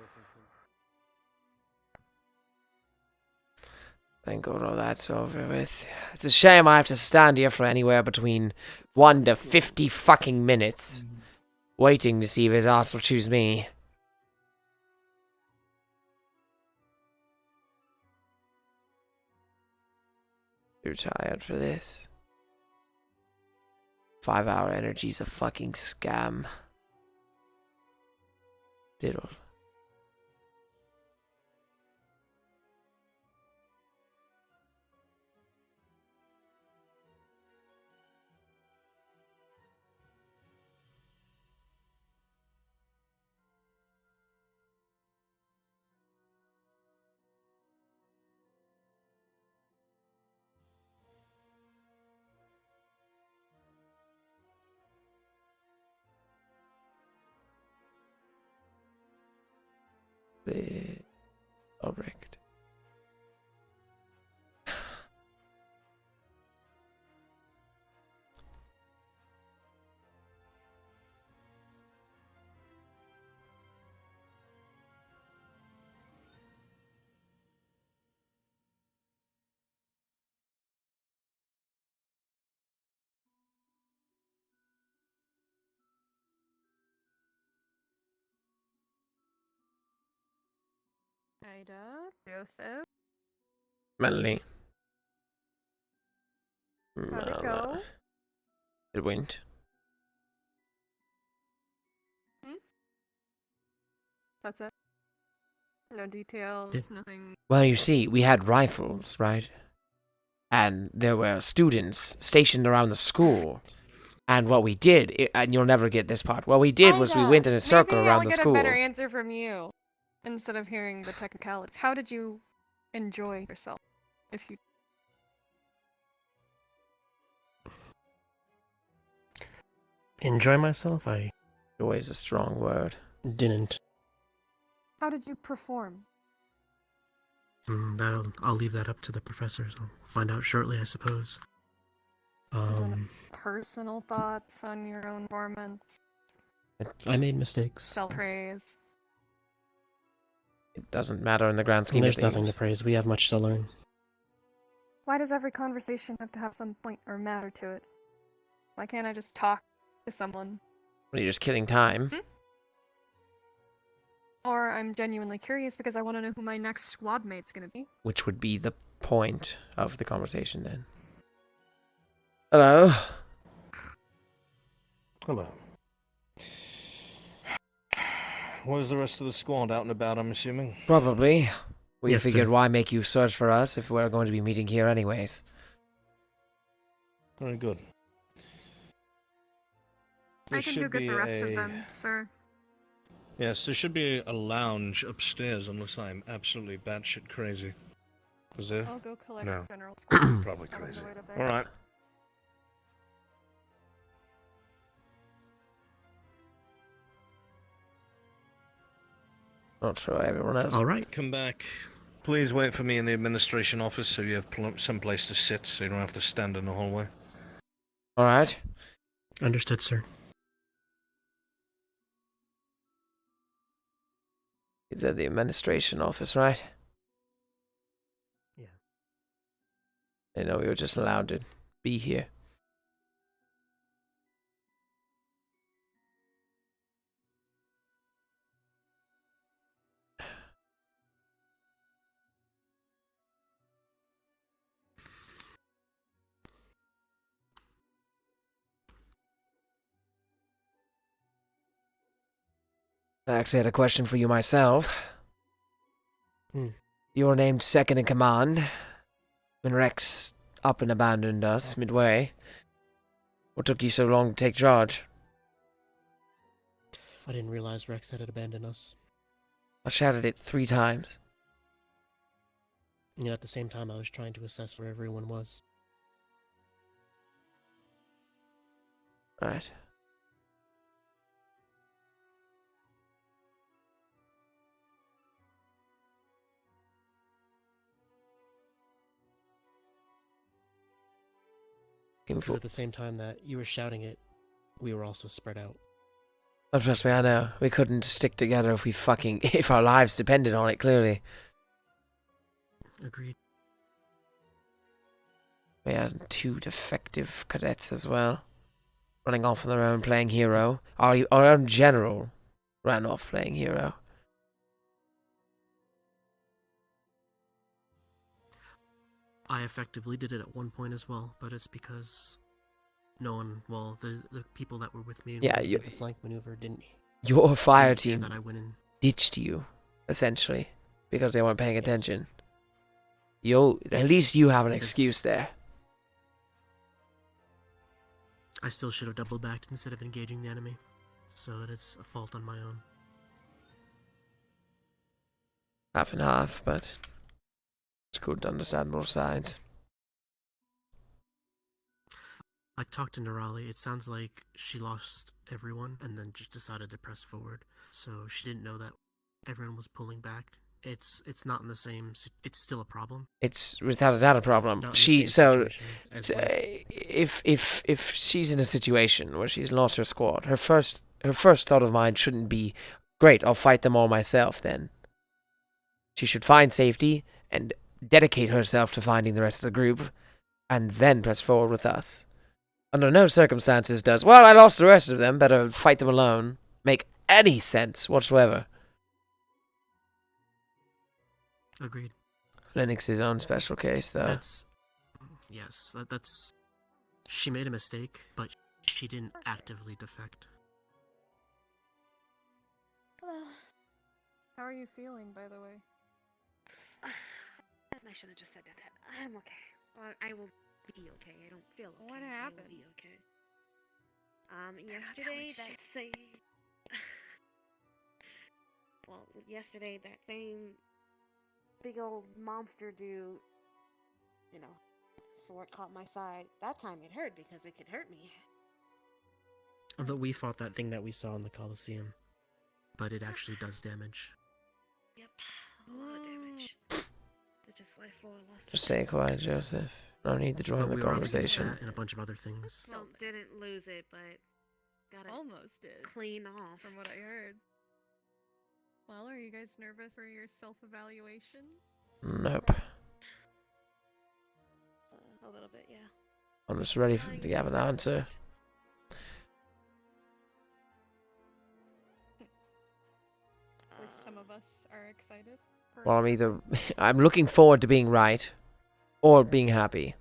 S1: Thank God all that's over with. It's a shame I have to stand here for anywhere between 1 to 50 fucking minutes, waiting to see if his ass will choose me. You're tired for this. 5-hour energy's a fucking scam. Diddle. Albrecht.
S7: Ida, Joseph.
S1: Melanie.
S7: How'd it go?
S1: It went.
S7: That's it. No details, nothing.
S1: Well, you see, we had rifles, right? And there were students stationed around the school. And what we did, and you'll never get this part, what we did was we went in a circle
S7: Maybe
S1: around
S7: I'll
S1: the
S7: get
S1: school.
S7: a better answer from you instead of hearing the technicalities. How did you enjoy yourself? If you
S19: Enjoy myself? I
S1: Joy is a strong word.
S19: didn't.
S7: How did you perform?
S19: I'll leave that up to the professors. I'll find out shortly, I suppose.
S7: Personal thoughts on your own performance?
S19: I made mistakes.
S7: Self-praise?
S1: It doesn't matter in the grand scheme of
S19: There's
S1: things.
S19: nothing to praise. We have much to learn.
S7: Why does every conversation have to have some point or matter to it? Why can't I just talk to someone?
S1: Well, you're just killing time.
S7: Or I'm genuinely curious because I want to know who my next squad mate's gonna be.
S1: Which would be the point of the conversation then. Hello?
S11: Hello. Where's the rest of the squad? Out and about, I'm assuming?
S1: Probably. We
S19: Yes,
S1: figured
S19: sir.
S1: why make you search for us if we're going to be meeting here anyways.
S11: Very good.
S7: I can go get the rest of them, sir.
S11: Yes, there should be a lounge upstairs unless I'm absolutely batshit crazy. Is there?
S7: I'll go collect
S11: No.
S7: General Squad.
S11: Probably
S7: On the
S11: crazy.
S7: way to there.
S11: Alright.
S1: Not sure everyone else.
S19: Alright.
S11: Come back. Please wait for me in the administration office so you have some place to sit so you don't have to stand in the hallway.
S1: Alright.
S19: Understood, sir.
S1: It's at the administration office, right?
S19: Yeah.
S1: I know we were just allowed to be here. I actually had a question for you myself. You were named second in command when Rex up and abandoned us midway. What took you so long to take charge?
S19: I didn't realize Rex had abandoned us.
S1: I shouted it 3 times.
S19: And at the same time, I was trying to assess where everyone was.
S1: Right.
S19: Because at the same time that you were shouting it, we were also spread out.
S1: Oh, trust me, I know. We couldn't stick together if our lives depended on it, clearly.
S19: Agreed.
S1: We had 2 defective cadets as well. Running off on their own playing hero. Our own general ran off playing hero.
S19: I effectively did it at one point as well, but it's because no one, well, the people that were with me
S1: Yeah,
S19: in the flank maneuver didn't.
S1: Your fire
S19: didn't care
S1: team
S19: that I went in.
S1: ditched you, essentially, because they weren't paying attention. At least you have an excuse there.
S19: I still should have double backed instead of engaging the enemy, so it's a fault on my own.
S1: Half and half, but it's good to understand both sides.
S19: I talked to Nerali. It sounds like she lost everyone and then just decided to press forward. So she didn't know that everyone was pulling back. It's not in the same. It's still a problem.
S1: It's without a doubt a problem.
S19: Not in the same situation as
S1: If she's in a situation where she's lost her squad, her first thought of mind shouldn't be, great, I'll fight them all myself then. She should find safety and dedicate herself to finding the rest of the group, and then press forward with us. Under no circumstances does, well, I lost the rest of them, better fight them alone, make any sense whatsoever.
S19: Agreed.
S1: Linux is own special case, though.
S19: That's. She made a mistake, but she didn't actively defect.
S7: How are you feeling, by the way?
S4: I should have just said that. I'm okay. Well, I will be okay. I don't feel okay.
S7: What
S4: I
S7: happened?
S4: will be okay. Yesterday that same. Well, yesterday that same big old monster dude, you know, sword caught my side. That time it hurt because it could hurt me.
S19: Although we fought that thing that we saw in the Colosseum, but it actually does damage.
S4: Yep, a lot of damage. Which is why 4 lost.
S1: Just stay quiet, Joseph. No need to join
S19: But
S1: the
S19: we were up against
S1: conversation.
S19: that and a bunch of other things.
S4: Well, didn't lose it, but got it
S7: Almost did.
S4: clean off.
S7: From what I heard. Well, are you guys nervous for your self-evaluation?
S1: Nope.
S4: A little bit, yeah.
S1: I'm just ready to have an answer.
S7: At least some of us are excited.
S1: Well, I'm looking forward to being right, or being happy.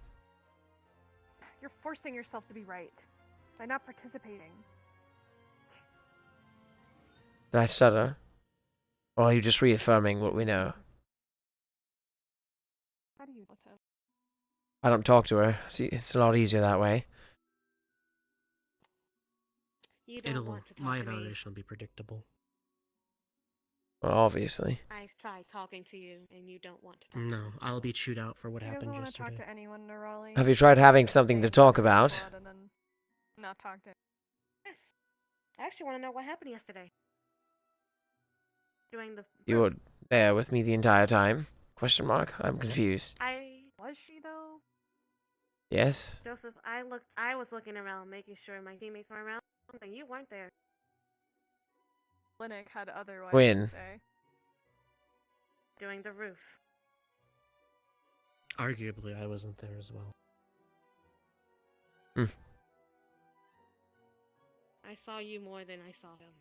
S7: You're forcing yourself to be right by not participating.
S1: Did I stutter? Or are you just reaffirming what we know?
S7: How do you with him?
S1: I don't talk to her. See, it's a lot easier that way.
S4: You don't want to talk
S19: My
S4: to me.
S19: evaluation will be predictable.
S1: Well, obviously.
S4: I've tried talking to you, and you don't want to talk.
S19: No, I'll be chewed out for what
S7: He doesn't
S19: happened
S7: want to
S19: yesterday.
S7: talk to anyone, Nerali.
S1: Have you tried having something to talk about?
S7: And then not talk to him.
S4: Yes. I actually want to know what happened yesterday. During the.
S1: You were there with me the entire time? Question mark? I'm confused.
S4: Was she though?
S1: Yes?
S4: Joseph, I was looking around, making sure my teammates were around, and you weren't there.
S7: Linux had otherwise
S1: When?
S7: to say.
S4: During the roof.
S19: Arguably, I wasn't there as well.
S4: I saw you more than I saw him.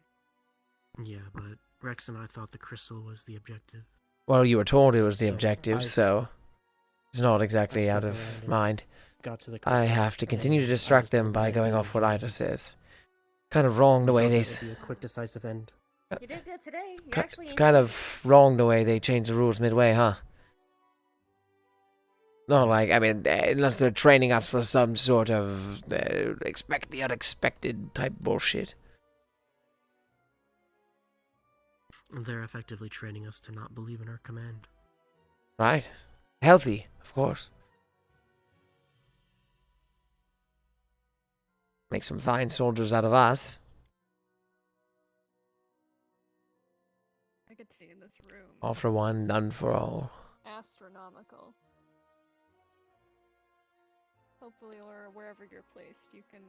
S19: Yeah, but Rex and I thought the crystal was the objective.
S1: Well, you were told it was the
S19: So,
S1: objective, so it's not exactly
S19: I
S1: out
S19: stuck
S1: of
S19: around and
S1: mind.
S19: got to the
S1: I
S19: crystal,
S1: have to continue to
S19: and I
S1: distract
S19: was
S1: them
S19: told
S1: by
S19: my
S1: going off what
S19: evaluation
S1: Ida says. Kind of wrong the way
S19: thought
S1: they.
S19: that would be a quick, decisive end.
S4: You did good today. You actually.
S1: It's kind of wrong the way they change the rules midway, huh? Not like, I mean, unless they're training us for some sort of expect the unexpected type bullshit.
S19: They're effectively training us to not believe in our command.
S1: Right? Healthy, of course. Make some fine soldiers out of us.
S7: I could see in this room.
S1: All for one, none for all.
S7: Astronomical. Hopefully, or wherever you're placed, you can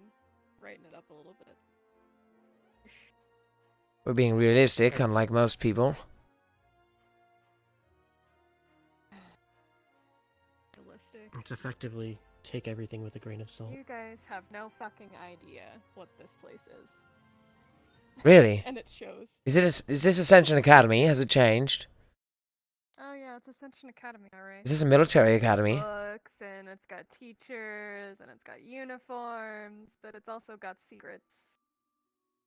S7: brighten it up a little bit.
S1: We're being realistic, unlike most people.
S7: Realistic.
S19: It's effectively take everything with a grain of salt.
S7: You guys have no fucking idea what this place is.
S1: Really?
S7: And it shows.
S1: Is this Ascension Academy? Has it changed?
S7: Oh yeah, it's Ascension Academy, alright.
S1: Is this a military academy?
S7: Books, and it's got teachers, and it's got uniforms, but it's also got secrets.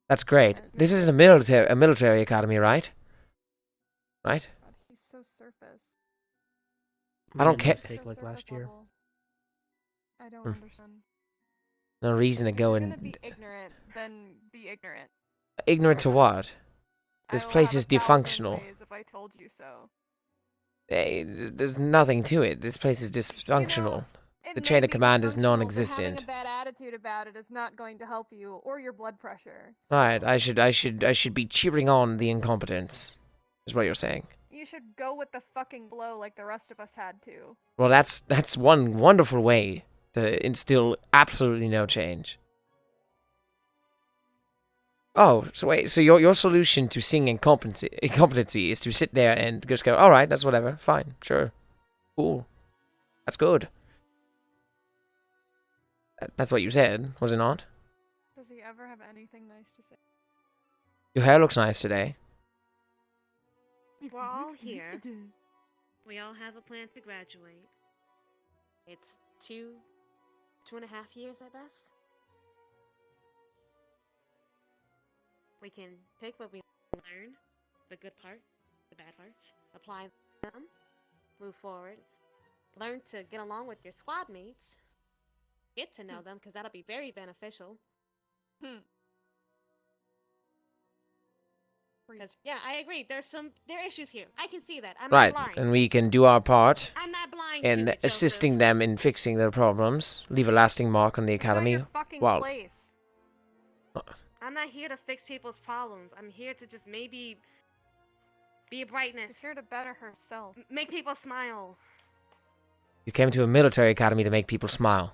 S1: That's great. This is a military academy, right? Right?
S7: God, he's so surface.
S1: I don't care.
S19: Mistake like last year.
S7: Level. I don't understand.
S1: No reason to
S7: If
S1: go
S7: you're
S1: and
S7: gonna be ignorant, then be ignorant.
S1: ignorant to what? This
S7: I will
S1: place
S7: have
S1: is
S7: 1,000
S1: dysfunctional.
S7: ways if I told you so.
S1: Hey, there's nothing to it. This place is dysfunctional.
S7: It
S1: The
S7: may
S1: chain of
S7: be
S1: command is
S7: dysfunctional, but
S1: non-existent.
S7: having a bad attitude about it is not going to help you or your blood pressure.
S1: Right, I should be cheering on the incompetence. Is what you're saying.
S7: You should go with the fucking blow like the rest of us had to.
S1: Well, that's one wonderful way to instill absolutely no change. Oh, so wait, so your solution to seeing incompetency is to sit there and just go, all right, that's whatever, fine, sure, cool, that's good. That's what you said, was it not?
S7: Does he ever have anything nice to say?
S1: Your hair looks nice today.
S4: We're all here. We all have a plan to graduate. It's 2.5 years at best. We can take what we learn, the good part, the bad parts, apply them, move forward, learn to get along with your squad mates, get to know them, because that'll be very beneficial. Because, yeah, I agree. There are issues here. I can see that. I'm
S1: Right,
S4: not blind.
S1: and we can do our part
S4: I'm not blind
S1: in
S4: to it,
S1: assisting them in fixing their problems, leave a lasting mark on the academy. Well,
S7: Place.
S4: I'm not here to fix people's problems. I'm here to just maybe be a brightness.
S7: She's here to better herself.
S4: Make people smile.
S1: you came to a military academy to make people smile.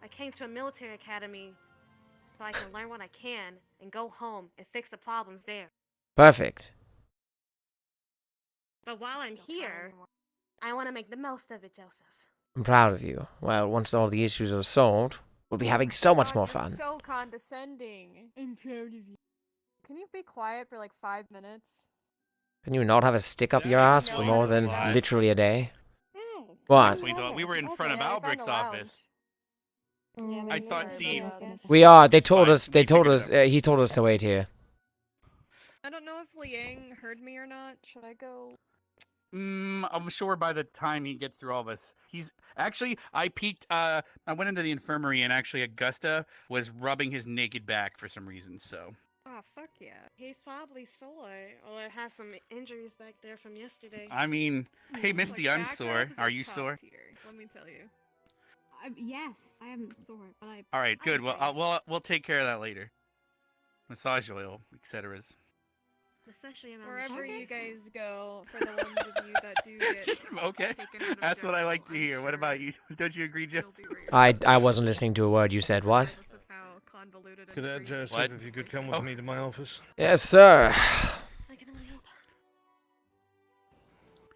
S4: I came to a military academy so I can learn what I can and go home and fix the problems there.
S1: Perfect.
S4: But while I'm here, I want to make the most of it, Joseph.
S1: I'm proud of you. Well, once all the issues are solved, we'll be having so much more fun.
S7: So condescending. I'm proud of you. Can you be quiet for like 5 minutes?
S1: Can you not have a stick up your ass for more than literally a day? What?
S17: We were in front of Alberic's office. I thought, see,
S1: We are. They told us. He told us to wait here.
S7: I don't know if Liang heard me or not. Should I go?
S17: I'm sure by the time he gets through all of us, he's actually. I peeked. I went into the infirmary, and actually, Augusta was rubbing his naked back for some reason. So.
S4: Oh, fuck yeah. He's probably sore or has some injuries back there from yesterday.
S17: I mean, hey, Misty, I'm sore. Are you sore?
S7: Let me tell you.
S20: Yes, I am sore, but
S17: All right, good. Well, we'll take care of that later. Massage oil, etc.
S4: Especially around
S7: wherever you guys go, for the ones of you that do get
S17: Okay, that's what I like to hear. What about you? Don't you agree, Joseph?
S1: I wasn't listening to a word you said. What?
S11: Cadet Joseph, if you could come with me to my office.
S1: Yes, sir.
S4: I can only hope.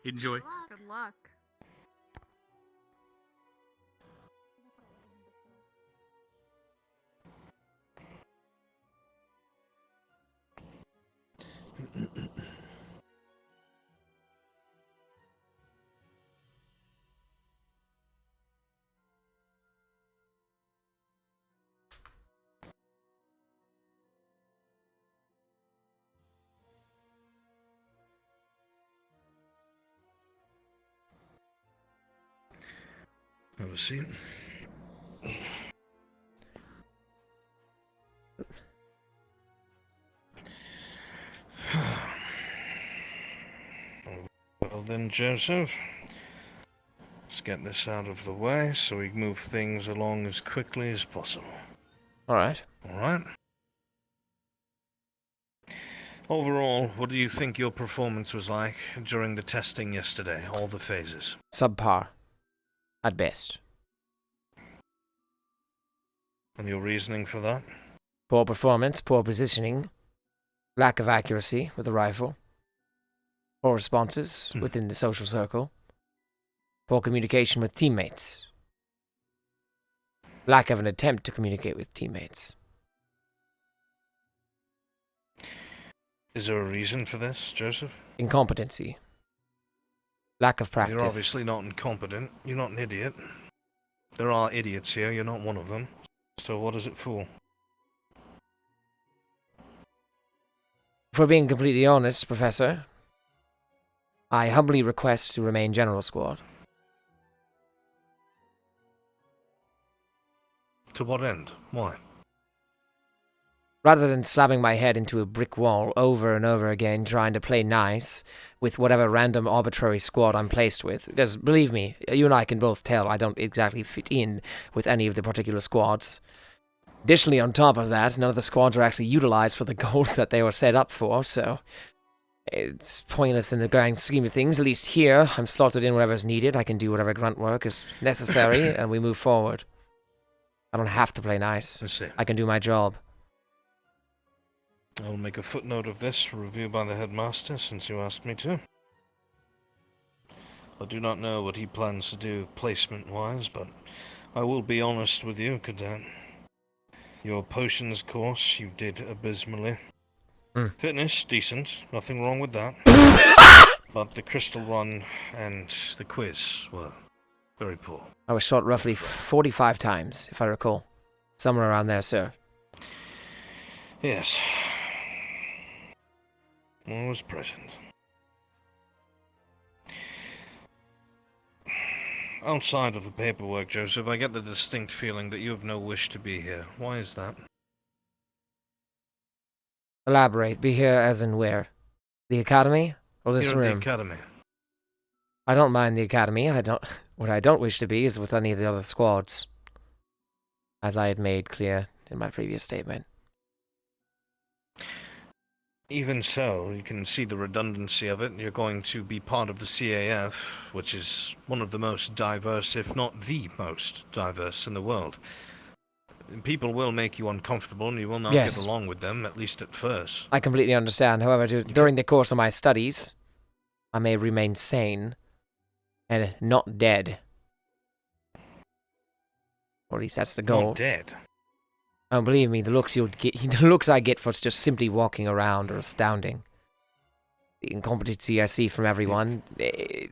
S17: Enjoy.
S7: Good luck.
S11: Have a seat. Well then, Joseph, let's get this out of the way so we can move things along as quickly as possible.
S1: Alright.
S11: Alright? Overall, what do you think your performance was like during the testing yesterday, all the phases?
S1: Subpar. At best.
S11: And your reasoning for that?
S1: Poor performance, poor positioning, lack of accuracy with the rifle, poor responses within the social circle, poor communication with teammates, lack of an attempt to communicate with teammates.
S11: Is there a reason for this, Joseph?
S1: Incompetency. Lack of practice.
S11: You're obviously not incompetent. You're not an idiot. There are idiots here. You're not one of them. So what is it for?
S1: For being completely honest, Professor, I humbly request to remain General Squad.
S11: To what end? Why?
S1: Rather than slamming my head into a brick wall over and over again trying to play nice with whatever random arbitrary squad I'm placed with. Because, believe me, you and I can both tell I don't exactly fit in with any of the particular squads. Additionally, on top of that, none of the squads are actually utilized for the goals that they were set up for, so it's pointless in the grand scheme of things. At least here, I'm slotted in whatever's needed. I can do whatever grunt work is necessary, and we move forward. I don't have to play nice. I can do my job.
S11: I'll make a footnote of this for review by the headmaster, since you asked me to. I do not know what he plans to do placement-wise, but I will be honest with you, Cadet. Your potions course, you did abysmally. Fitness, decent. Nothing wrong with that. But the crystal run and the quiz were very poor.
S1: I was shot roughly 45 times, if I recall. Somewhere around there, sir.
S11: Yes. I was present. outside of the paperwork, Joseph, I get the distinct feeling that you have no wish to be here. Why is that?
S1: Elaborate. Be here as in where? The academy? Or this
S11: Here at
S1: room?
S11: the academy.
S1: I don't mind the academy. What I don't wish to be is with any of the other squads. As I had made clear in my previous statement.
S11: Even so, you can see the redundancy of it. You're going to be part of the CAF, which is one of the most diverse, if not the most diverse in the world. People will make you uncomfortable, and you will not
S1: Yes.
S11: get along with them, at least at first.
S1: I completely understand. However, during the course of my studies, I may remain sane and not dead. Or at least that's the goal.
S11: Not dead.
S1: Oh, believe me, the looks the looks I get for just simply walking around are astounding. The incompetency I see from everyone, the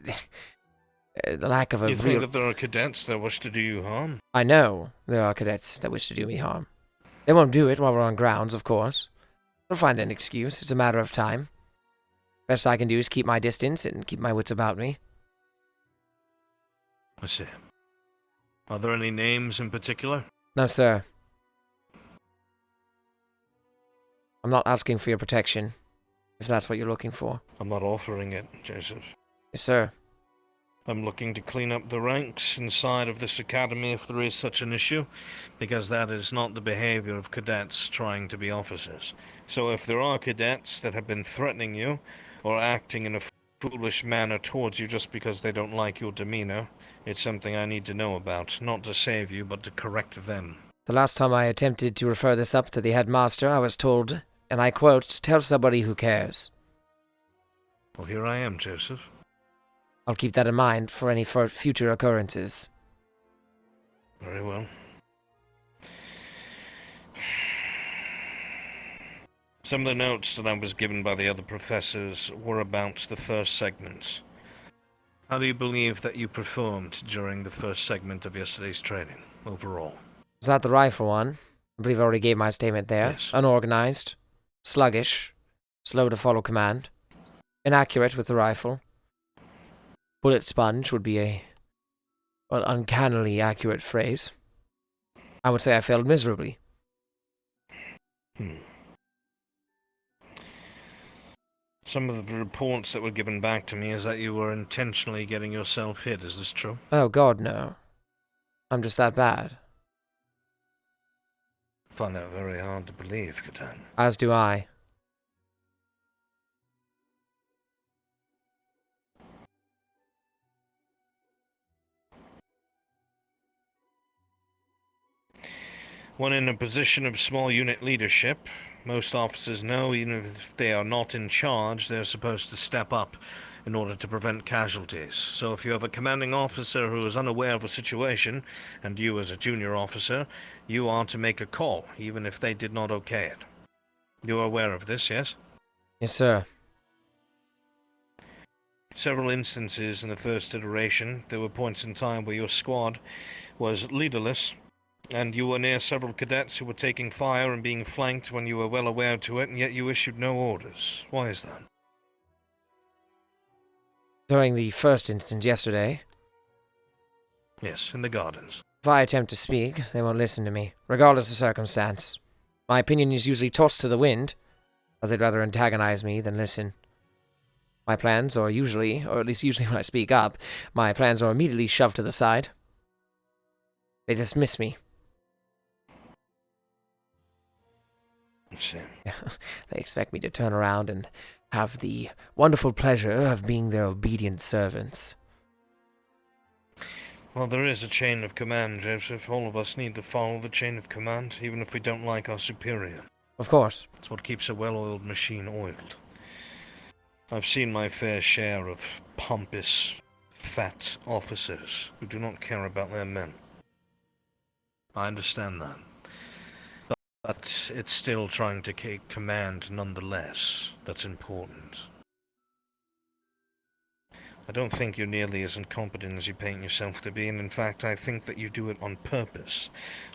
S1: lack of a
S11: You
S1: real...
S11: think that there are cadets that wish to do you harm?
S1: I know there are cadets that wish to do me harm. They won't do it while we're on grounds, of course. They'll find an excuse. It's a matter of time. Best I can do is keep my distance and keep my wits about me.
S11: I see. Are there any names in particular?
S1: No, sir. I'm not asking for your protection, if that's what you're looking for.
S11: I'm not offering it, Joseph.
S1: Yes, sir.
S11: I'm looking to clean up the ranks inside of this academy if there is such an issue, because that is not the behavior of cadets trying to be officers. So if there are cadets that have been threatening you, or acting in a foolish manner towards you just because they don't like your demeanor, it's something I need to know about, not to save you, but to correct them.
S1: The last time I attempted to refer this up to the headmaster, I was told, and I quote, "Tell somebody who cares."
S11: Well, here I am, Joseph.
S1: I'll keep that in mind for any future occurrences.
S11: Very well. Some of the notes that I was given by the other professors were about the first segment. How do you believe that you performed during the first segment of yesterday's training, overall?
S1: Was that the rifle one? I believe I already gave my statement there.
S11: Yes.
S1: Unorganized, sluggish, slow to follow command, inaccurate with the rifle. Bullet sponge would be a uncannily accurate phrase. I would say I failed miserably.
S11: Some of the reports that were given back to me is that you were intentionally getting yourself hit. Is this true?
S1: Oh, God, no. I'm just that bad.
S11: I find that very hard to believe, Catan.
S1: As do I.
S11: When in a position of small unit leadership, most officers know even if they are not in charge, they're supposed to step up in order to prevent casualties. So if you have a commanding officer who is unaware of a situation, and you as a junior officer, you are to make a call, even if they did not okay it. You are aware of this, yes?
S1: Yes, sir.
S11: Several instances in the first iteration, there were points in time where your squad was leaderless, and you were near several cadets who were taking fire and being flanked when you were well aware to it, and yet you issued no orders. Why is that?
S1: During the first instance yesterday,
S11: Yes, in the gardens.
S1: if I attempt to speak, they won't listen to me, regardless of circumstance. My opinion is usually tossed to the wind, as they'd rather antagonize me than listen. My plans are usually, or at least usually when I speak up, my plans are immediately shoved to the side. They dismiss me. They expect me to turn around and have the wonderful pleasure of being their obedient servants.
S11: Well, there is a chain of command, Joseph. All of us need to follow the chain of command, even if we don't like our superior.
S1: Of course.
S11: It's what keeps a well-oiled machine oiled. I've seen my fair share of pompous, fat officers who do not care about their men. I understand that. But it's still trying to take command nonetheless. That's important. I don't think you're nearly as incompetent as you paint yourself to be, and in fact I think that you do it on purpose.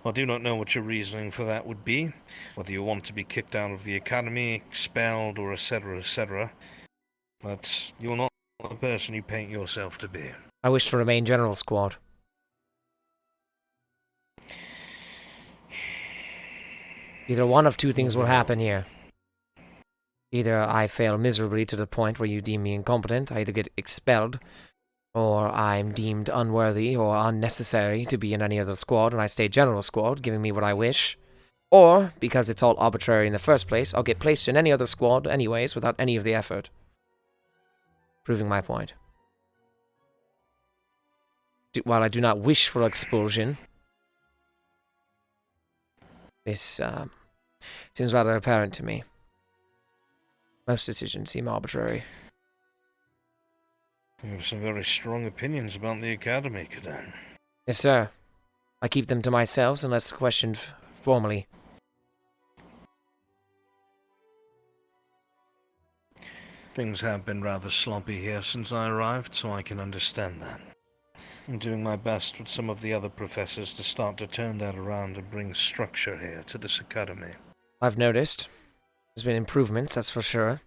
S11: I do not know what your reasoning for that would be, whether you want to be kicked out of the academy, expelled, or etc., but you're not the person you paint yourself to be.
S1: I wish to remain General Squad. Either one of two things will happen here. Either I fail miserably to the point where you deem me incompetent, I either get expelled, or I'm deemed unworthy or unnecessary to be in any other squad, and I stay general squad, giving me what I wish. Or, because it's all arbitrary in the first place, I'll get placed in any other squad anyways without any of the effort. Proving my point. While I do not wish for expulsion, this seems rather apparent to me. Most decisions seem arbitrary.
S11: You have some very strong opinions about the Academy, Cadet.
S1: Yes, sir. I keep them to myself unless questioned formally.
S11: Things have been rather sloppy here since I arrived, so I can understand that. I'm doing my best with some of the other professors to start to turn that around and bring structure here to this academy.
S1: I've noticed. There's been improvements, that's for sure.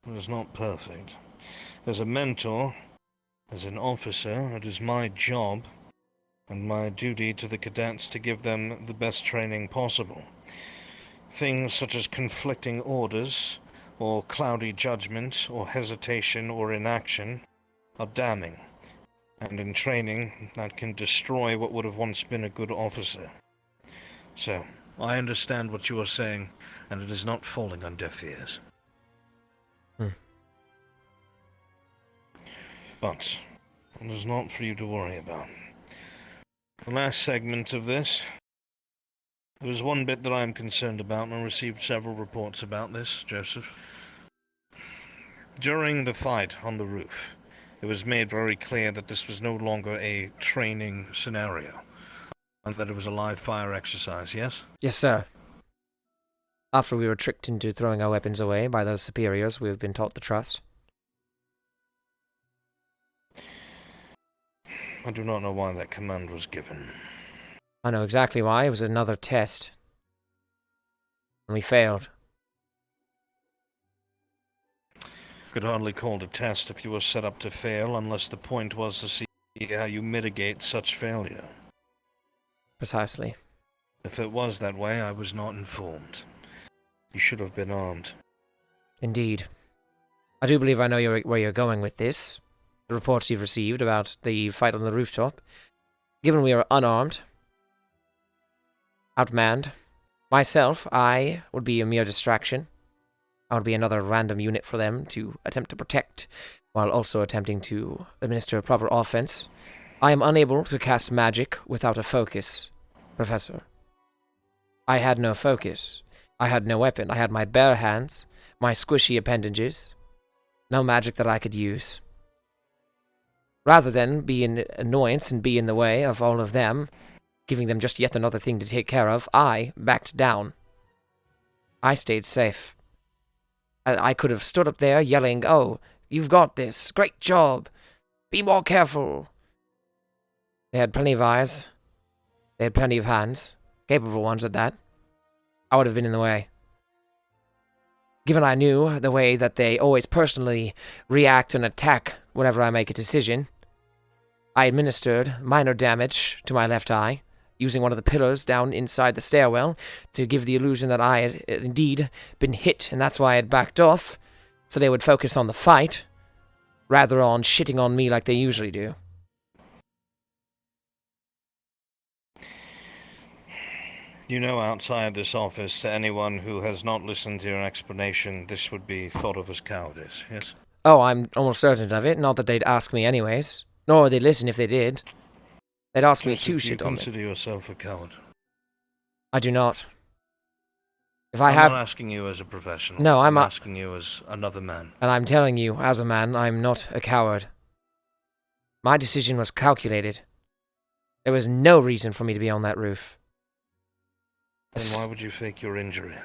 S11: It is not perfect. As a mentor, as an officer, it is my job and my duty to the cadets to give them the best training possible. Things such as conflicting orders, or cloudy judgment, or hesitation, or inaction are damning, and in training that can destroy what would have once been a good officer. So, I understand what you are saying, and it is not falling on deaf ears. But it is not for you to worry about. The last segment of this, there is one bit that I am concerned about, and I received several reports about this, Joseph. During the fight on the roof, it was made very clear that this was no longer a training scenario, and that it was a live fire exercise, yes?
S1: Yes, sir. After we were tricked into throwing our weapons away by those superiors we have been taught to trust.
S11: I do not know why that command was given.
S1: I know exactly why. It was another test. And we failed.
S11: Could hardly call it a test if you were set up to fail, unless the point was to see how you mitigate such failure.
S1: Precisely.
S11: If it was that way, I was not informed. You should have been armed.
S1: Indeed. I do believe I know where you're going with this. The reports you've received about the fight on the rooftop. Given we are unarmed, outmanned, myself, I would be a mere distraction. I would be another random unit for them to attempt to protect, while also attempting to administer a proper offense. I am unable to cast magic without a focus, Professor. I had no focus. I had no weapon. I had my bare hands, my squishy appendages. No magic that I could use. Rather than be an annoyance and be in the way of all of them, giving them just yet another thing to take care of, I backed down. I stayed safe. I could have stood up there yelling, "Oh, you've got this. Great job. Be more careful." They had plenty of eyes. They had plenty of hands. Capable ones at that. I would have been in the way. Given I knew the way that they always personally react and attack whenever I make a decision, I administered minor damage to my left eye, using one of the pillars down inside the stairwell to give the illusion that I had indeed been hit, and that's why I had backed off, so they would focus on the fight, rather on shitting on me like they usually do.
S11: You know, outside this office, to anyone who has not listened to your explanation, this would be thought of as cowardice, yes?
S1: Oh, I'm almost certain of it. Not that they'd ask me anyways. Nor would they listen if they did. They'd ask me to shit on me.
S11: Do you consider yourself a coward?
S1: I do not. If
S11: I'm not asking you as a professional.
S1: No,
S11: I'm asking you as another man.
S1: And I'm telling you, as a man, I'm not a coward. My decision was calculated. There was no reason for me to be on that roof.
S11: Then why would you fake your injury?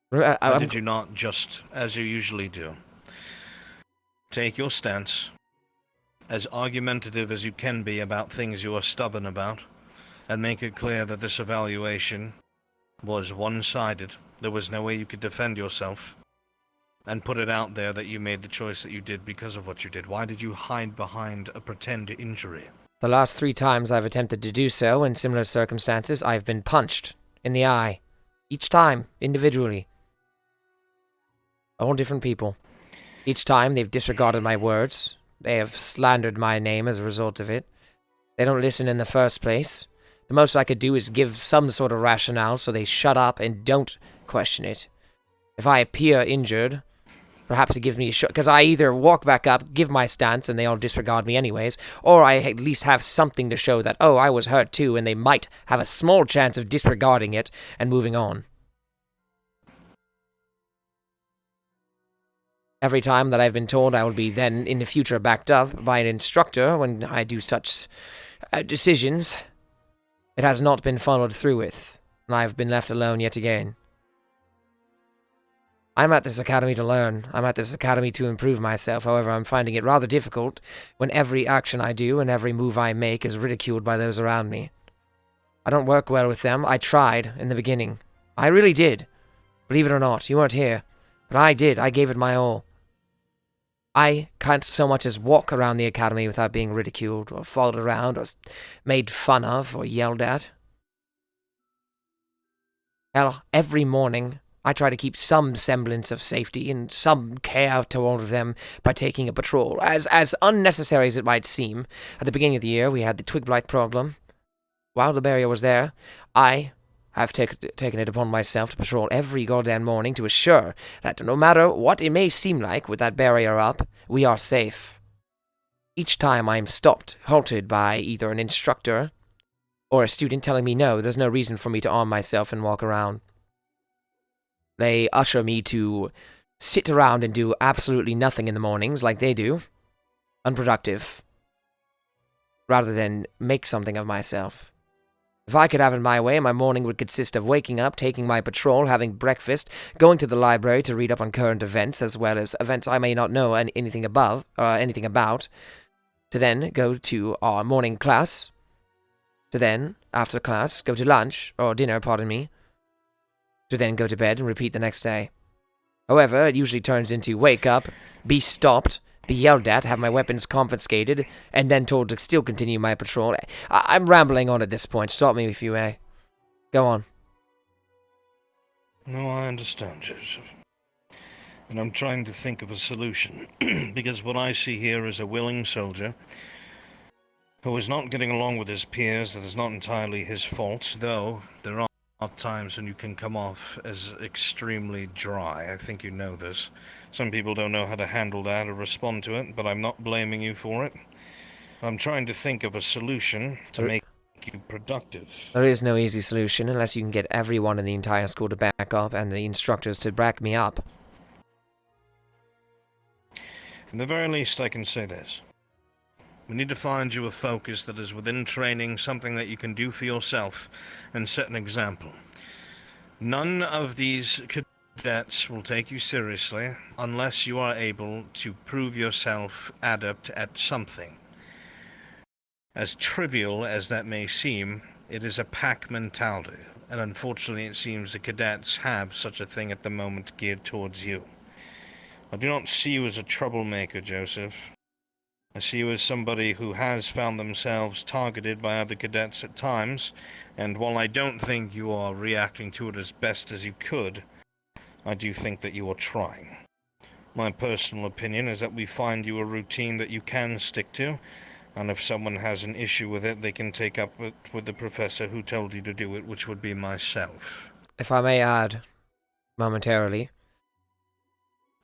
S11: Why did you not just, as you usually do, take your stance, as argumentative as you can be about things you are stubborn about, and make it clear that this evaluation was one-sided, there was no way you could defend yourself, and put it out there that you made the choice that you did because of what you did? Why did you hide behind a pretend injury?
S1: The last 3 times I've attempted to do so in similar circumstances, I've been punched in the eye. Each time, individually. All different people. Each time, they've disregarded my words. They have slandered my name as a result of it. They don't listen in the first place. The most I could do is give some sort of rationale so they shut up and don't question it. If I appear injured, perhaps it gives me a shot, because I either walk back up, give my stance, and they all disregard me anyways, or I at least have something to show that, oh, I was hurt too, and they might have a small chance of disregarding it and moving on. Every time that I've been told I will be then, in the future, backed up by an instructor when I do such decisions, it has not been followed through with, and I've been left alone yet again. I'm at this academy to learn. I'm at this academy to improve myself. However, I'm finding it rather difficult when every action I do and every move I make is ridiculed by those around me. I don't work well with them. I tried in the beginning. I really did. Believe it or not, you weren't here. But I did. I gave it my all. I can't so much as walk around the academy without being ridiculed or followed around or made fun of or yelled at. Hell, every morning I try to keep some semblance of safety and some care toward them by taking a patrol. As unnecessary as it might seem, at the beginning of the year we had the twig blight problem. While the barrier was there, I have taken it upon myself to patrol every goddamn morning to assure that no matter what it may seem like with that barrier up, we are safe. Each time I am stopped, halted by either an instructor or a student telling me no, there's no reason for me to arm myself and walk around. They usher me to sit around and do absolutely nothing in the mornings like they do. Unproductive. Rather than make something of myself. If I could have it my way, my morning would consist of waking up, taking my patrol, having breakfast, going to the library to read up on current events, as well as events I may not know anything about, to then go to our morning class, to then, after class, go to lunch, or dinner, pardon me, to then go to bed and repeat the next day. However, it usually turns into wake up, be stopped, be yelled at, have my weapons confiscated, and then told to still continue my patrol. I'm rambling on at this point. Stop me if you may. Go on.
S11: No, I understand, Joseph. And I'm trying to think of a solution, because what I see here is a willing soldier who is not getting along with his peers. That is not entirely his fault, though there are times when you can come off as extremely dry. I think you know this. Some people don't know how to handle that or respond to it, but I'm not blaming you for it. I'm trying to think of a solution to make you productive.
S1: There is no easy solution unless you can get everyone in the entire school to back up and the instructors to back me up.
S11: At the very least, I can say this. We need to find you a focus that is within training, something that you can do for yourself, and set an example. None of these cadets will take you seriously unless you are able to prove yourself adept at something. As trivial as that may seem, it is a pack mentality, and unfortunately it seems the cadets have such a thing at the moment geared towards you. I do not see you as a troublemaker, Joseph. I see you as somebody who has found themselves targeted by other cadets at times, and while I don't think you are reacting to it as best as you could, I do think that you are trying. My personal opinion is that we find you a routine that you can stick to, and if someone has an issue with it, they can take up it with the professor who told you to do it, which would be myself.
S1: If I may add, momentarily,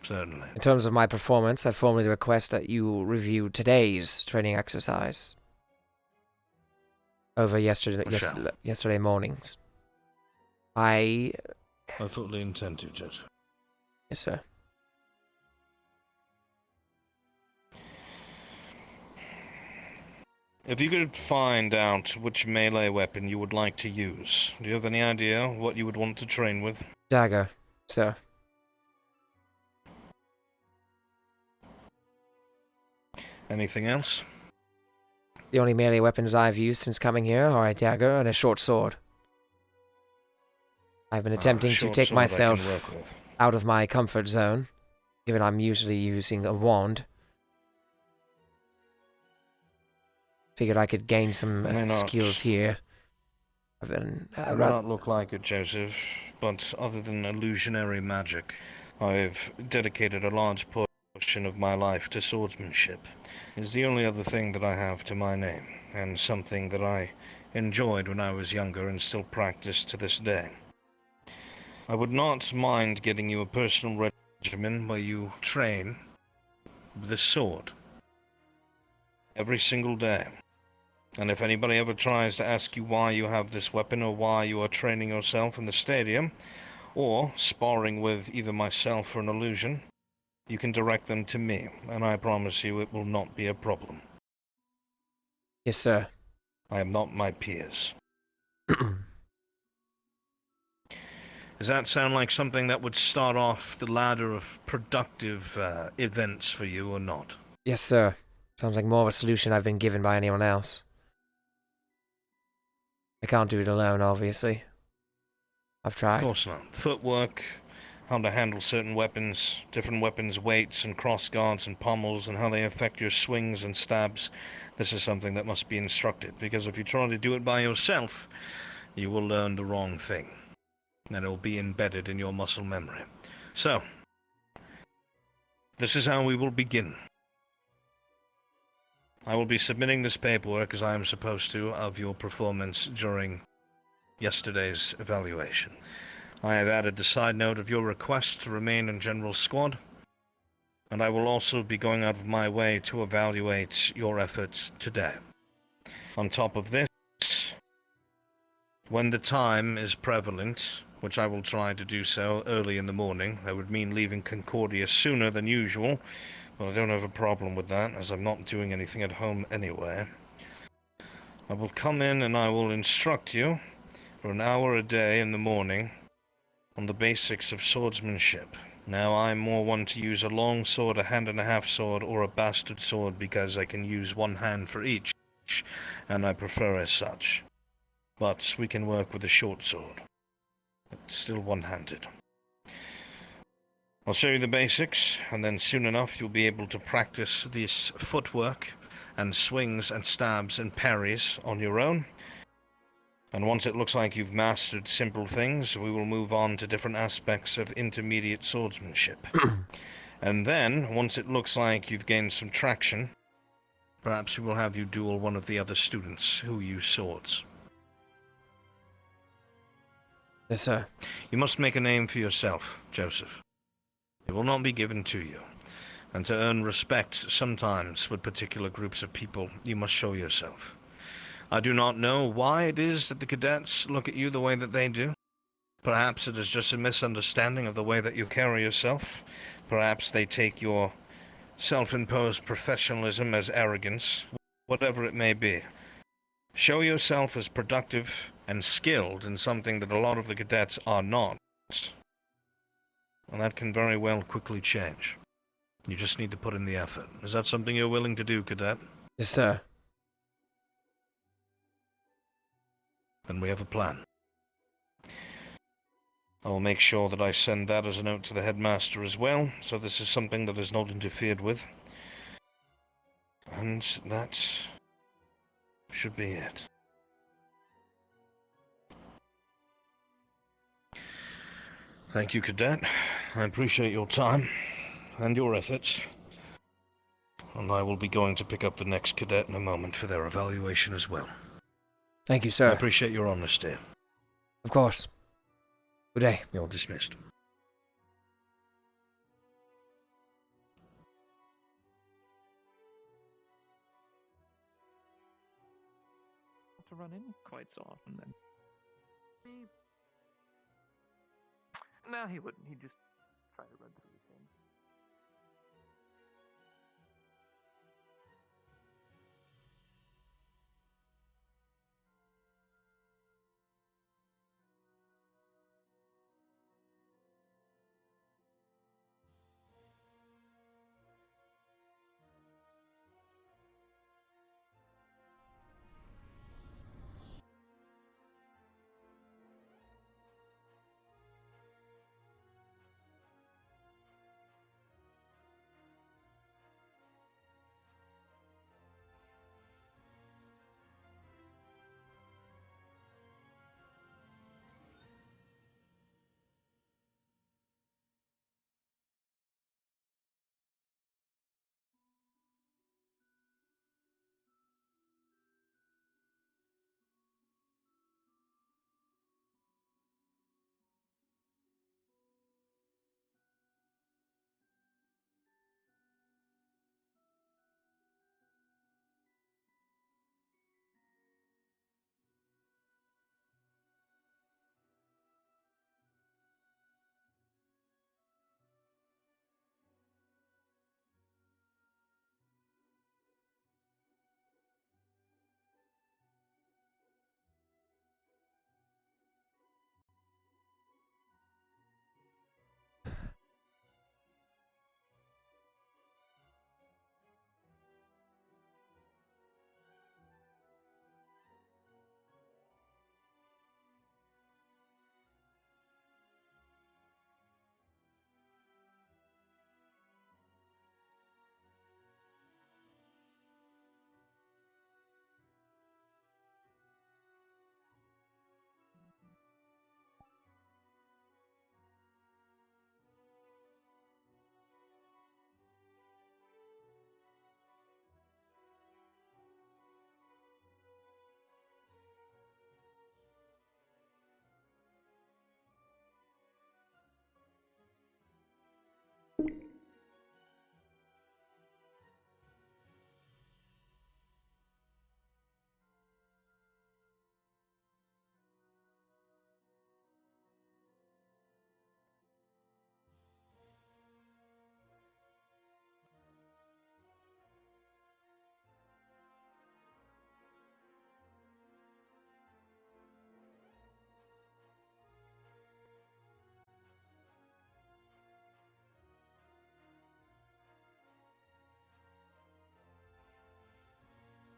S11: certainly.
S1: In terms of my performance, I formally request that you review today's training exercise over yesterday mornings. I
S11: fully intend to, Joseph.
S1: Yes, sir.
S11: If you could find out which melee weapon you would like to use, do you have any idea what you would want to train with?
S1: Dagger, sir.
S11: Anything else?
S1: The only melee weapons I've used since coming here are a dagger and a short sword. I've been attempting to take myself out of my comfort zone, given I'm usually using a wand. figured I could gain some
S11: May not-
S1: skills here. I've been
S11: It may not look like it, Joseph, but other than illusionary magic, I've dedicated a large portion of my life to swordsmanship. It's the only other thing that I have to my name, and something that I enjoyed when I was younger and still practice to this day. I would not mind getting you a personal regimen where you train with a sword every single day. And if anybody ever tries to ask you why you have this weapon or why you are training yourself in the stadium, or sparring with either myself or an illusion, you can direct them to me, and I promise you it will not be a problem.
S1: Yes, sir.
S11: I am not my peers. Does that sound like something that would start off the ladder of productive events for you or not?
S1: Yes, sir. Sounds like more of a solution I've been given by anyone else. I can't do it alone, obviously. I've tried.
S11: Of course not. Footwork, how to handle certain weapons, different weapons' weights and cross guards and pommels, and how they affect your swings and stabs. This is something that must be instructed, because if you try to do it by yourself, you will learn the wrong thing. And it will be embedded in your muscle memory. So, this is how we will begin. I will be submitting this paperwork, as I am supposed to, of your performance during yesterday's evaluation. I have added the side note of your request to remain in General Squad, and I will also be going out of my way to evaluate your efforts today. On top of this, when the time is prevalent, which I will try to do so early in the morning, that would mean leaving Concordia sooner than usual, but I don't have a problem with that, as I'm not doing anything at home anyway. I will come in and I will instruct you for an hour a day in the morning on the basics of swordsmanship. Now, I'm more one to use a long sword, a hand-and-a-half sword, or a bastard sword because I can use one hand for each, and I prefer as such. But we can work with a short sword. It's still one-handed. I'll show you the basics, and then soon enough you'll be able to practice this footwork and swings and stabs and parries on your own. And once it looks like you've mastered simple things, we will move on to different aspects of intermediate swordsmanship. And then, once it looks like you've gained some traction, perhaps we will have you duel one of the other students who use swords.
S1: Yes, sir.
S11: You must make a name for yourself, Joseph. It will not be given to you. And to earn respect sometimes with particular groups of people, you must show yourself. I do not know why it is that the cadets look at you the way that they do. Perhaps it is just a misunderstanding of the way that you carry yourself. Perhaps they take your self-imposed professionalism as arrogance. Whatever it may be. Show yourself as productive and skilled in something that a lot of the cadets are not. And that can very well quickly change. You just need to put in the effort. Is that something you're willing to do, cadet?
S1: Yes, sir.
S11: Then we have a plan. I will make sure that I send that as a note to the headmaster as well, so this is something that is not interfered with. And that should be it. Thank you, cadet. I appreciate your time and your efforts. And I will be going to pick up the next cadet in a moment for their evaluation as well.
S1: Thank you, sir.
S11: I appreciate your honesty.
S1: Of course. Good day.
S11: You're dismissed.
S13: To run in quite so often then. No, he wouldn't. He'd just try to run through.